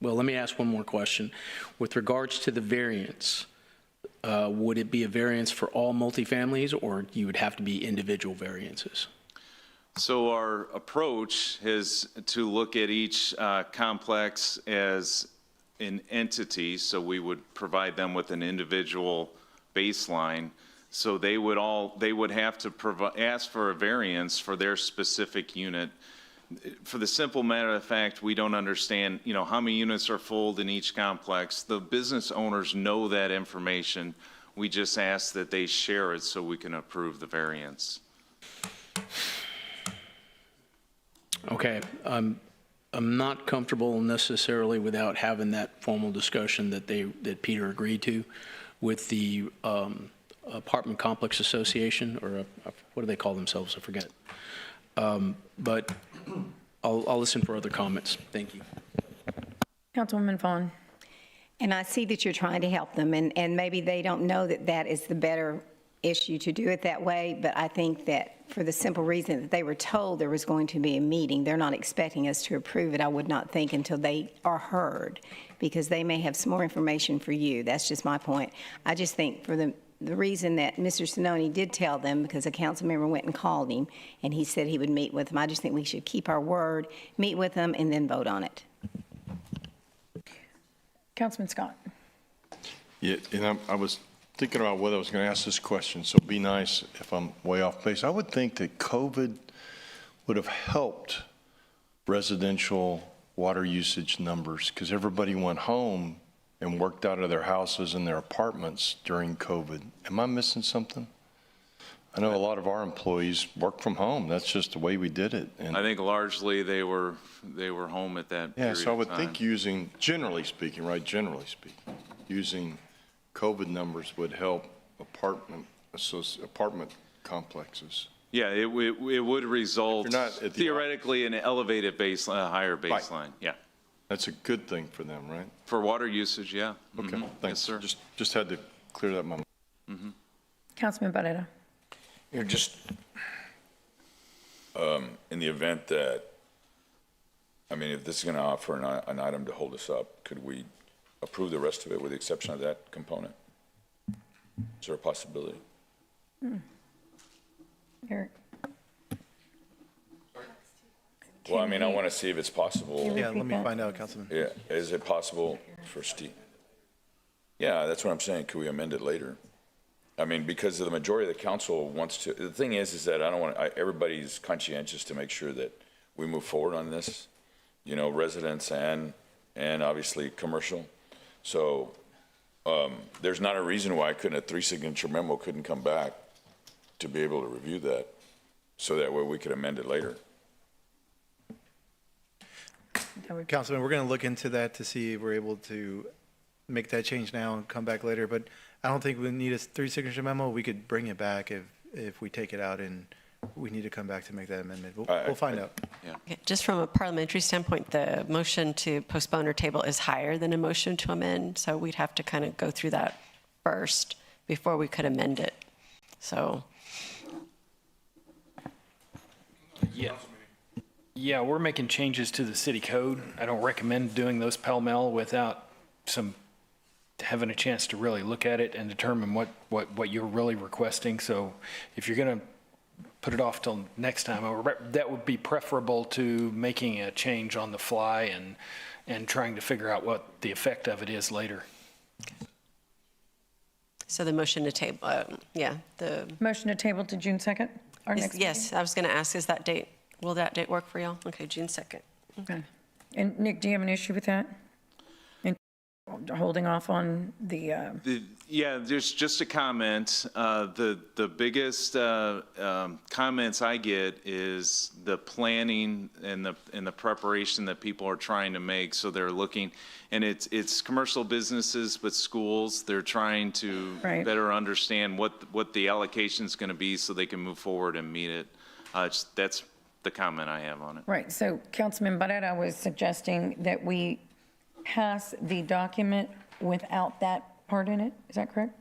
[SPEAKER 16] let me ask one more question. With regards to the variance, would it be a variance for all multifamilies, or you would have to be individual variances?
[SPEAKER 14] So our approach is to look at each complex as an entity, so we would provide them with an individual baseline. So they would have to ask for a variance for their specific unit. For the simple matter of fact, we don't understand, how many units are full in each complex. The business owners know that information. We just ask that they share it so we can approve the variance.
[SPEAKER 16] Okay. I'm not comfortable necessarily without having that formal discussion that Peter agreed to with the Apartment Complex Association, or what do they call themselves? I forget. But I'll listen for other comments. Thank you.
[SPEAKER 1] Councilwoman Vaughn.
[SPEAKER 22] And I see that you're trying to help them, and maybe they don't know that that is the better issue to do it that way, but I think that for the simple reason that they were told there was going to be a meeting, they're not expecting us to approve it, I would not think, until they are heard, because they may have some more information for you. That's just my point. I just think for the reason that Mr. Sinoni did tell them, because a council member went and called him, and he said he would meet with them, I just think we should keep our word, meet with them, and then vote on it.
[SPEAKER 1] Councilman Scott.
[SPEAKER 6] Yeah, and I was thinking about whether I was going to ask this question, so it'd be nice if I'm way off base. I would think that COVID would have helped residential water usage numbers, because everybody went home and worked out of their houses and their apartments during COVID. Am I missing something? I know a lot of our employees work from home. That's just the way we did it. And
[SPEAKER 14] I think largely they were home at that period.
[SPEAKER 6] yeah, so I would
[SPEAKER 14] of time.
[SPEAKER 6] think using, generally speaking, using COVID numbers would help apartment complexes.
[SPEAKER 14] Yeah, it would result
[SPEAKER 6] If you're not at the-
[SPEAKER 14] theoretically in an elevated baseline, a higher baseline, yeah.
[SPEAKER 6] That's a good thing for them, right?
[SPEAKER 14] For water usage, yeah.
[SPEAKER 6] Okay,
[SPEAKER 14] Mhm.
[SPEAKER 6] thanks.
[SPEAKER 14] Yes, sir.
[SPEAKER 6] Just had to clear that in my mind.
[SPEAKER 1] Councilman Barrera.
[SPEAKER 17] You're just, in the event that, I mean, if this is going to offer an item to hold us up, could we approve the rest of it with the exception of that component? Is there a possibility?
[SPEAKER 1] Eric.
[SPEAKER 17] Well, I mean, I want to see if it's possible.
[SPEAKER 13] Yeah, let me find out, Councilman.
[SPEAKER 17] Yeah, is it possible for Steve? Yeah, that's what I'm saying. Could we amend it later? I mean, because the majority of the council wants to, the thing is that I don't want, everybody's conscientious to make sure that we move forward on this, you know, residents and obviously commercial. So there's not a reason why a 3-signature memo couldn't come back to be able to review that, so that way we could amend it later.
[SPEAKER 13] Councilman, we're going to look into that to see if we're able to make that change now and come back later, but I don't think we need a 3-signature memo. We could bring it back if we take it out and we need to come back to make that amendment. We'll find out.
[SPEAKER 14] Yeah.
[SPEAKER 4] Okay, just from a parliamentary standpoint, the motion to postpone or table is higher than a motion to amend, so we'd have to kind of go through that first before we could amend it. So.
[SPEAKER 16] Yeah, we're making changes to the city code. I don't recommend doing those pell-mell without having a chance to really look at it and determine what you're really requesting. So if you're going to put it off till next time, that would be preferable to making a change on the fly and trying to figure out what the effect of it is later.
[SPEAKER 4] So the motion to table, the.
[SPEAKER 1] Motion to table to June 2nd, our next meeting?
[SPEAKER 4] Yes, I was going to ask, will that date work for y'all? Okay, June 2nd.
[SPEAKER 1] Okay. And Nick, do you have an issue with that? And holding off on the,
[SPEAKER 14] Yeah, there's just a comment. The biggest comments I get is the planning and the preparation that people are trying to make. So they're looking, and it's commercial businesses, but schools. They're trying to better understand what the allocation is going to be, so they can move forward and meet it. That's the comment I have on it.
[SPEAKER 1] right, so Councilman Barrera was suggesting that we pass the document without that part in it, is that correct?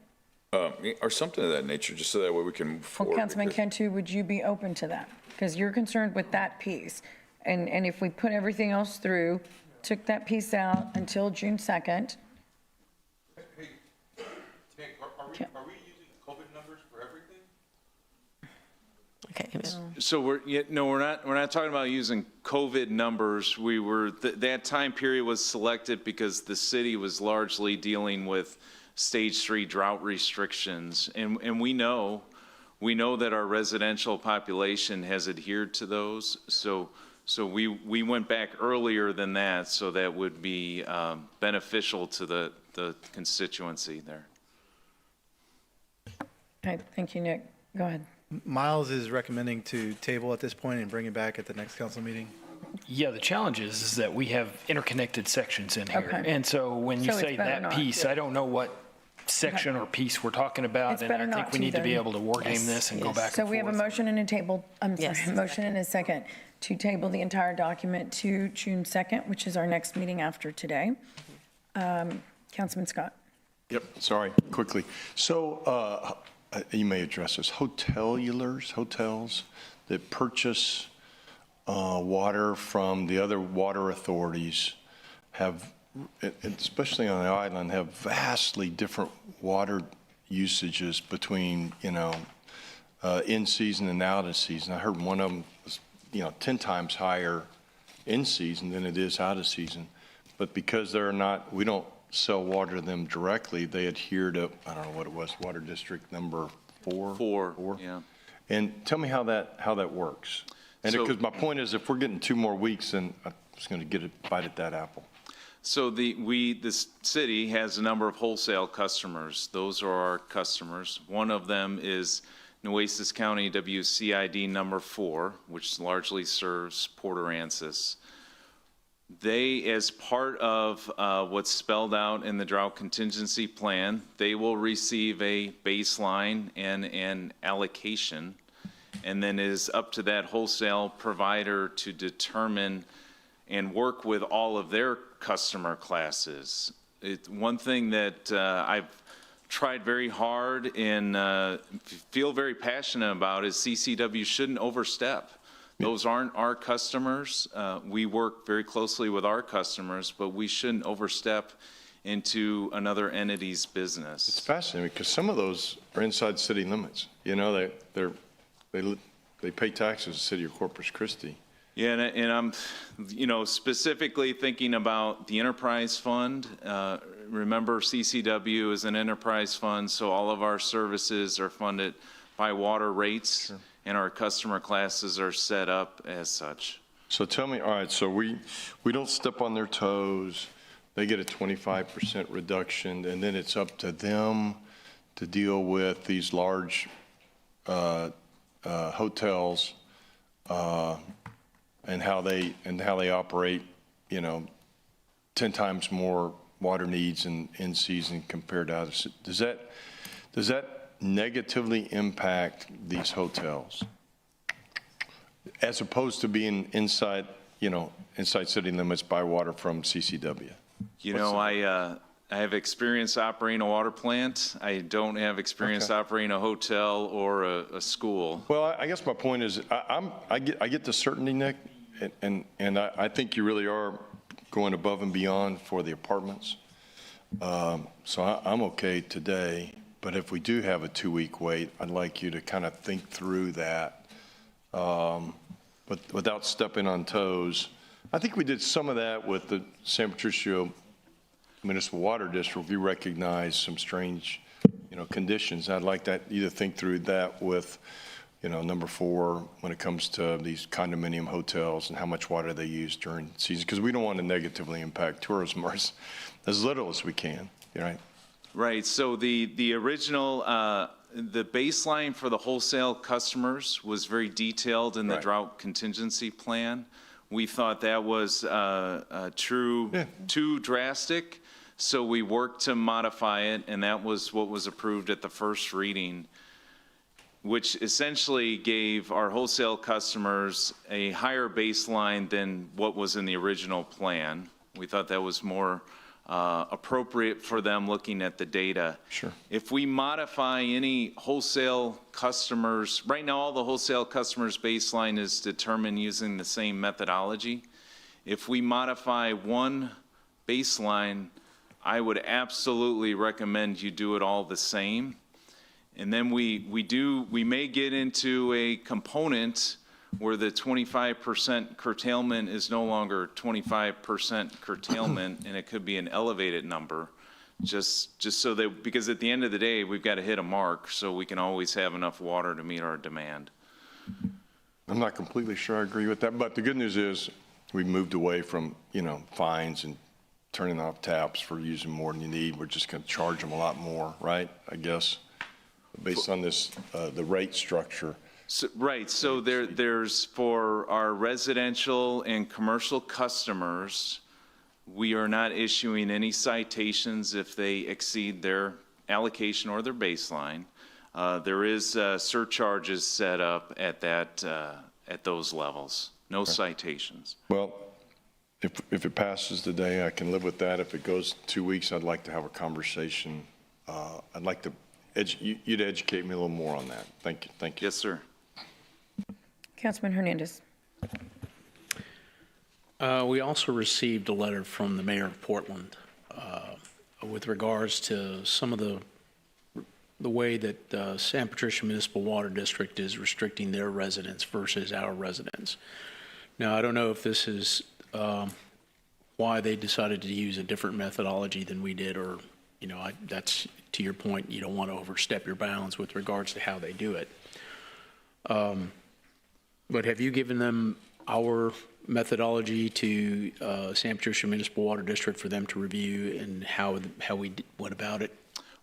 [SPEAKER 17] Or something of that nature, just so that way we can move
[SPEAKER 1] Well,
[SPEAKER 17] forward.
[SPEAKER 1] Councilman Cantu, would you be open to that? Because you're concerned with that piece. And if we put everything else through, took that piece out until June 2nd.
[SPEAKER 15] Hey, Nick, are we using COVID numbers for everything?
[SPEAKER 4] Okay.
[SPEAKER 14] So we're not talking about using COVID numbers. We were, that time period was selected because the city was largely dealing with stage 3 drought restrictions. And we know that our residential population has adhered to those. So we went back earlier than that, so that would be beneficial to the constituency there.
[SPEAKER 1] Okay, thank you, Nick. Go ahead.
[SPEAKER 13] Miles is recommending to table at this point and bring it back at the next council meeting.
[SPEAKER 16] Yeah, the challenge is that we have interconnected sections in here.
[SPEAKER 1] Okay.
[SPEAKER 16] And so when you
[SPEAKER 1] So it's
[SPEAKER 16] say
[SPEAKER 1] better
[SPEAKER 16] that
[SPEAKER 1] not.
[SPEAKER 16] piece, I don't know what section or piece we're talking about.
[SPEAKER 1] It's
[SPEAKER 16] And
[SPEAKER 1] better
[SPEAKER 16] I
[SPEAKER 1] not
[SPEAKER 16] think we
[SPEAKER 1] to
[SPEAKER 16] need to be
[SPEAKER 1] then.
[SPEAKER 16] able to war game
[SPEAKER 4] Yes,
[SPEAKER 16] this and go
[SPEAKER 4] yes.
[SPEAKER 16] back and
[SPEAKER 1] So
[SPEAKER 16] forth.
[SPEAKER 1] we have a motion and a table,
[SPEAKER 4] Yes.
[SPEAKER 1] motion and a second to table the entire document to June 2nd, which is our next meeting after today. Councilman Scott.
[SPEAKER 6] Yep, sorry, quickly. So you may address this. Hotels that purchase water from the other water authorities have, especially on the island, have vastly different water usages between, in season and out of season. I heard one of them was, 10 times higher in season than it is out of season. But because we don't sell water to them directly, they adhere to, I don't know what it was, water district number 4?
[SPEAKER 14] 4, yeah.
[SPEAKER 6] And tell me how that works. And
[SPEAKER 14] So-
[SPEAKER 6] because my point is, if we're getting 2 more weeks, then I'm just going to get a bite at that apple.
[SPEAKER 14] So this city has a number of wholesale customers. Those are our customers. One of them is Nueces County WCID number 4, which largely serves Port Aransas. They, as part of what's spelled out in the drought contingency plan, they will receive a baseline and an allocation. and then it is up to that wholesale provider to determine and work with all of their customer classes. One thing that I've tried very hard and feel very passionate about is CCW shouldn't overstep. Those aren't our customers. We work very closely with our customers, but we shouldn't overstep into another entity's business.
[SPEAKER 6] It's fascinating because some of those are inside city limits. You know, they pay taxes in the city of Corpus Christi.
[SPEAKER 14] Yeah, and I'm, you know, specifically thinking about the enterprise fund. Remember, CCW is an enterprise fund, so all of our services are funded by water rates, sure, and our customer classes are set up as such.
[SPEAKER 6] So tell me, all right, so we don't step on their toes. They get a 25% reduction, and then it's up to them to deal with these large hotels and how they operate, you know, 10 times more water needs in season compared to others. Does that negatively impact these hotels as opposed to being inside city limits by water from CCW?
[SPEAKER 14] You know, I have experience operating a water plant. I don't have experience operating a hotel or a school.
[SPEAKER 6] Well, I guess my point is I get the certainty, Nick, and I think you really are going above and beyond for the apartments. So I'm okay today, but if we do have a 2-week wait, I'd like you to kind of think through that, but without stepping on toes. I think we did some of that with the San Patricio Municipal Water District. We recognized some strange, conditions. I'd like that, you to think through that with, number 4, when it comes to these condominium hotels and how much water they use during season, because we don't want to negatively impact tourism as little as we can, right?
[SPEAKER 14] Right, so the original, the baseline for the wholesale customers was very detailed in the drought contingency plan. We thought that was too drastic, so we worked to modify it, and that was what was approved at the first reading, which essentially gave our wholesale customers a higher baseline than what was in the original plan. We thought that was more appropriate for them looking at the data.
[SPEAKER 6] Sure.
[SPEAKER 14] If we modify any wholesale customers, right now all the wholesale customers' baseline is determined using the same methodology. If we modify one baseline, I would absolutely recommend you do it all the same. And then we may get into a component where the 25% curtailment is no longer 25% curtailment, and it could be an elevated number, just so that, because at the end of the day, we've got to hit a mark so we can always have enough water to meet our demand.
[SPEAKER 6] I'm not completely sure I agree with that, but the good news is we moved away from, fines and turning off taps for using more than you need. We're just going to charge them a lot more, right? I guess, based on this, the rate structure.
[SPEAKER 14] So, right, so there's for our residential and commercial customers, we are not issuing any citations if they exceed their allocation or their baseline. There is surcharges set up at those levels, no citations.
[SPEAKER 6] Well, if it passes today, I can live with that. If it goes 2 weeks, I'd like to have a conversation. I'd like to you'd educate me a little more on that. Thank you.
[SPEAKER 14] Yes, sir.
[SPEAKER 1] Councilman Hernandez.
[SPEAKER 16] We also received a letter from the mayor of Portland with regards to some of the way that San Patricio Municipal Water District is restricting their residents versus our residents. Now, I don't know if this is why they decided to use a different methodology than we did, or, that's to your point, you don't want to overstep your bounds with regards to how they do it. But have you given them our methodology to San Patricio Municipal Water District for them to review, and how we went about it?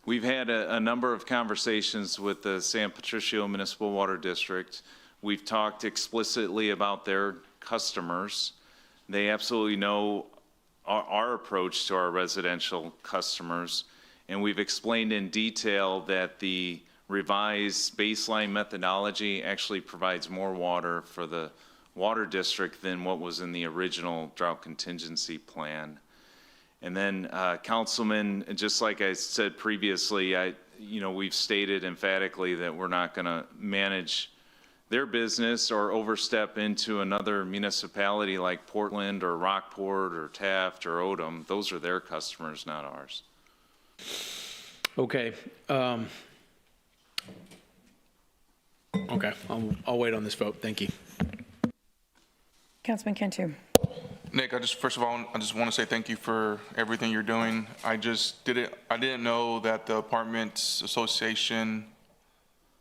[SPEAKER 14] We've had a number of conversations with the San Patricio Municipal Water District. We've talked explicitly about their customers. They absolutely know our approach to our residential customers, and we've explained in detail that the revised baseline methodology actually provides more water for the water district than what was in the original drought contingency plan. And then, Councilman, just like I said previously, we've stated emphatically that we're not going to manage their business or overstep into another municipality like Portland or Rockport or Taft or Odom. Those are their customers, not ours.
[SPEAKER 16] Okay. Okay, I'll wait on this vote. Thank you.
[SPEAKER 1] Councilman Cantu.
[SPEAKER 15] Nick, first of all, I just want to say thank you for everything you're doing. I didn't know that the Apartments Association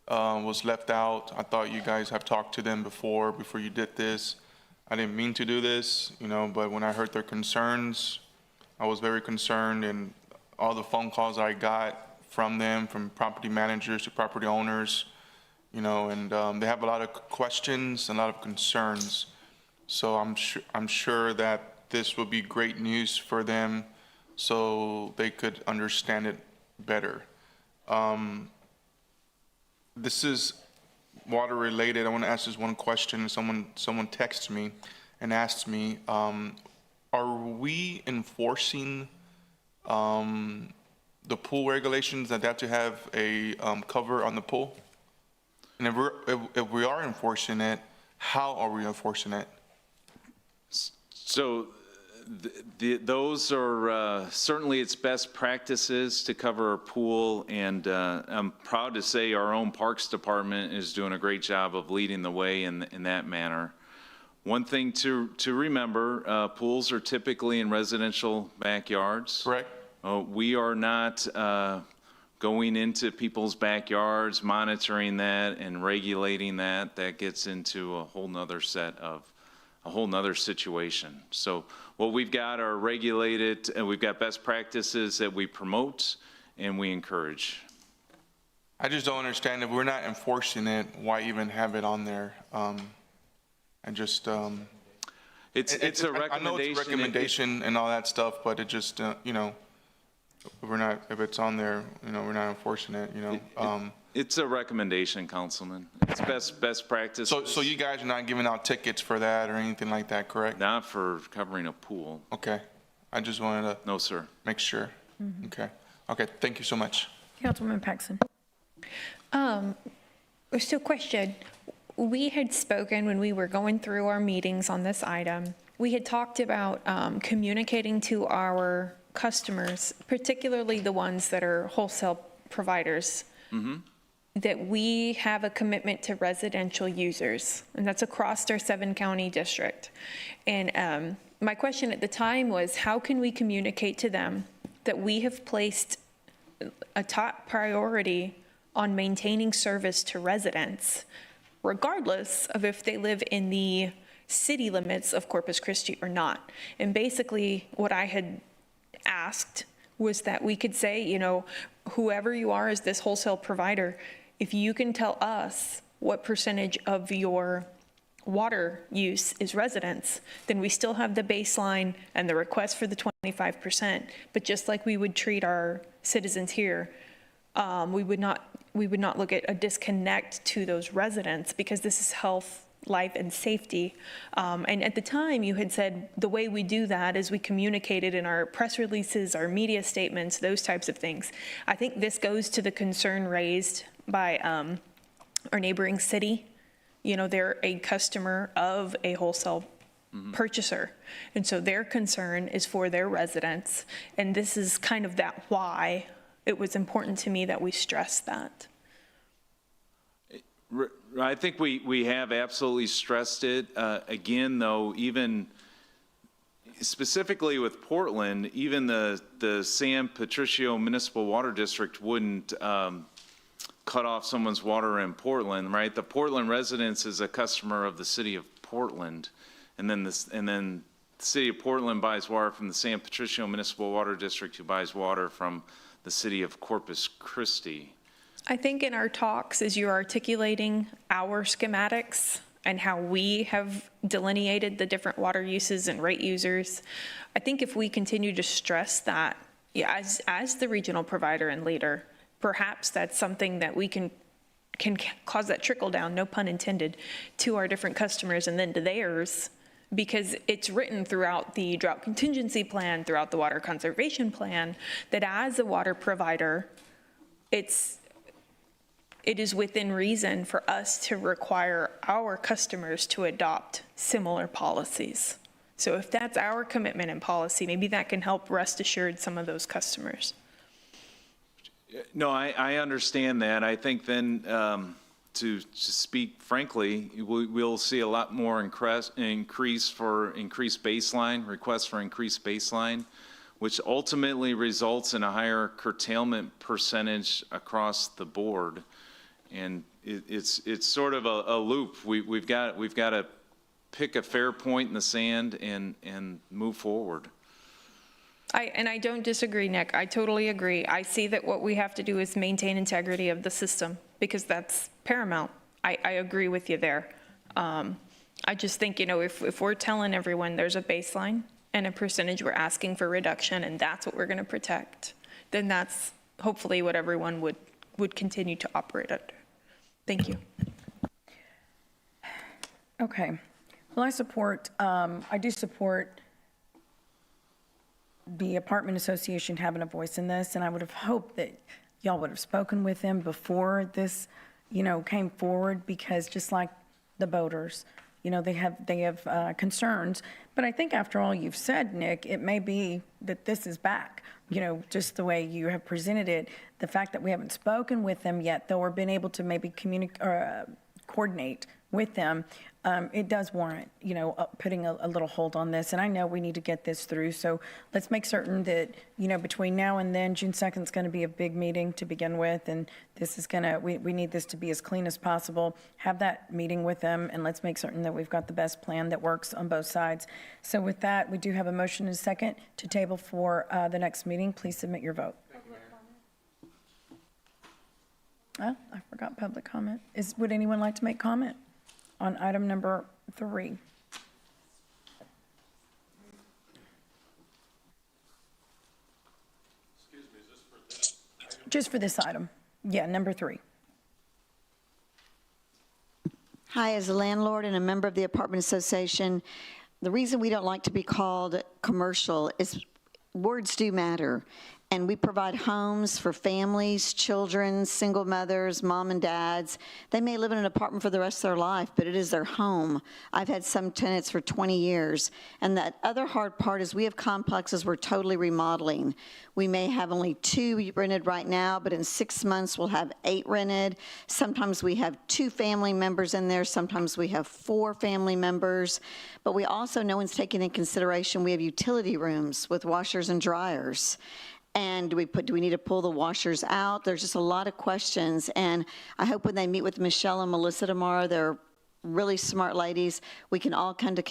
[SPEAKER 15] was left out. I thought you guys have talked to them before you did this. I didn't mean to do this, but when I heard their concerns, I was very concerned, and all the phone calls I got from them, from property managers to property owners, and they have a lot of questions and a lot of concerns. So I'm sure that this will be great news for them, so they could understand it better. This is water related. I want to ask this one question. Someone texted me and asked me, are we enforcing the pool regulations that they have to have a cover on the pool? And if we are enforcing it, how are we enforcing it?
[SPEAKER 14] So those are certainly its best practices to cover a pool, and I'm proud to say our own Parks Department is doing a great job of leading the way in that manner. One thing to remember, pools are typically in residential backyards.
[SPEAKER 15] Correct.
[SPEAKER 14] We are not going into people's backyards, monitoring that and regulating that. That gets into a whole nother situation. So what we've got are regulated, and we've got best practices that we promote and we encourage.
[SPEAKER 15] I just don't understand, if we're not enforcing it, why even have it on there? It's a recommendation. I know it's a recommendation and all that stuff, but it just, if it's on there, we're not enforcing it,
[SPEAKER 14] It's a recommendation, Councilman. It's best practice.
[SPEAKER 15] So you guys are not giving out tickets for that or anything like that, correct?
[SPEAKER 14] Not for covering a pool.
[SPEAKER 15] Okay. I just wanted to.
[SPEAKER 14] No, sir.
[SPEAKER 15] Make sure. Okay. Okay. Thank you so much.
[SPEAKER 1] Councilwoman Paxson.
[SPEAKER 5] So question, we had spoken when we were going through our meetings on this item, we had talked about communicating to our customers, particularly the ones that are wholesale providers, that we have a commitment to residential users, and that's across our 7-county district. And my question at the time was, how can we communicate to them that we have placed a top priority on maintaining service to residents, regardless of if they live in the city limits of Corpus Christi or not? And basically what I had asked was that we could say, whoever you are as this wholesale provider, if you can tell us what percentage of your water use is residents, then we still have the baseline and the request for the 25%. But just like we would treat our citizens here, we would not look at a disconnect to those residents, because this is health, life, and safety. And at the time, you had said the way we do that is we communicated in our press releases, our media statements, those types of things. I think this goes to the concern raised by our neighboring city. They're a customer of a wholesale purchaser. And so their concern is for their residents. And this is kind of that why it was important to me that we stress that.
[SPEAKER 14] I think we have absolutely stressed it. Again, though, even specifically with Portland, even the San Patricio Municipal Water District wouldn't cut off someone's water in Portland, right? The Portland residents is a customer of the city of Portland, and then the city of Portland buys water from the San Patricio Municipal Water District, who buys water from the city of Corpus Christi.
[SPEAKER 5] I think in our talks, as you're articulating our schematics and how we have delineated the different water uses and rate users, I think if we continue to stress that, as the regional provider and leader, perhaps that's something that we can cause that trickle down, no pun intended, to our different customers and then to theirs, because it's written throughout the drought contingency plan, throughout the water conservation plan, that as a water provider, it is within reason for us to require our customers to adopt similar policies. So if that's our commitment and policy, maybe that can help rest assured some of those customers.
[SPEAKER 14] No, I understand that. I think then, to speak frankly, we'll see a lot more requests for increased baseline, which ultimately results in a higher curtailment percentage across the board. And it's sort of a loop. We've got to pick a fair point in the sand and move forward.
[SPEAKER 5] I don't disagree, Nick. I totally agree. I see that what we have to do is maintain integrity of the system because that's paramount. I agree with you there. I just think, if we're telling everyone there's a baseline and a percentage we're asking for reduction and that's what we're going to protect, then that's hopefully what everyone would continue to operate under. Thank you.
[SPEAKER 1] Okay. Well, I do support the apartment association having a voice in this, and I would have hoped that y'all would have spoken with them before this, came forward, because just like the boaters, they have concerns. But I think after all you've said, Nick, it may be that this is back, just the way you have presented it. The fact that we haven't spoken with them yet, though, or been able to maybe coordinate with them, it does warrant, putting a little hold on this. And I know we need to get this through. So let's make certain that, between now and then, June 2nd is going to be a big meeting to begin with. And this is we need this to be as clean as possible. Have that meeting with them, and let's make certain that we've got the best plan that works on both sides. So with that, we do have a motion and a second to table for the next meeting. Please submit your vote. I forgot public comment. Would anyone like to make comment on item number 3?
[SPEAKER 18] Excuse me, is this for this?
[SPEAKER 1] Just for this item. Yeah, number 3.
[SPEAKER 19] Hi, as a landlord and a member of the apartment association, the reason we don't like to be called commercial is words do matter. And we provide homes for families, children, single mothers, mom and dads. They may live in an apartment for the rest of their life, but it is their home. I've had some tenants for 20 years. And that other hard part is we have complexes we're totally remodeling. We may have only 2 rented right now, but in 6 months we'll have 8 rented. Sometimes we have 2 family members in there. Sometimes we have 4 family members. But we also, no one's taken in consideration, we have utility rooms with washers and dryers. And do we need to pull the washers out? There's just a lot of questions. And I hope when they meet with Michelle and Melissa tomorrow, they're really smart ladies, we can all come to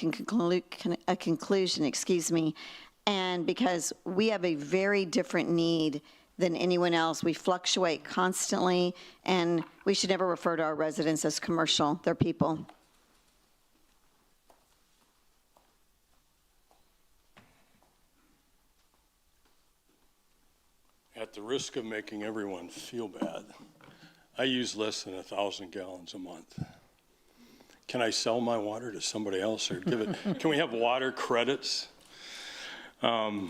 [SPEAKER 19] a conclusion, And because we have a very different need than anyone else. We fluctuate constantly, and we should never refer to our residents as commercial. They're people.
[SPEAKER 18] At the risk of making everyone feel bad, I use less than 1,000 gallons a month. Can I sell my water to somebody else or give it? Can we have water credits? But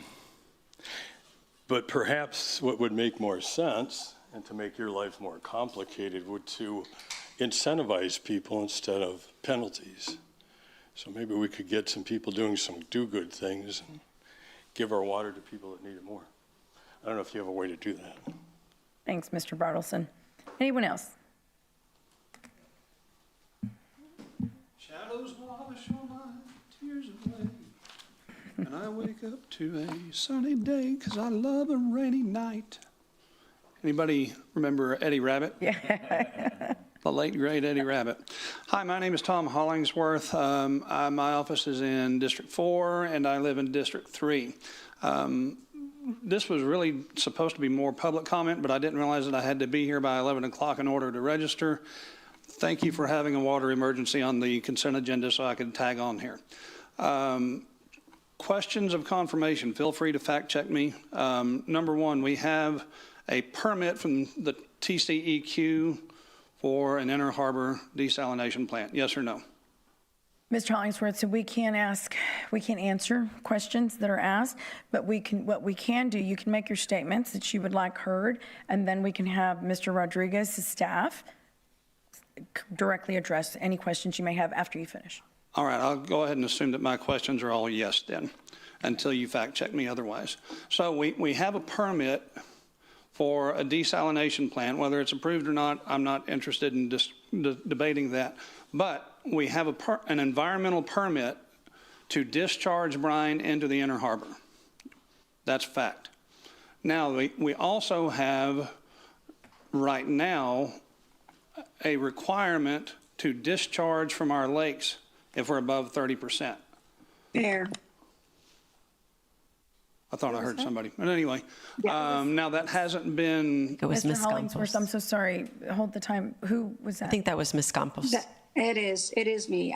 [SPEAKER 18] perhaps what would make more sense, and to make your life more complicated, would to incentivize people instead of penalties. So maybe we could get some people doing some do-good things and give our water to people that need it more. I don't know if you have a way to do that.
[SPEAKER 1] Thanks, Mr. Bartleson. Anyone else?
[SPEAKER 18] Shadows wash all my tears away, and I wake up to a sunny day because I love a rainy night. Anybody remember Eddie Rabbit?
[SPEAKER 1] Yeah.
[SPEAKER 18] The late, great Eddie Rabbit. Hi, my name is Tom Hollingsworth. My office is in District 4, and I live in District 3. This was really supposed to be more public comment, but I didn't realize that I had to be here by 11 o'clock in order to register. Thank you for having a water emergency on the consent agenda so I could tag on here. Questions of confirmation, feel free to fact check me. Number one, we have a permit from the TCEQ for an inner harbor desalination plant? Yes or no?
[SPEAKER 1] Mr. Hollingsworth, so we can't answer questions that are asked, but what we can do, you can make your statements that you would like heard, and then we can have Mr. Rodriguez's staff directly address any questions you may have after you finish.
[SPEAKER 18] All right, I'll go ahead and assume that my questions are all yes then, until you fact check me otherwise. So we have a permit for a desalination plant. Whether it's approved or not, I'm not interested in debating that. But we have an environmental permit to discharge brine into the inner harbor. That's fact. Now, we also have right now a requirement to discharge from our lakes if we're above 30%.
[SPEAKER 2] Fair.
[SPEAKER 18] I thought I heard somebody. But anyway, now that hasn't been.
[SPEAKER 4] It was
[SPEAKER 1] Mr.
[SPEAKER 4] Ms.
[SPEAKER 1] Hollingsworth, I'm so sorry. Hold the time. Who was that?
[SPEAKER 4] I think that was Ms. Campos.
[SPEAKER 2] It is me.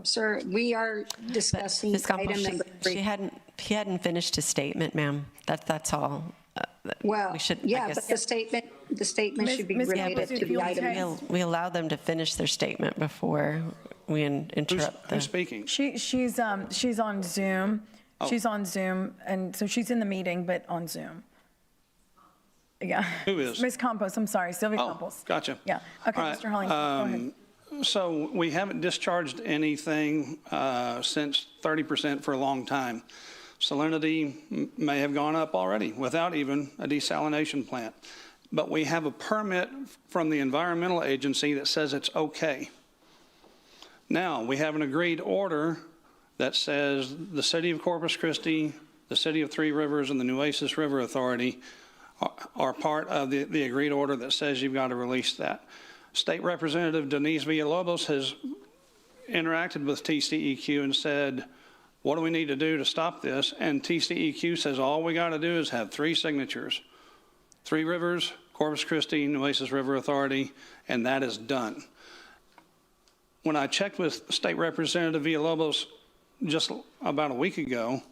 [SPEAKER 2] Sir, we are discussing
[SPEAKER 4] Ms. Campos,
[SPEAKER 2] item number 3.
[SPEAKER 4] he hadn't finished his statement, ma'am. That's all.
[SPEAKER 2] Well,
[SPEAKER 4] We should, I
[SPEAKER 2] yeah,
[SPEAKER 4] guess-
[SPEAKER 2] but the statement should be
[SPEAKER 1] Ms.
[SPEAKER 2] related
[SPEAKER 1] Campos,
[SPEAKER 2] to
[SPEAKER 1] if you'll
[SPEAKER 2] the item.
[SPEAKER 1] take-
[SPEAKER 4] We allow them to finish their statement before we interrupt them.
[SPEAKER 18] Who's speaking?
[SPEAKER 1] She's on Zoom.
[SPEAKER 18] Oh.
[SPEAKER 1] She's on Zoom, and so she's in the meeting, but on Zoom. Yeah.
[SPEAKER 18] Who is?
[SPEAKER 1] Ms. Campos, I'm sorry, Sylvia
[SPEAKER 18] Oh,
[SPEAKER 1] Campos.
[SPEAKER 18] gotcha.
[SPEAKER 1] Yeah. Okay,
[SPEAKER 18] All right,
[SPEAKER 1] Mr. Hollingsworth, go ahead.
[SPEAKER 18] So we haven't discharged anything since 30% for a long time. Salinity may have gone up already without even a desalination plant. But we have a permit from the environmental agency that says it's okay. Now, we have an agreed order that says the city of Corpus Christi, the city of Three Rivers, and the Nueces River Authority are part of the agreed order that says you've got to release that. State Representative Denise Villalobos has interacted with TCEQ and said, what do we need to do to stop this? And TCEQ says all we got to do is have 3 signatures. Three Rivers, Corpus Christi, Nueces River Authority, and that is done. When I checked with State Representative Villalobos just about a week ago,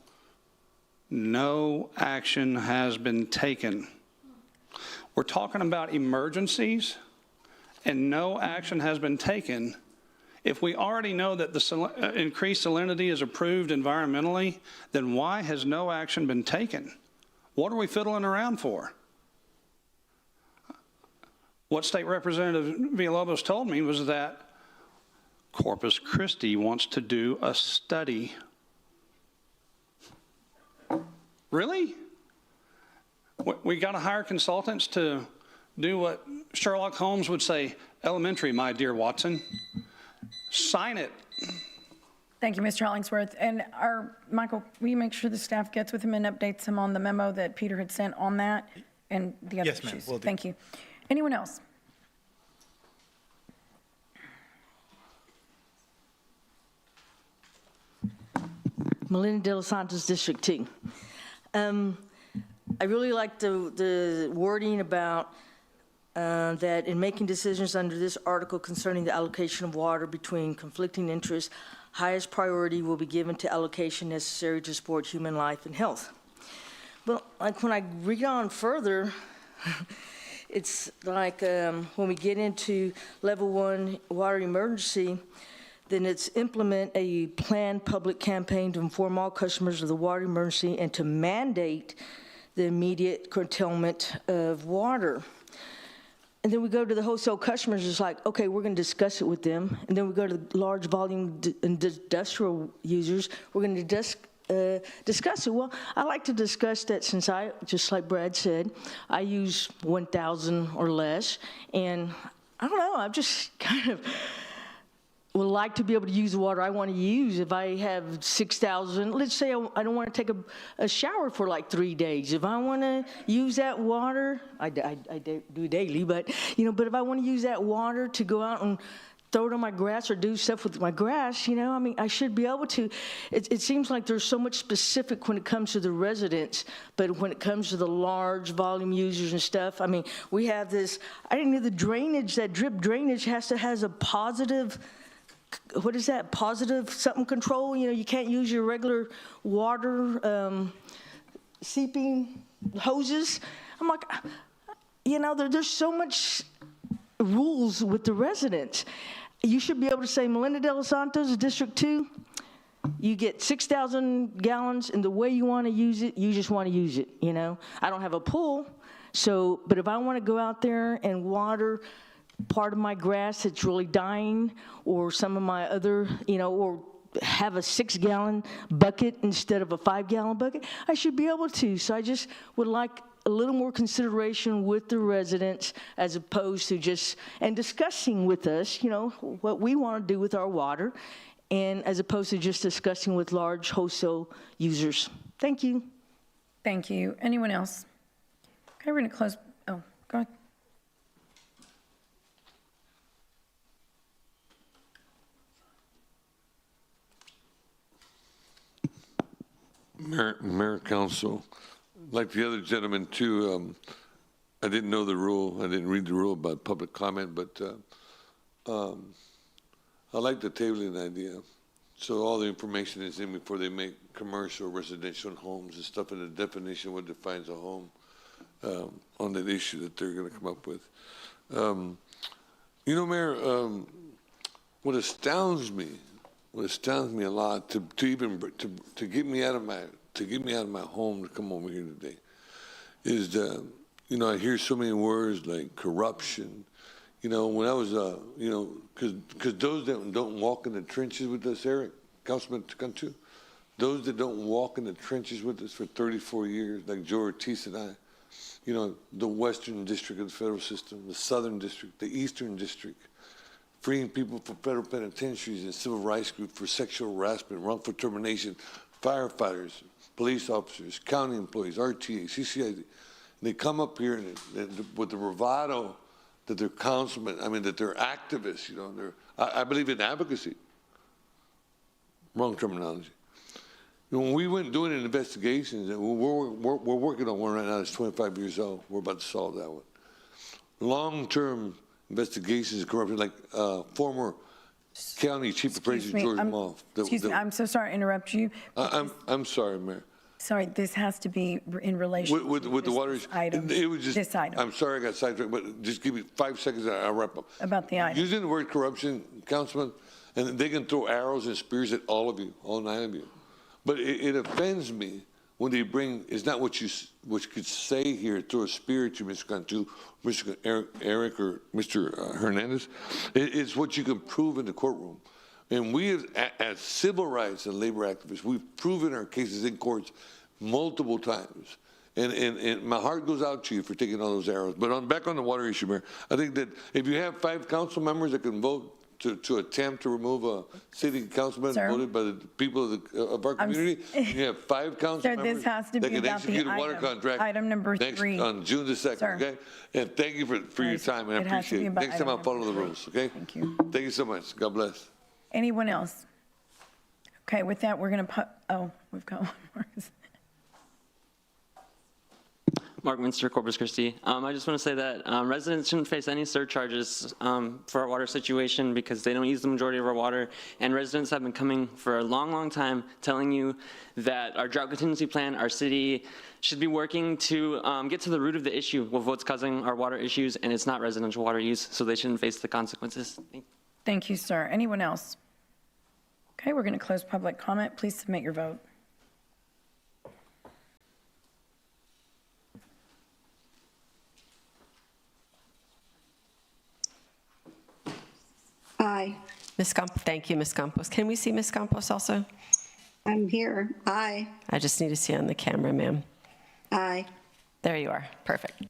[SPEAKER 18] no action has been taken. We're talking about emergencies, and no action has been taken. If we already know that the increased salinity is approved environmentally, then why has no action been taken? What are we fiddling around for? What State Representative Villalobos told me was that Corpus Christi wants to do a study. Really? We got to hire consultants to do what Sherlock Holmes would say, elementary, my dear Watson. Sign it.
[SPEAKER 1] Thank you, Mr. Hollingsworth. And Michael, will you make sure the staff gets with him and updates him on the memo that Peter had sent on that and the other issues?
[SPEAKER 13] Yes, ma'am, will do.
[SPEAKER 1] Thank you. Anyone else?
[SPEAKER 3] Melinda De Los Santos, District 2. I really like the wording about that in making decisions under this article concerning the allocation of water between conflicting interests, highest priority will be given to allocation necessary to support human life and health. But like when I read on further, it's like when we get into level 1 water emergency, then it's implement a planned public campaign to inform all customers of the water emergency and to mandate the immediate curtailment of water. And then we go to the wholesale customers, it's like, okay, we're going to discuss it with them. And then we go to the large volume industrial users, we're going to discuss it. Well, I like to discuss that since I, just like Brad said, I use 1,000 or less. And I don't know, I'm just kind of would like to be able to use the water I want to use. If I have 6,000, let's say I don't want to take a shower for like 3 days. If I want to use that water, I do daily, but but if I want to use that water to go out and throw it on my grass or do stuff with my grass, I mean, I should be able to. It seems like there's so much specific when it comes to the residents, but when it comes to the large volume users and stuff, I mean, we have this, I didn't know the drainage, that drip drainage has a positive, what is that, positive something control? You can't use your regular water seeping hoses. I'm like, there's so much rules with the residents. You should be able to say, Melinda De Los Santos, District 2, you get 6,000 gallons, and the way you want to use it, you just want to use it, I don't have a pool, but if I want to go out there and water part of my grass that's really dying, or some of my other, or have a 6-gallon bucket instead of a 5-gallon bucket, I should be able to. So I just would like a little more consideration with the residents, as opposed to just, and discussing with us, what we want to do with our water, and as opposed to just discussing with large wholesale users. Thank you.
[SPEAKER 1] Thank you. Anyone else? Okay, we're going to close. Oh, go ahead.
[SPEAKER 20] Mayor, Council, like the other gentleman too, I didn't know the rule. I didn't read the rule about public comment, but I like the tabling idea. So all the information is in before they make commercial, residential homes and stuff, in the definition what defines a home on that issue that they're going to come up with. Mayor, what astounds me a lot to get me out of my home to come over here today is that, I hear so many words like corruption. When I was, because those that don't walk in the trenches with us, Eric, Councilman Cantu, those that don't walk in the trenches with us for 34 years, like Joe Ortiz and I, the Western District of the federal system, the Southern District, the Eastern District, freeing people from federal penitentiaries and civil rights groups for sexual harassment, wrongful termination, firefighters, police officers, county employees, RTA, CCID. They come up here and with the bravado that they're councilmen, that they're activists, I believe in advocacy. Wrong terminology. When we went doing investigations, and we're working on one right now that's 25 years old. We're about to solve that one. Long-term investigations of corruption, like former county chief appraiser George Moff.
[SPEAKER 1] Excuse me, I'm so sorry to interrupt you.
[SPEAKER 20] I'm sorry, Mayor.
[SPEAKER 1] Sorry, this has to be in relation
[SPEAKER 20] with
[SPEAKER 1] to
[SPEAKER 20] the water
[SPEAKER 1] item.
[SPEAKER 20] It was just,
[SPEAKER 1] this item.
[SPEAKER 20] I'm sorry I got sidetracked, but just give me 5 seconds and I'll wrap up.
[SPEAKER 1] About the item.
[SPEAKER 20] Using the word corruption, Councilman, and they can throw arrows and spears at all of you, all 9 of you. But it offends me when they bring, it's not what you could say here, throw a spear at you, Mr. Cantu, Mr. Eric, or Mr. Hernandez. It's what you can prove in the courtroom. And we, as civil rights and labor activists, we've proven our cases in courts multiple times. And my heart goes out to you for taking all those arrows. But back on the water issue, Mayor, I think that if you have 5 council members that can vote to attempt to remove a city councilman voted by the people of our community, you have 5 council members
[SPEAKER 1] this has to
[SPEAKER 20] that
[SPEAKER 1] be
[SPEAKER 20] can
[SPEAKER 1] about
[SPEAKER 20] execute
[SPEAKER 1] the
[SPEAKER 20] a water
[SPEAKER 1] item.
[SPEAKER 20] contract
[SPEAKER 1] Item number 3.
[SPEAKER 20] on June the 2nd,
[SPEAKER 1] Sir.
[SPEAKER 20] okay? And thank you for your time, and I
[SPEAKER 1] It has to be
[SPEAKER 20] appreciate it.
[SPEAKER 1] about
[SPEAKER 20] Next time
[SPEAKER 1] item
[SPEAKER 20] I'll follow
[SPEAKER 1] number
[SPEAKER 20] the rules, okay?
[SPEAKER 1] Thank you.
[SPEAKER 20] Thank you so much. God bless.
[SPEAKER 1] Anyone else? Okay, with that, we're going to we've got one more.
[SPEAKER 21] Mark Minster, Corpus Christi. I just want to say that residents shouldn't face any surcharges for our water situation because they don't use the majority of our water. And residents have been coming for a long, long time telling you that our drought contingency plan, our city should be working to get to the root of the issue of what's causing our water issues, and it's not residential water use, so they shouldn't face the consequences.
[SPEAKER 1] Thank you, sir. Anyone else? Okay, we're going to close public comment. Please submit your vote.
[SPEAKER 2] Aye.
[SPEAKER 4] Ms. Campos, thank you, Ms. Campos. Can we see Ms. Campos also?
[SPEAKER 2] I'm here. Aye.
[SPEAKER 4] I just need to see on the camera, ma'am.
[SPEAKER 2] Aye.
[SPEAKER 4] There you are. Perfect.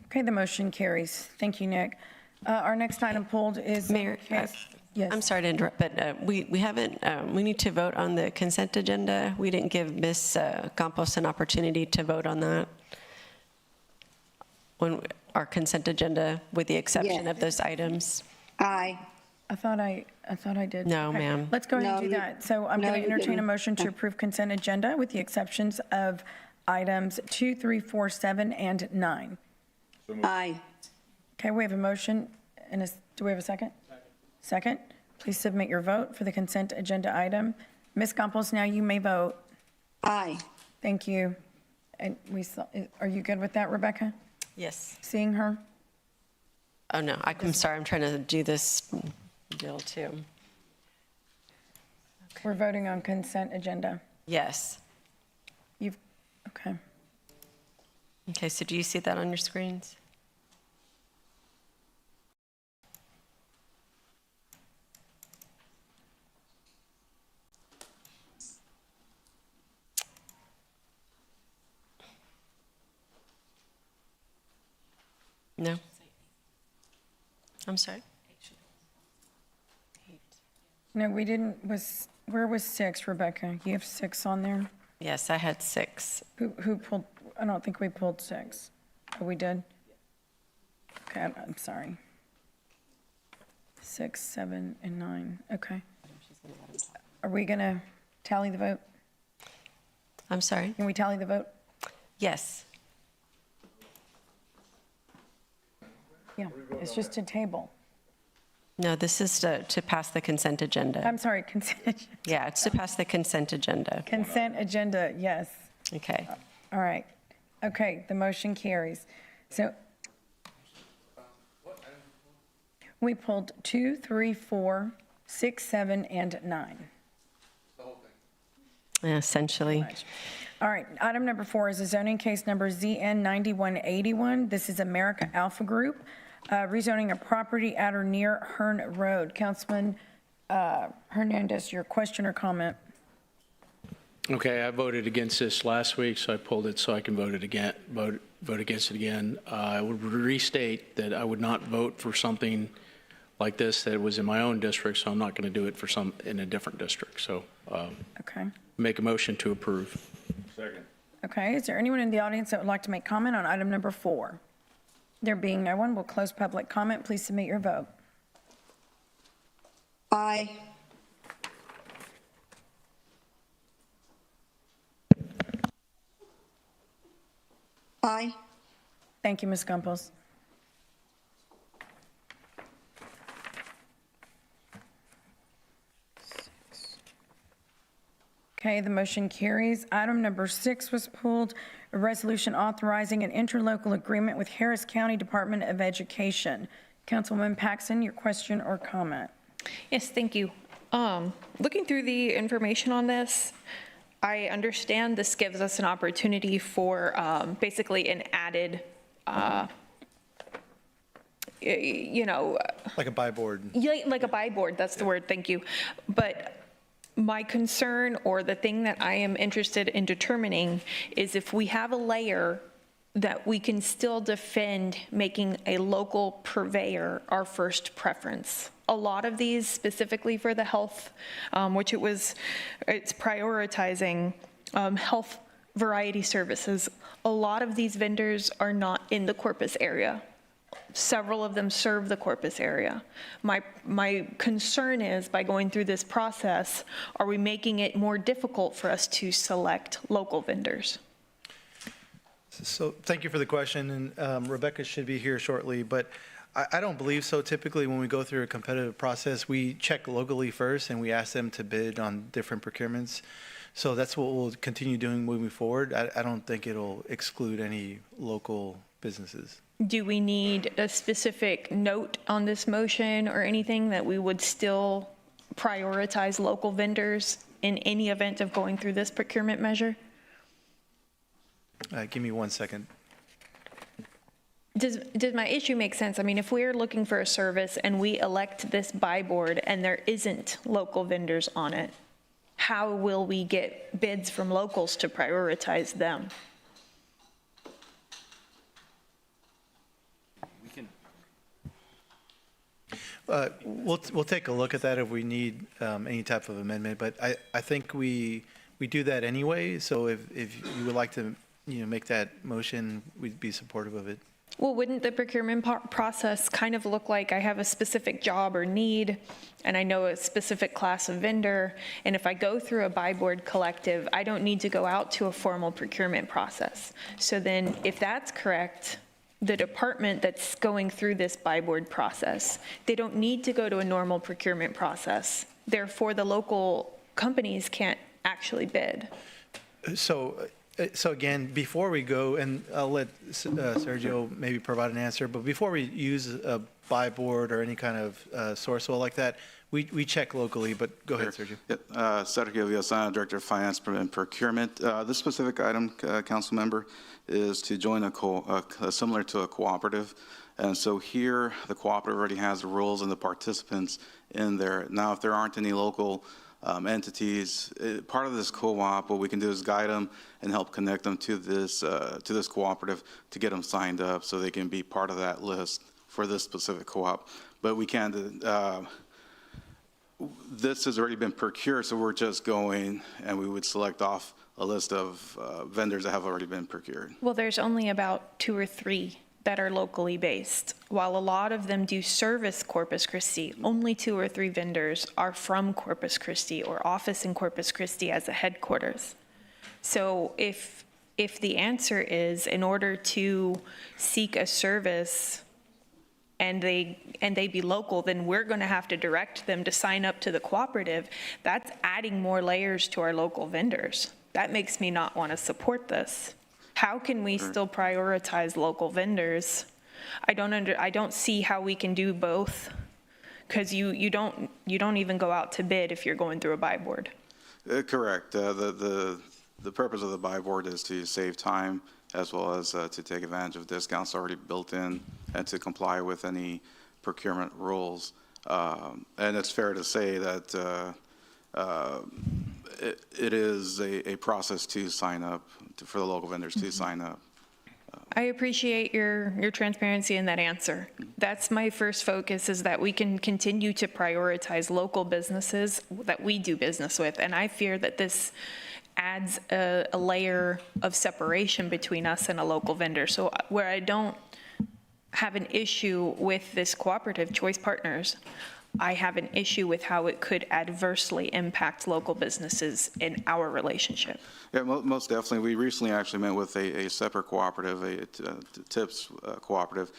[SPEAKER 1] Okay, the motion carries. Thank you, Nick. Our next item pulled is
[SPEAKER 4] Mayor.
[SPEAKER 1] yes.
[SPEAKER 4] I'm sorry to interrupt, but we haven't. We need to vote on the consent agenda. We didn't give Ms. Campos an opportunity to vote on that. When our consent agenda, with the exception of those items.
[SPEAKER 2] Aye.
[SPEAKER 1] I thought I did.
[SPEAKER 4] No,
[SPEAKER 1] Okay,
[SPEAKER 4] ma'am.
[SPEAKER 1] Let's go ahead and
[SPEAKER 2] No,
[SPEAKER 1] do
[SPEAKER 2] you-
[SPEAKER 1] that. So I'm
[SPEAKER 2] no,
[SPEAKER 1] going to
[SPEAKER 2] you
[SPEAKER 1] entertain a
[SPEAKER 2] didn't.
[SPEAKER 1] motion to approve consent agenda with the exceptions of items 2, 3, 4, 7, and 9.
[SPEAKER 2] Aye.
[SPEAKER 1] Okay, we have a motion, and do we have a second? Second. Please submit your vote for the consent agenda item. Ms. Campos, now you may vote.
[SPEAKER 2] Aye.
[SPEAKER 1] Thank you. And are you good with that, Rebecca?
[SPEAKER 4] Yes.
[SPEAKER 1] Seeing her?
[SPEAKER 4] Oh, no, I'm sorry, I'm trying to do this deal too.
[SPEAKER 1] We're voting on consent agenda.
[SPEAKER 4] Yes.
[SPEAKER 1] Okay.
[SPEAKER 4] Okay, so do you see that on your screens? No? I'm sorry?
[SPEAKER 1] No, we didn't, where was 6, Rebecca? You have 6 on there?
[SPEAKER 4] Yes, I had 6.
[SPEAKER 1] Who pulled, I don't think we pulled 6. Oh, we did? Okay, I'm sorry. 6, 7, and 9, okay. Are we gonna tally the vote?
[SPEAKER 4] I'm sorry?
[SPEAKER 1] Can we tally the vote?
[SPEAKER 4] Yes.
[SPEAKER 1] Yeah, it's just a table.
[SPEAKER 4] No, this is to pass the consent agenda.
[SPEAKER 1] I'm sorry, consent,
[SPEAKER 4] Yeah, it's to pass the consent agenda.
[SPEAKER 1] consent agenda, yes.
[SPEAKER 4] Okay.
[SPEAKER 1] All right. Okay, the motion carries. So we pulled 2, 3, 4, 6, 7, and 9.
[SPEAKER 4] Yeah, essentially.
[SPEAKER 1] All right, item number 4 is a zoning case number ZN 9181. This is America Alpha Group, rezoning a property at or near Hearn Road. Councilman Hernandez, your question or comment?
[SPEAKER 16] Okay, I voted against this last week, so I pulled it so I can vote against it again. I would restate that I would not vote for something like this that was in my own district, so I'm not going to do it for some in a different district. So
[SPEAKER 1] Okay.
[SPEAKER 16] make a motion to approve.
[SPEAKER 17] Second.
[SPEAKER 1] Okay, is there anyone in the audience that would like to make comment on item number 4? There being no one, we'll close public comment. Please submit your vote.
[SPEAKER 2] Aye. Aye.
[SPEAKER 1] Thank you, Ms. Gumpels. Okay, the motion carries. Item number 6 was pulled, a resolution authorizing an interlocal agreement with Harris County Department of Education. Councilwoman Paxson, your question or comment?
[SPEAKER 5] Yes, thank you. Looking through the information on this, I understand this gives us an opportunity for basically an added,
[SPEAKER 13] Like a buy board.
[SPEAKER 5] yeah, like a buy board, that's the word, thank you. But my concern, or the thing that I am interested in determining, is if we have a layer that we can still defend making a local purveyor our first preference. A lot of these, specifically for the health, which it's prioritizing health variety services. A lot of these vendors are not in the Corpus area. Several of them serve the Corpus area. My concern is, by going through this process, are we making it more difficult for us to select local vendors?
[SPEAKER 13] So thank you for the question, and Rebecca should be here shortly, but I don't believe so. Typically, when we go through a competitive process, we check locally first, and we ask them to bid on different procurements. So that's what we'll continue doing moving forward. I don't think it'll exclude any local businesses.
[SPEAKER 5] Do we need a specific note on this motion or anything that we would still prioritize local vendors in any event of going through this procurement measure?
[SPEAKER 13] Give me 1 second.
[SPEAKER 5] Does my issue make sense? I mean, if we're looking for a service and we elect this buy board and there isn't local vendors on it, how will we get bids from locals to prioritize them?
[SPEAKER 13] We'll take a look at that if we need any type of amendment, but I think we do that anyway. So if you would like to, make that motion, we'd be supportive of it.
[SPEAKER 5] Well, wouldn't the procurement process kind of look like I have a specific job or need, and I know a specific class of vendor, and if I go through a buy board collective, I don't need to go out to a formal procurement process. So then, if that's correct, the department that's going through this buy board process, they don't need to go to a normal procurement process. Therefore, the local companies can't actually bid.
[SPEAKER 13] So again, before we go, and I'll let Sergio maybe provide an answer, but before we use a buy board or any kind of source oil like that, we check locally, but go ahead, Sergio.
[SPEAKER 8] Sergio Villasana, Director of Finance and Procurement. This specific item, council member, is to join similar to a cooperative. And so here, the cooperative already has the rules and the participants in there. Now, if there aren't any local entities, part of this co-op, what we can do is guide them and help connect them to this cooperative to get them signed up so they can be part of that list for this specific co-op. But we can't, this has already been procured, so we're just going and we would select off a list of vendors that have already been procured.
[SPEAKER 5] Well, there's only about 2 or 3 that are locally based. While a lot of them do service Corpus Christi, only 2 or 3 vendors are from Corpus Christi or office in Corpus Christi as a headquarters. So if the answer is in order to seek a service and they be local, then we're going to have to direct them to sign up to the cooperative. That's adding more layers to our local vendors. That makes me not want to support this. How can we still prioritize local vendors? I don't see how we can do both, because you don't even go out to bid if you're going through a buy board.
[SPEAKER 8] Correct. The purpose of the buy board is to save time as well as to take advantage of discounts already built in and to comply with any procurement rules. And it's fair to say that it is a process to sign up, for the local vendors to sign up.
[SPEAKER 5] I appreciate your transparency in that answer. That's my first focus, is that we can continue to prioritize local businesses that we do business with. And I fear that this adds a layer of separation between us and a local vendor. So where I don't have an issue with this cooperative Choice Partners, I have an issue with how it could adversely impact local businesses in our relationship.
[SPEAKER 8] Yeah, most definitely. We recently actually met with a separate cooperative, a TIPS cooperative.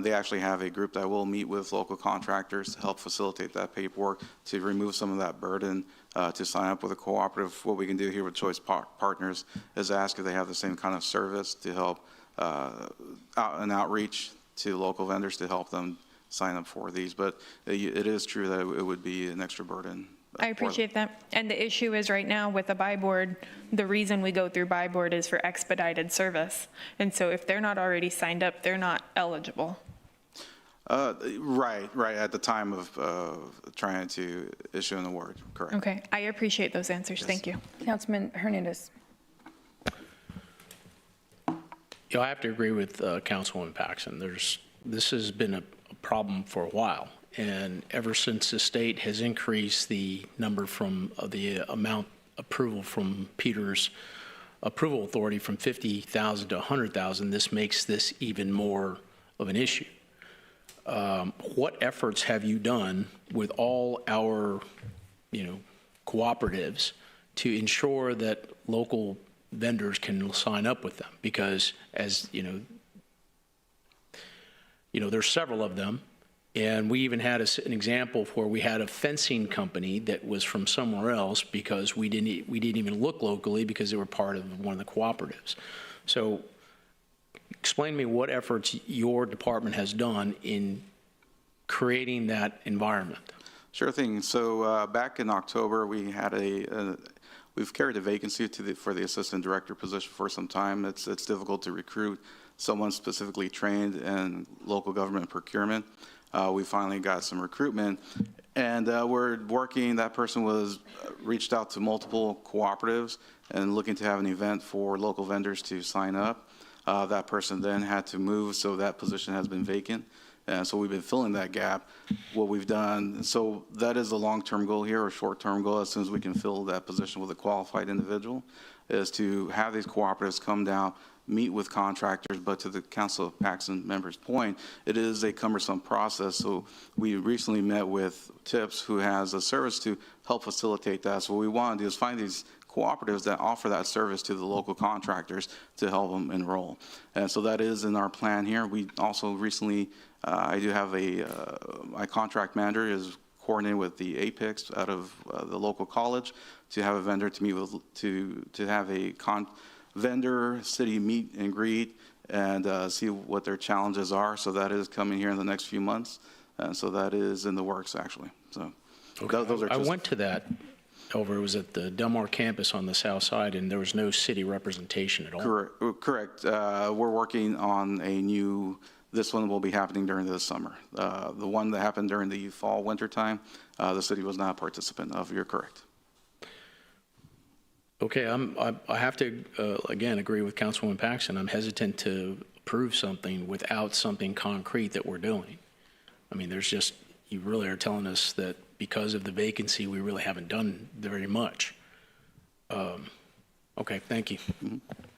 [SPEAKER 8] They actually have a group that will meet with local contractors to help facilitate that paperwork, to remove some of that burden, to sign up with a cooperative. What we can do here with Choice Partners is ask if they have the same kind of service to help an outreach to local vendors to help them sign up for these. But it is true that it would be an extra burden.
[SPEAKER 5] I appreciate that. And the issue is right now with the buy board, the reason we go through buy board is for expedited service. And so if they're not already signed up, they're not eligible.
[SPEAKER 8] Right, at the time of trying to issue an award, correct.
[SPEAKER 5] Okay, I appreciate those answers.
[SPEAKER 8] Yes.
[SPEAKER 5] Thank you.
[SPEAKER 1] Councilman Hernandez.
[SPEAKER 16] I have to agree with Councilwoman Paxson. This has been a problem for a while, and ever since the state has increased the number from the amount approval from Peter's approval authority from 50,000 to 100,000, this makes this even more of an issue. What efforts have you done with all our, cooperatives to ensure that local vendors can sign up with them? Because as there's several of them, and we even had an example where we had a fencing company that was from somewhere else because we didn't even look locally because they were part of one of the cooperatives. So explain to me what efforts your department has done in creating that environment.
[SPEAKER 8] Sure thing. So back in October, we had we've carried a vacancy for the assistant director position for some time. It's difficult to recruit someone specifically trained in local government procurement. We finally got some recruitment, and we're working. That person was reached out to multiple cooperatives and looking to have an event for local vendors to sign up. That person then had to move, so that position has been vacant. And so we've been filling that gap. What we've done, so that is a long-term goal here, or short-term goal, as soon as we can fill that position with a qualified individual, is to have these cooperatives come down, meet with contractors. But to the Council of Paxson members' point, it is a cumbersome process. So we recently met with TIPS, who has a service to help facilitate that. So what we want to do is find these cooperatives that offer that service to the local contractors to help them enroll. And so that is in our plan here. We also recently, I do have my contract manager is coordinated with the Apex out of the local college to have a vendor to meet with, to have a vendor city meet and greet and see what their challenges are. So that is coming here in the next few months. So that is in the works, actually. So those are
[SPEAKER 16] I
[SPEAKER 8] just.
[SPEAKER 16] went to that it was at the Del Mar campus on the south side, and there was no city representation at all.
[SPEAKER 8] Correct. We're working on a new, this one will be happening during the summer. The one that happened during the fall, winter time, the city was not a participant of. You're correct.
[SPEAKER 16] Okay, I have to, again, agree with Councilwoman Paxton. I'm hesitant to approve something without something concrete that we're doing. I mean, you really are telling us that because of the vacancy, we really haven't done very much. Okay, thank you.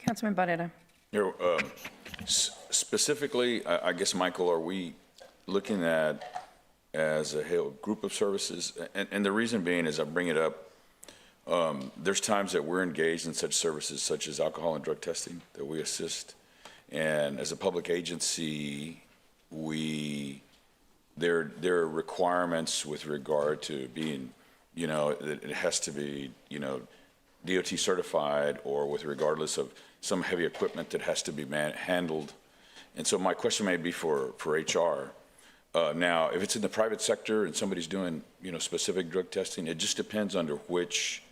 [SPEAKER 1] Councilman Barrera.
[SPEAKER 17] Specifically, I guess, Michael, are we looking at as a whole group of services? And the reason being is I bring it up, there's times that we're engaged in such services such as alcohol and drug testing that we assist. And as a public agency, there are requirements with regard to being, it has to be, DOT certified or with regardless of some heavy equipment that has to be handled. And so my question may be for HR. Now, if it's in the private sector and somebody's doing, specific drug testing, it just depends under which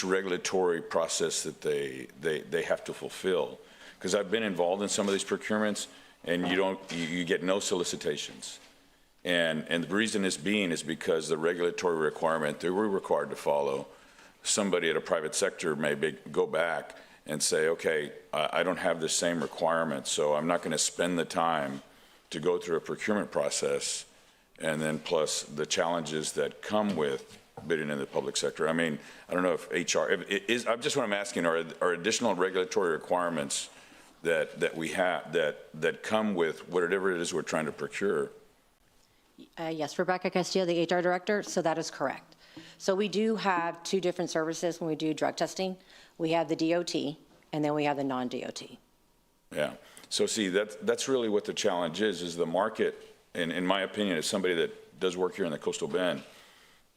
[SPEAKER 17] regulatory process that they have to fulfill. Because I've been involved in some of these procurements, and you get no solicitations. And the reason this being is because the regulatory requirement that we're required to follow, somebody at a private sector may go back and say, okay, I don't have the same requirement, so I'm not going to spend the time to go through a procurement process, and then plus the challenges that come with bidding in the public sector. I mean, I don't know if HR, I'm just what I'm asking, are additional regulatory requirements that we have, that come with whatever it is we're trying to procure?
[SPEAKER 9] Yes, Rebecca Castillo, the HR director, so that is correct. So we do have two different services when we do drug testing. We have the DOT, and then we have the non-DOT.
[SPEAKER 17] Yeah. So see, that's really what the challenge is the market, and in my opinion, as somebody that does work here in the Coastal Bend,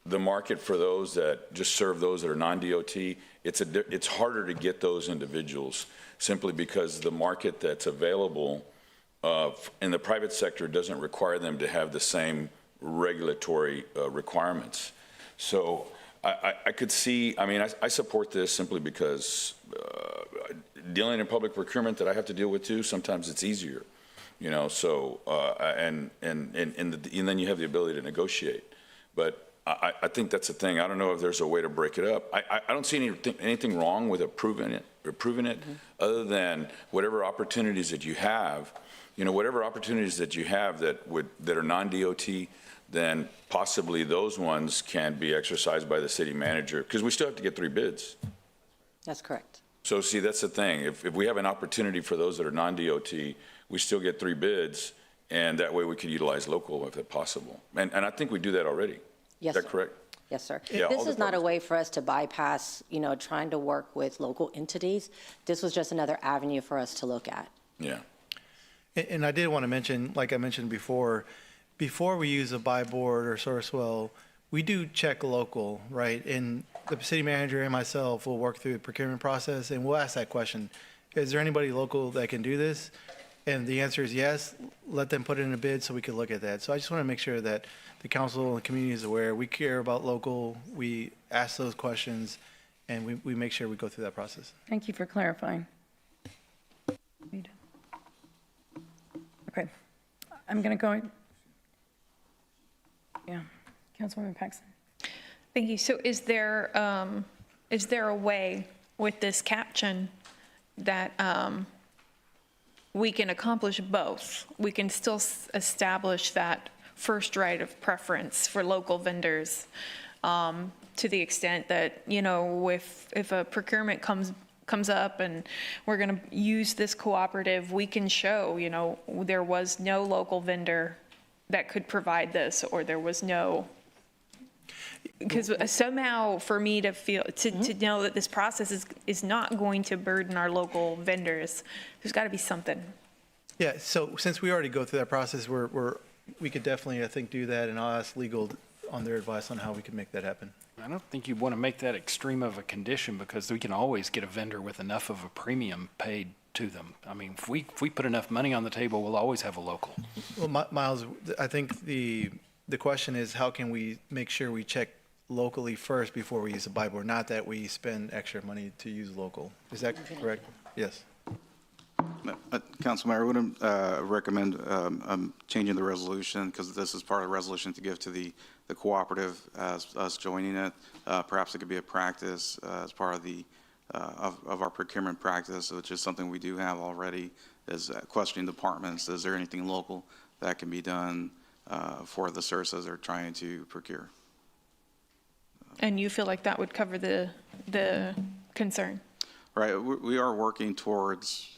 [SPEAKER 17] the market for those that just serve those that are non-DOT, it's harder to get those individuals simply because the market that's available in the private sector doesn't require them to have the same regulatory requirements. So I could see, I support this simply because dealing in public procurement that I have to deal with too, sometimes it's easier, so, and then you have the ability to negotiate. But I think that's the thing. I don't know if there's a way to break it up. I don't see anything wrong with approving it, other than whatever opportunities that you have, that are non-DOT, then possibly those ones can be exercised by the city manager, because we still have to get 3 bids.
[SPEAKER 9] That's correct.
[SPEAKER 17] So see, that's the thing. If we have an opportunity for those that are non-DOT, we still get 3 bids, and that way we could utilize local if it's possible. And I think we do that already.
[SPEAKER 9] Yes,
[SPEAKER 17] Is that correct?
[SPEAKER 9] Yes, sir.
[SPEAKER 17] Yeah,
[SPEAKER 9] This is not a way for us to bypass, trying to work with local entities. This was just another avenue for us to look at.
[SPEAKER 17] Yeah.
[SPEAKER 13] And I did want to mention, like I mentioned before we use a buy board or Sourcewell, we do check local, right? And the city manager and myself will work through the procurement process, and we'll ask that question. Is there anybody local that can do this? And the answer is yes. Let them put it in a bid so we can look at that. So I just want to make sure that the council and the community is aware. We care about local. We ask those questions, and we make sure we go through that process.
[SPEAKER 1] Thank you for clarifying. Okay. I'm going to go. Yeah. Councilwoman Paxton.
[SPEAKER 5] Thank you. So is there a way with this caption that we can accomplish both? We can still establish that first right of preference for local vendors to the extent that, if a procurement comes up and we're going to use this cooperative, we can show, there was no local vendor that could provide this, or there was no, because somehow for me to feel, to know that this process is not going to burden our local vendors, there's got to be something.
[SPEAKER 13] Yeah, so since we already go through that process, we could definitely, I think, do that, and I'll ask legal on their advice on how we can make that happen.
[SPEAKER 10] I don't think you want to make that extreme of a condition because we can always get a vendor with enough of a premium paid to them. I mean, if we put enough money on the table, we'll always have a local.
[SPEAKER 13] Well, Miles, I think the question is how can we make sure we check locally first before we use a buy board, not that we spend extra money to use local. Is that correct? Yes.
[SPEAKER 8] Councilman, I would recommend changing the resolution because this is part of the resolution to give to the cooperative as us joining it. Perhaps it could be a practice as part of the of our procurement practice, which is something we do have already, is questioning departments. Is there anything local that can be done for the services they're trying to procure?
[SPEAKER 5] And you feel like that would cover the concern?
[SPEAKER 8] Right, we are working towards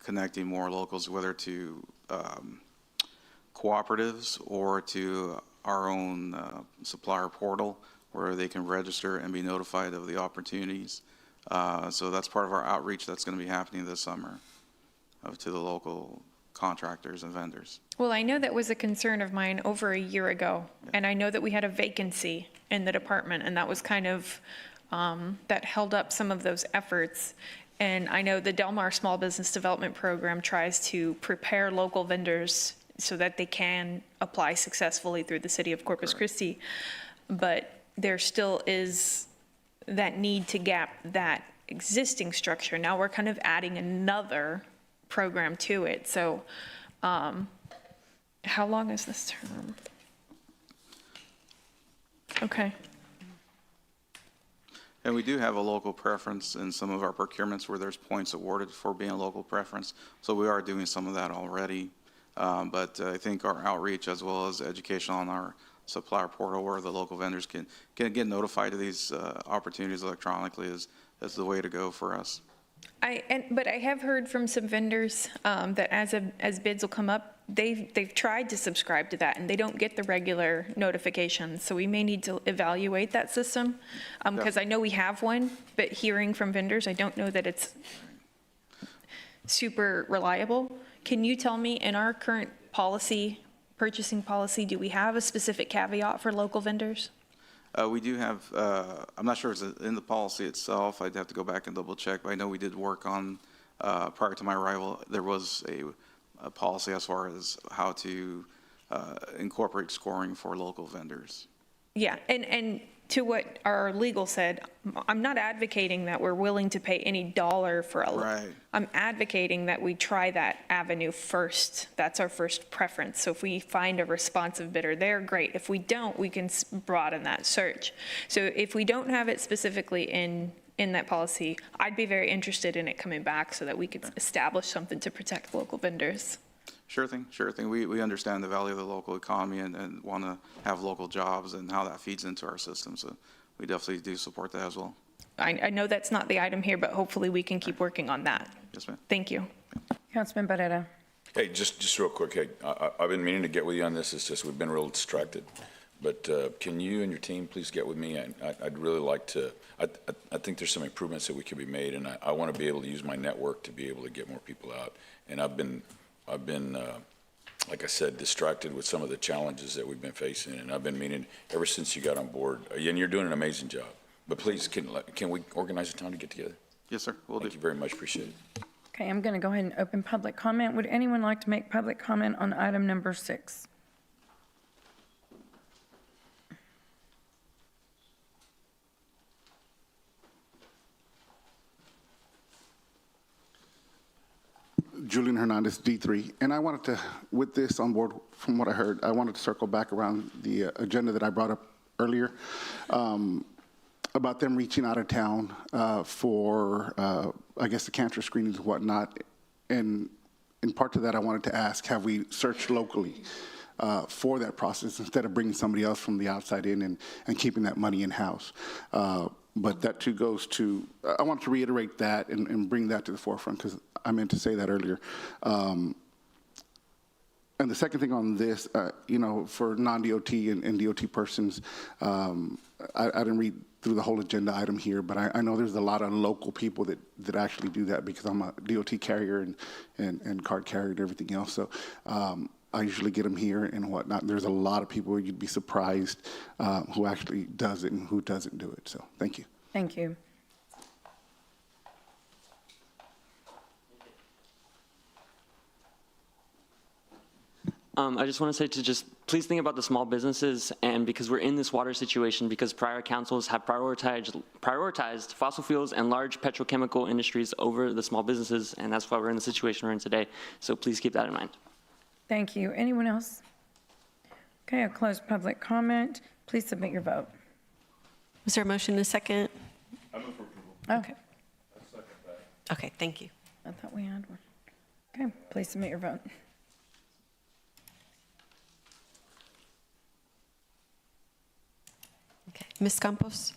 [SPEAKER 8] connecting more locals, whether to cooperatives or to our own supplier portal where they can register and be notified of the opportunities. So that's part of our outreach that's going to be happening this summer to the local contractors and vendors.
[SPEAKER 5] Well, I know that was a concern of mine over a year ago, and I know that we had a vacancy in the department, and that was kind of that held up some of those efforts. And I know the Del Mar Small Business Development Program tries to prepare local vendors so that they can apply successfully through the city of Corpus Christi. But there still is that need to gap that existing structure. Now we're kind of adding another program to it. So how long is this term? Okay.
[SPEAKER 8] And we do have a local preference in some of our procurements where there's points awarded for being a local preference. So we are doing some of that already. But I think our outreach as well as education on our supplier portal where the local vendors can get notified of these opportunities electronically is the way to go for us.
[SPEAKER 5] But I have heard from some vendors that as bids will come up, they've tried to subscribe to that and they don't get the regular notifications. So we may need to evaluate that system because I know we have one, but hearing from vendors, I don't know that it's super reliable. Can you tell me in our current policy, purchasing policy, do we have a specific caveat for local vendors?
[SPEAKER 8] We do have, I'm not sure if it's in the policy itself. I'd have to go back and double check, but I know we did work on, prior to my arrival, there was a policy as far as how to incorporate scoring for local vendors.
[SPEAKER 5] Yeah, and to what our legal said, I'm not advocating that we're willing to pay any dollar for a
[SPEAKER 8] Right.
[SPEAKER 5] I'm advocating that we try that avenue first. That's our first preference. So if we find a responsive bidder there, great. If we don't, we can broaden that search. So if we don't have it specifically in that policy, I'd be very interested in it coming back so that we could establish something to protect local vendors.
[SPEAKER 8] Sure thing, sure thing. We understand the value of the local economy and want to have local jobs and how that feeds into our system. So we definitely do support that as well.
[SPEAKER 5] I know that's not the item here, but hopefully we can keep working on that.
[SPEAKER 8] Yes, ma'am.
[SPEAKER 5] Thank you.
[SPEAKER 1] Councilman Barrera.
[SPEAKER 17] Hey, just real quick, hey, I've been meaning to get with you on this. It's just we've been real distracted. But can you and your team please get with me? I'd really like to, I think there's some improvements that we could be made, and I want to be able to use my network to be able to get more people out. And I've been, like I said, distracted with some of the challenges that we've been facing, and I've been meaning ever since you got on board, and you're doing an amazing job. But please, can we organize a time to get together?
[SPEAKER 8] Yes, sir. We'll do.
[SPEAKER 17] Thank you very much. Appreciate it.
[SPEAKER 1] Okay, I'm going to go ahead and open public comment. Would anyone like to make public comment on item number 6?
[SPEAKER 7] Julian Hernandez, D3. And I wanted to, with this on board, from what I heard, I wanted to circle back around the agenda that I brought up earlier about them reaching out of town for, I guess, the cancer screenings and whatnot. And in part to that, I wanted to ask, have we searched locally for that process instead of bringing somebody else from the outside in and keeping that money in-house? But that too goes to, I wanted to reiterate that and bring that to the forefront because I meant to say that earlier. And the second thing on this, you know, for non-DOT and DOT persons, I didn't read through the whole agenda item here, but I know there's a lot of local people that actually do that because I'm a DOT carrier and card carrier and everything else. So I usually get them here and whatnot. There's a lot of people, you'd be surprised who actually does it and who doesn't do it. So thank you.
[SPEAKER 1] Thank you.
[SPEAKER 21] I just want to say to just please think about the small businesses, and because we're in this water situation, because prior councils have prioritized fossil fuels and large petrochemical industries over the small businesses, and that's why we're in the situation we're in today. So please keep that in mind.
[SPEAKER 1] Thank you. Anyone else? Okay, I'll close public comment. Please submit your vote.
[SPEAKER 4] Was there a motion and a second?
[SPEAKER 6] I move for approval.
[SPEAKER 1] Okay.
[SPEAKER 4] Okay, thank you.
[SPEAKER 1] I thought we had one. Okay, please submit your vote.
[SPEAKER 4] Okay, Ms. Campos?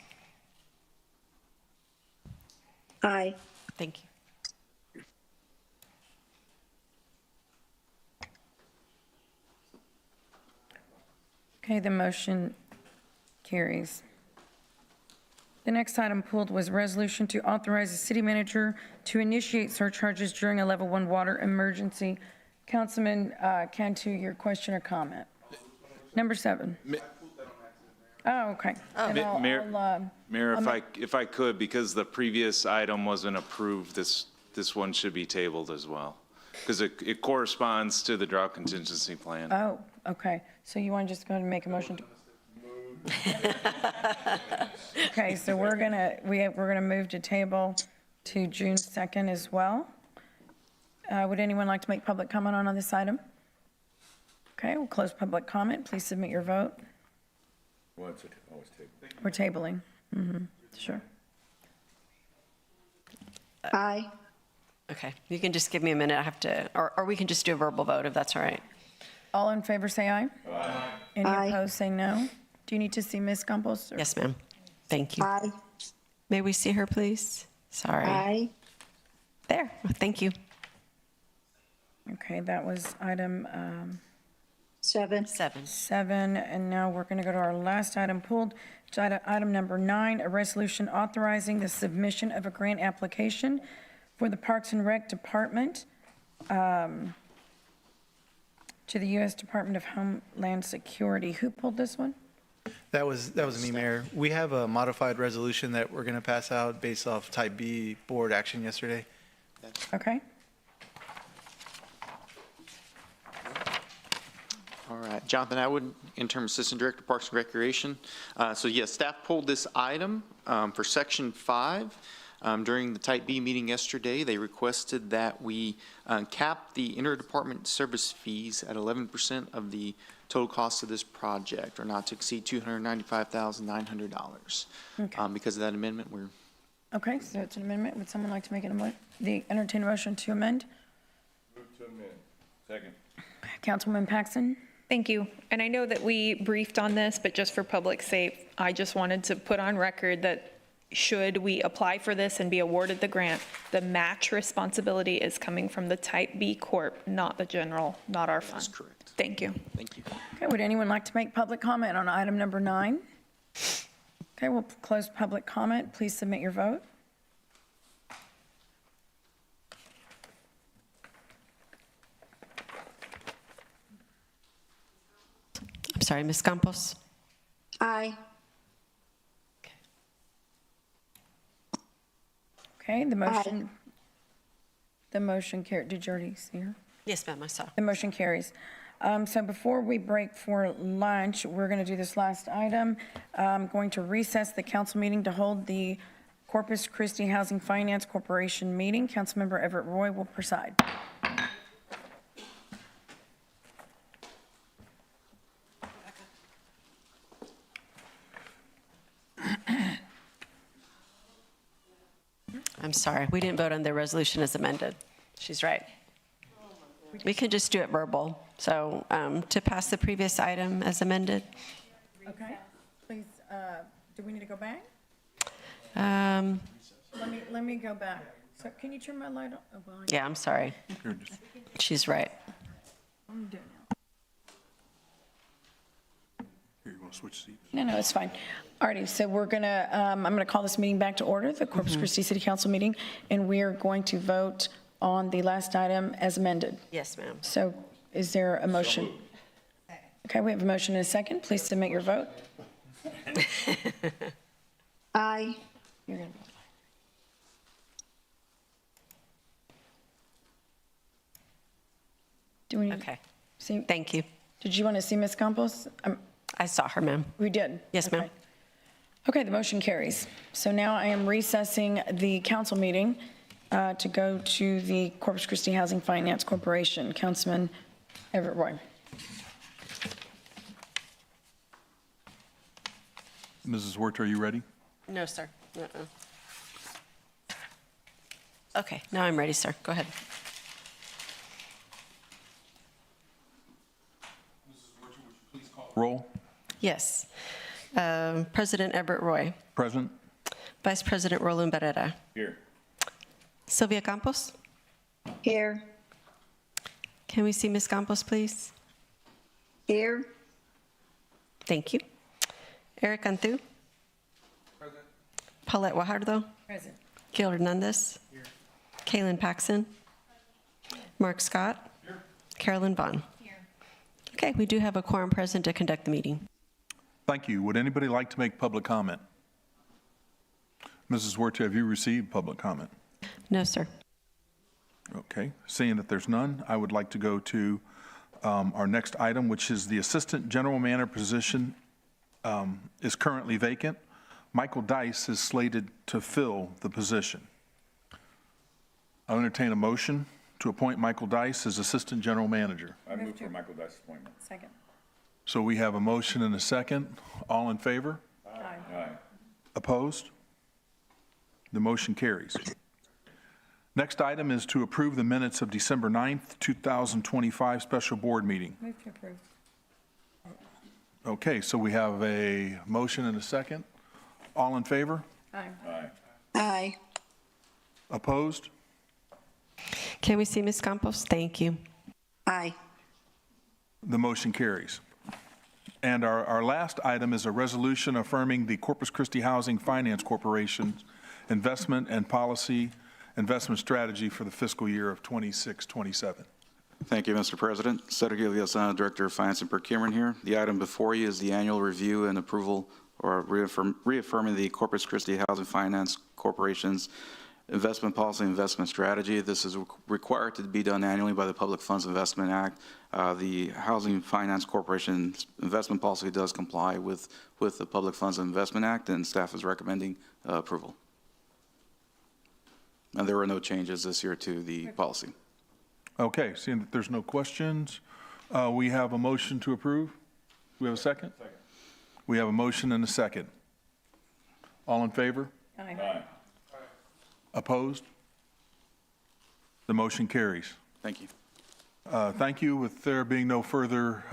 [SPEAKER 2] Aye.
[SPEAKER 4] Thank you.
[SPEAKER 1] Okay, the motion carries. The next item pulled was resolution to authorize the city manager to initiate surcharges during a level 1 water emergency. Councilman Cantu, your question or comment? Number 7. Oh, okay. Then
[SPEAKER 14] Mayor, if I could, because the previous item wasn't approved, this one should be tabled as well, because it corresponds to the drought contingency plan.
[SPEAKER 1] Oh, okay. So you want to just go ahead and make a motion to? Okay, so we're gonna move to table to June 2nd as well. Would anyone like to make public comment on this item? Okay, we'll close public comment. Please submit your vote. We're tabling. Sure.
[SPEAKER 2] Aye.
[SPEAKER 4] Okay, you can just give me a minute. I have to, or we can just do a verbal vote if that's all right.
[SPEAKER 1] All in favor, say aye.
[SPEAKER 2] Aye.
[SPEAKER 1] Any
[SPEAKER 2] Aye.
[SPEAKER 1] opposed, say no. Do you need to see Ms. Campos? or-
[SPEAKER 4] Yes, ma'am. Thank you.
[SPEAKER 2] Aye.
[SPEAKER 4] May we see her, please? Sorry.
[SPEAKER 2] Aye.
[SPEAKER 4] There, thank you.
[SPEAKER 1] Okay, that was item
[SPEAKER 2] 7.
[SPEAKER 1] 7, and now we're going to go to our last item pulled, which is item number 9, a resolution authorizing the submission of a grant application for the Parks and Rec Department to the U.S. Department of Homeland Security. Who pulled this one?
[SPEAKER 13] That was me, Mayor. We have a modified resolution that we're going to pass out based off type B board action yesterday.
[SPEAKER 1] Okay.
[SPEAKER 11] All right, Jonathan Atwood, Interim Assistant Director, Parks and Recreation. So yes, staff pulled this item for Section 5. During the Type B meeting yesterday, they requested that we cap the interdepartment service fees at 11% of the total cost of this project, or not to exceed $295,900.
[SPEAKER 1] Okay.
[SPEAKER 11] Because of that amendment, we're
[SPEAKER 1] Okay, so it's an amendment. Would someone like to make entertain a motion to amend?
[SPEAKER 6] Move to amend. Second.
[SPEAKER 1] Councilwoman Paxton?
[SPEAKER 5] Thank you. And I know that we briefed on this, but just for public sake, I just wanted to put on record that should we apply for this and be awarded the grant, the match responsibility is coming from the Type B Corp, not the general, not our fund.
[SPEAKER 11] That's correct.
[SPEAKER 5] Thank you.
[SPEAKER 11] Thank you.
[SPEAKER 1] Okay, would anyone like to make public comment on item number 9? Okay, we'll close public comment. Please submit your vote.
[SPEAKER 4] I'm sorry, Ms. Campos?
[SPEAKER 2] Aye.
[SPEAKER 1] Okay, the motion carried. Did you already see her?
[SPEAKER 4] Yes, ma'am, I saw.
[SPEAKER 1] The motion carries. So before we break for lunch, we're going to do this last item. I'm going to recess the council meeting to hold the Corpus Christi Housing Finance Corporation meeting. Councilmember Everett Roy will preside.
[SPEAKER 4] I'm sorry, we didn't vote on the resolution as amended. She's right. We can just do it verbal. So to pass the previous item as amended?
[SPEAKER 1] Okay, please, do we need to go back?
[SPEAKER 4] Um,
[SPEAKER 1] Let me go back. So can you turn my light on? Oh, well,
[SPEAKER 4] Yeah, I'm sorry. She's right.
[SPEAKER 1] I'm doing it.
[SPEAKER 6] Here, you want to switch seats?
[SPEAKER 1] No, it's fine. Alrighty, so we're gonna, I'm gonna call this meeting back to order, the Corpus Christi City Council meeting, and we are going to vote on the last item as amended.
[SPEAKER 4] Yes, ma'am.
[SPEAKER 1] So Is there a motion? Okay, we have a motion and a second. Please submit your vote.
[SPEAKER 2] Aye.
[SPEAKER 1] You're going to be. Do we need
[SPEAKER 4] Okay.
[SPEAKER 1] see?
[SPEAKER 4] Thank you.
[SPEAKER 1] Did you want to see Ms. Campos?
[SPEAKER 4] I saw her, ma'am.
[SPEAKER 1] We did?
[SPEAKER 4] Yes, ma'am.
[SPEAKER 1] Okay. Okay, the motion carries. So now I am recessing the council meeting to go to the Corpus Christi Housing Finance Corporation. Councilman Everett Roy.
[SPEAKER 12] Mrs. Wirt, are you ready?
[SPEAKER 4] No, sir. Okay, now I'm ready, sir. Go ahead.
[SPEAKER 12] Roll.
[SPEAKER 4] Yes. President Everett Roy.
[SPEAKER 12] Present.
[SPEAKER 4] Vice President Roland Barrera.
[SPEAKER 17] Here.
[SPEAKER 4] Sylvia Campos.
[SPEAKER 2] Here.
[SPEAKER 4] Can we see Ms. Campos, please?
[SPEAKER 2] Here.
[SPEAKER 4] Thank you. Eric Cantu. Present. Paulette Guajardo.
[SPEAKER 1] Present.
[SPEAKER 4] Gil Hernandez. Here. Kaylin Paxson. Mark Scott. Here. Carolyn Vaughn. Here. Okay, we do have a quorum present to conduct the meeting.
[SPEAKER 12] Thank you. Would anybody like to make public comment? Mrs. Wirt, have you received public comment?
[SPEAKER 4] No, sir.
[SPEAKER 12] Okay, seeing that there's none, I would like to go to our next item, which is the Assistant General Manager position is currently vacant. Michael Dice is slated to fill the position. I'll entertain a motion to appoint Michael Dice as Assistant General Manager.
[SPEAKER 17] I move for Michael Dice's appointment.
[SPEAKER 1] Second.
[SPEAKER 12] So we have a motion and a second. All in favor?
[SPEAKER 17] Aye.
[SPEAKER 12] Opposed? The motion carries. Next item is to approve the minutes of December 9th, 2025 special board meeting.
[SPEAKER 1] Move to approve.
[SPEAKER 12] Okay, so we have a motion and a second. All in favor?
[SPEAKER 1] Aye.
[SPEAKER 17] Aye.
[SPEAKER 2] Aye.
[SPEAKER 12] Opposed?
[SPEAKER 4] Can we see Ms. Campos? Thank you.
[SPEAKER 2] Aye.
[SPEAKER 12] The motion carries. And our last item is a resolution affirming the Corpus Christi Housing Finance Corporation's investment and policy investment strategy for the fiscal year of 26-27.
[SPEAKER 8] Thank you, Mr. President. Sergio Villasana, Director of Finance and Procurement here. The item before you is the annual review and approval or reaffirming the Corpus Christi Housing Finance Corporation's investment policy and investment strategy. This is required to be done annually by the Public Funds Investment Act. The Housing Finance Corporation's investment policy does comply with the Public Funds Investment Act, and staff is recommending approval. And there were no changes this year to the policy.
[SPEAKER 12] Okay, seeing that there's no questions, we have a motion to approve. Do we have a second? Second. We have a motion and a second. All in favor?
[SPEAKER 1] Aye.
[SPEAKER 17] Aye.
[SPEAKER 12] Opposed? The motion carries.
[SPEAKER 8] Thank you.
[SPEAKER 12] Thank you. With there being no further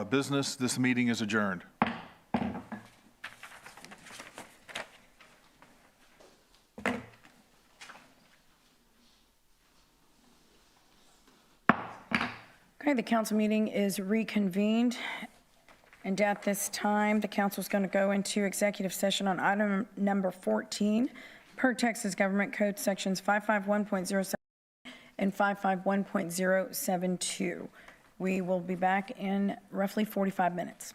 [SPEAKER 12] business, this meeting is adjourned.
[SPEAKER 1] Okay, the council meeting is reconvened. And at this time, the council is going to go into executive session on item number 14 per Texas Government Code sections 551.07 and 551.072. We will be back in roughly 45 minutes.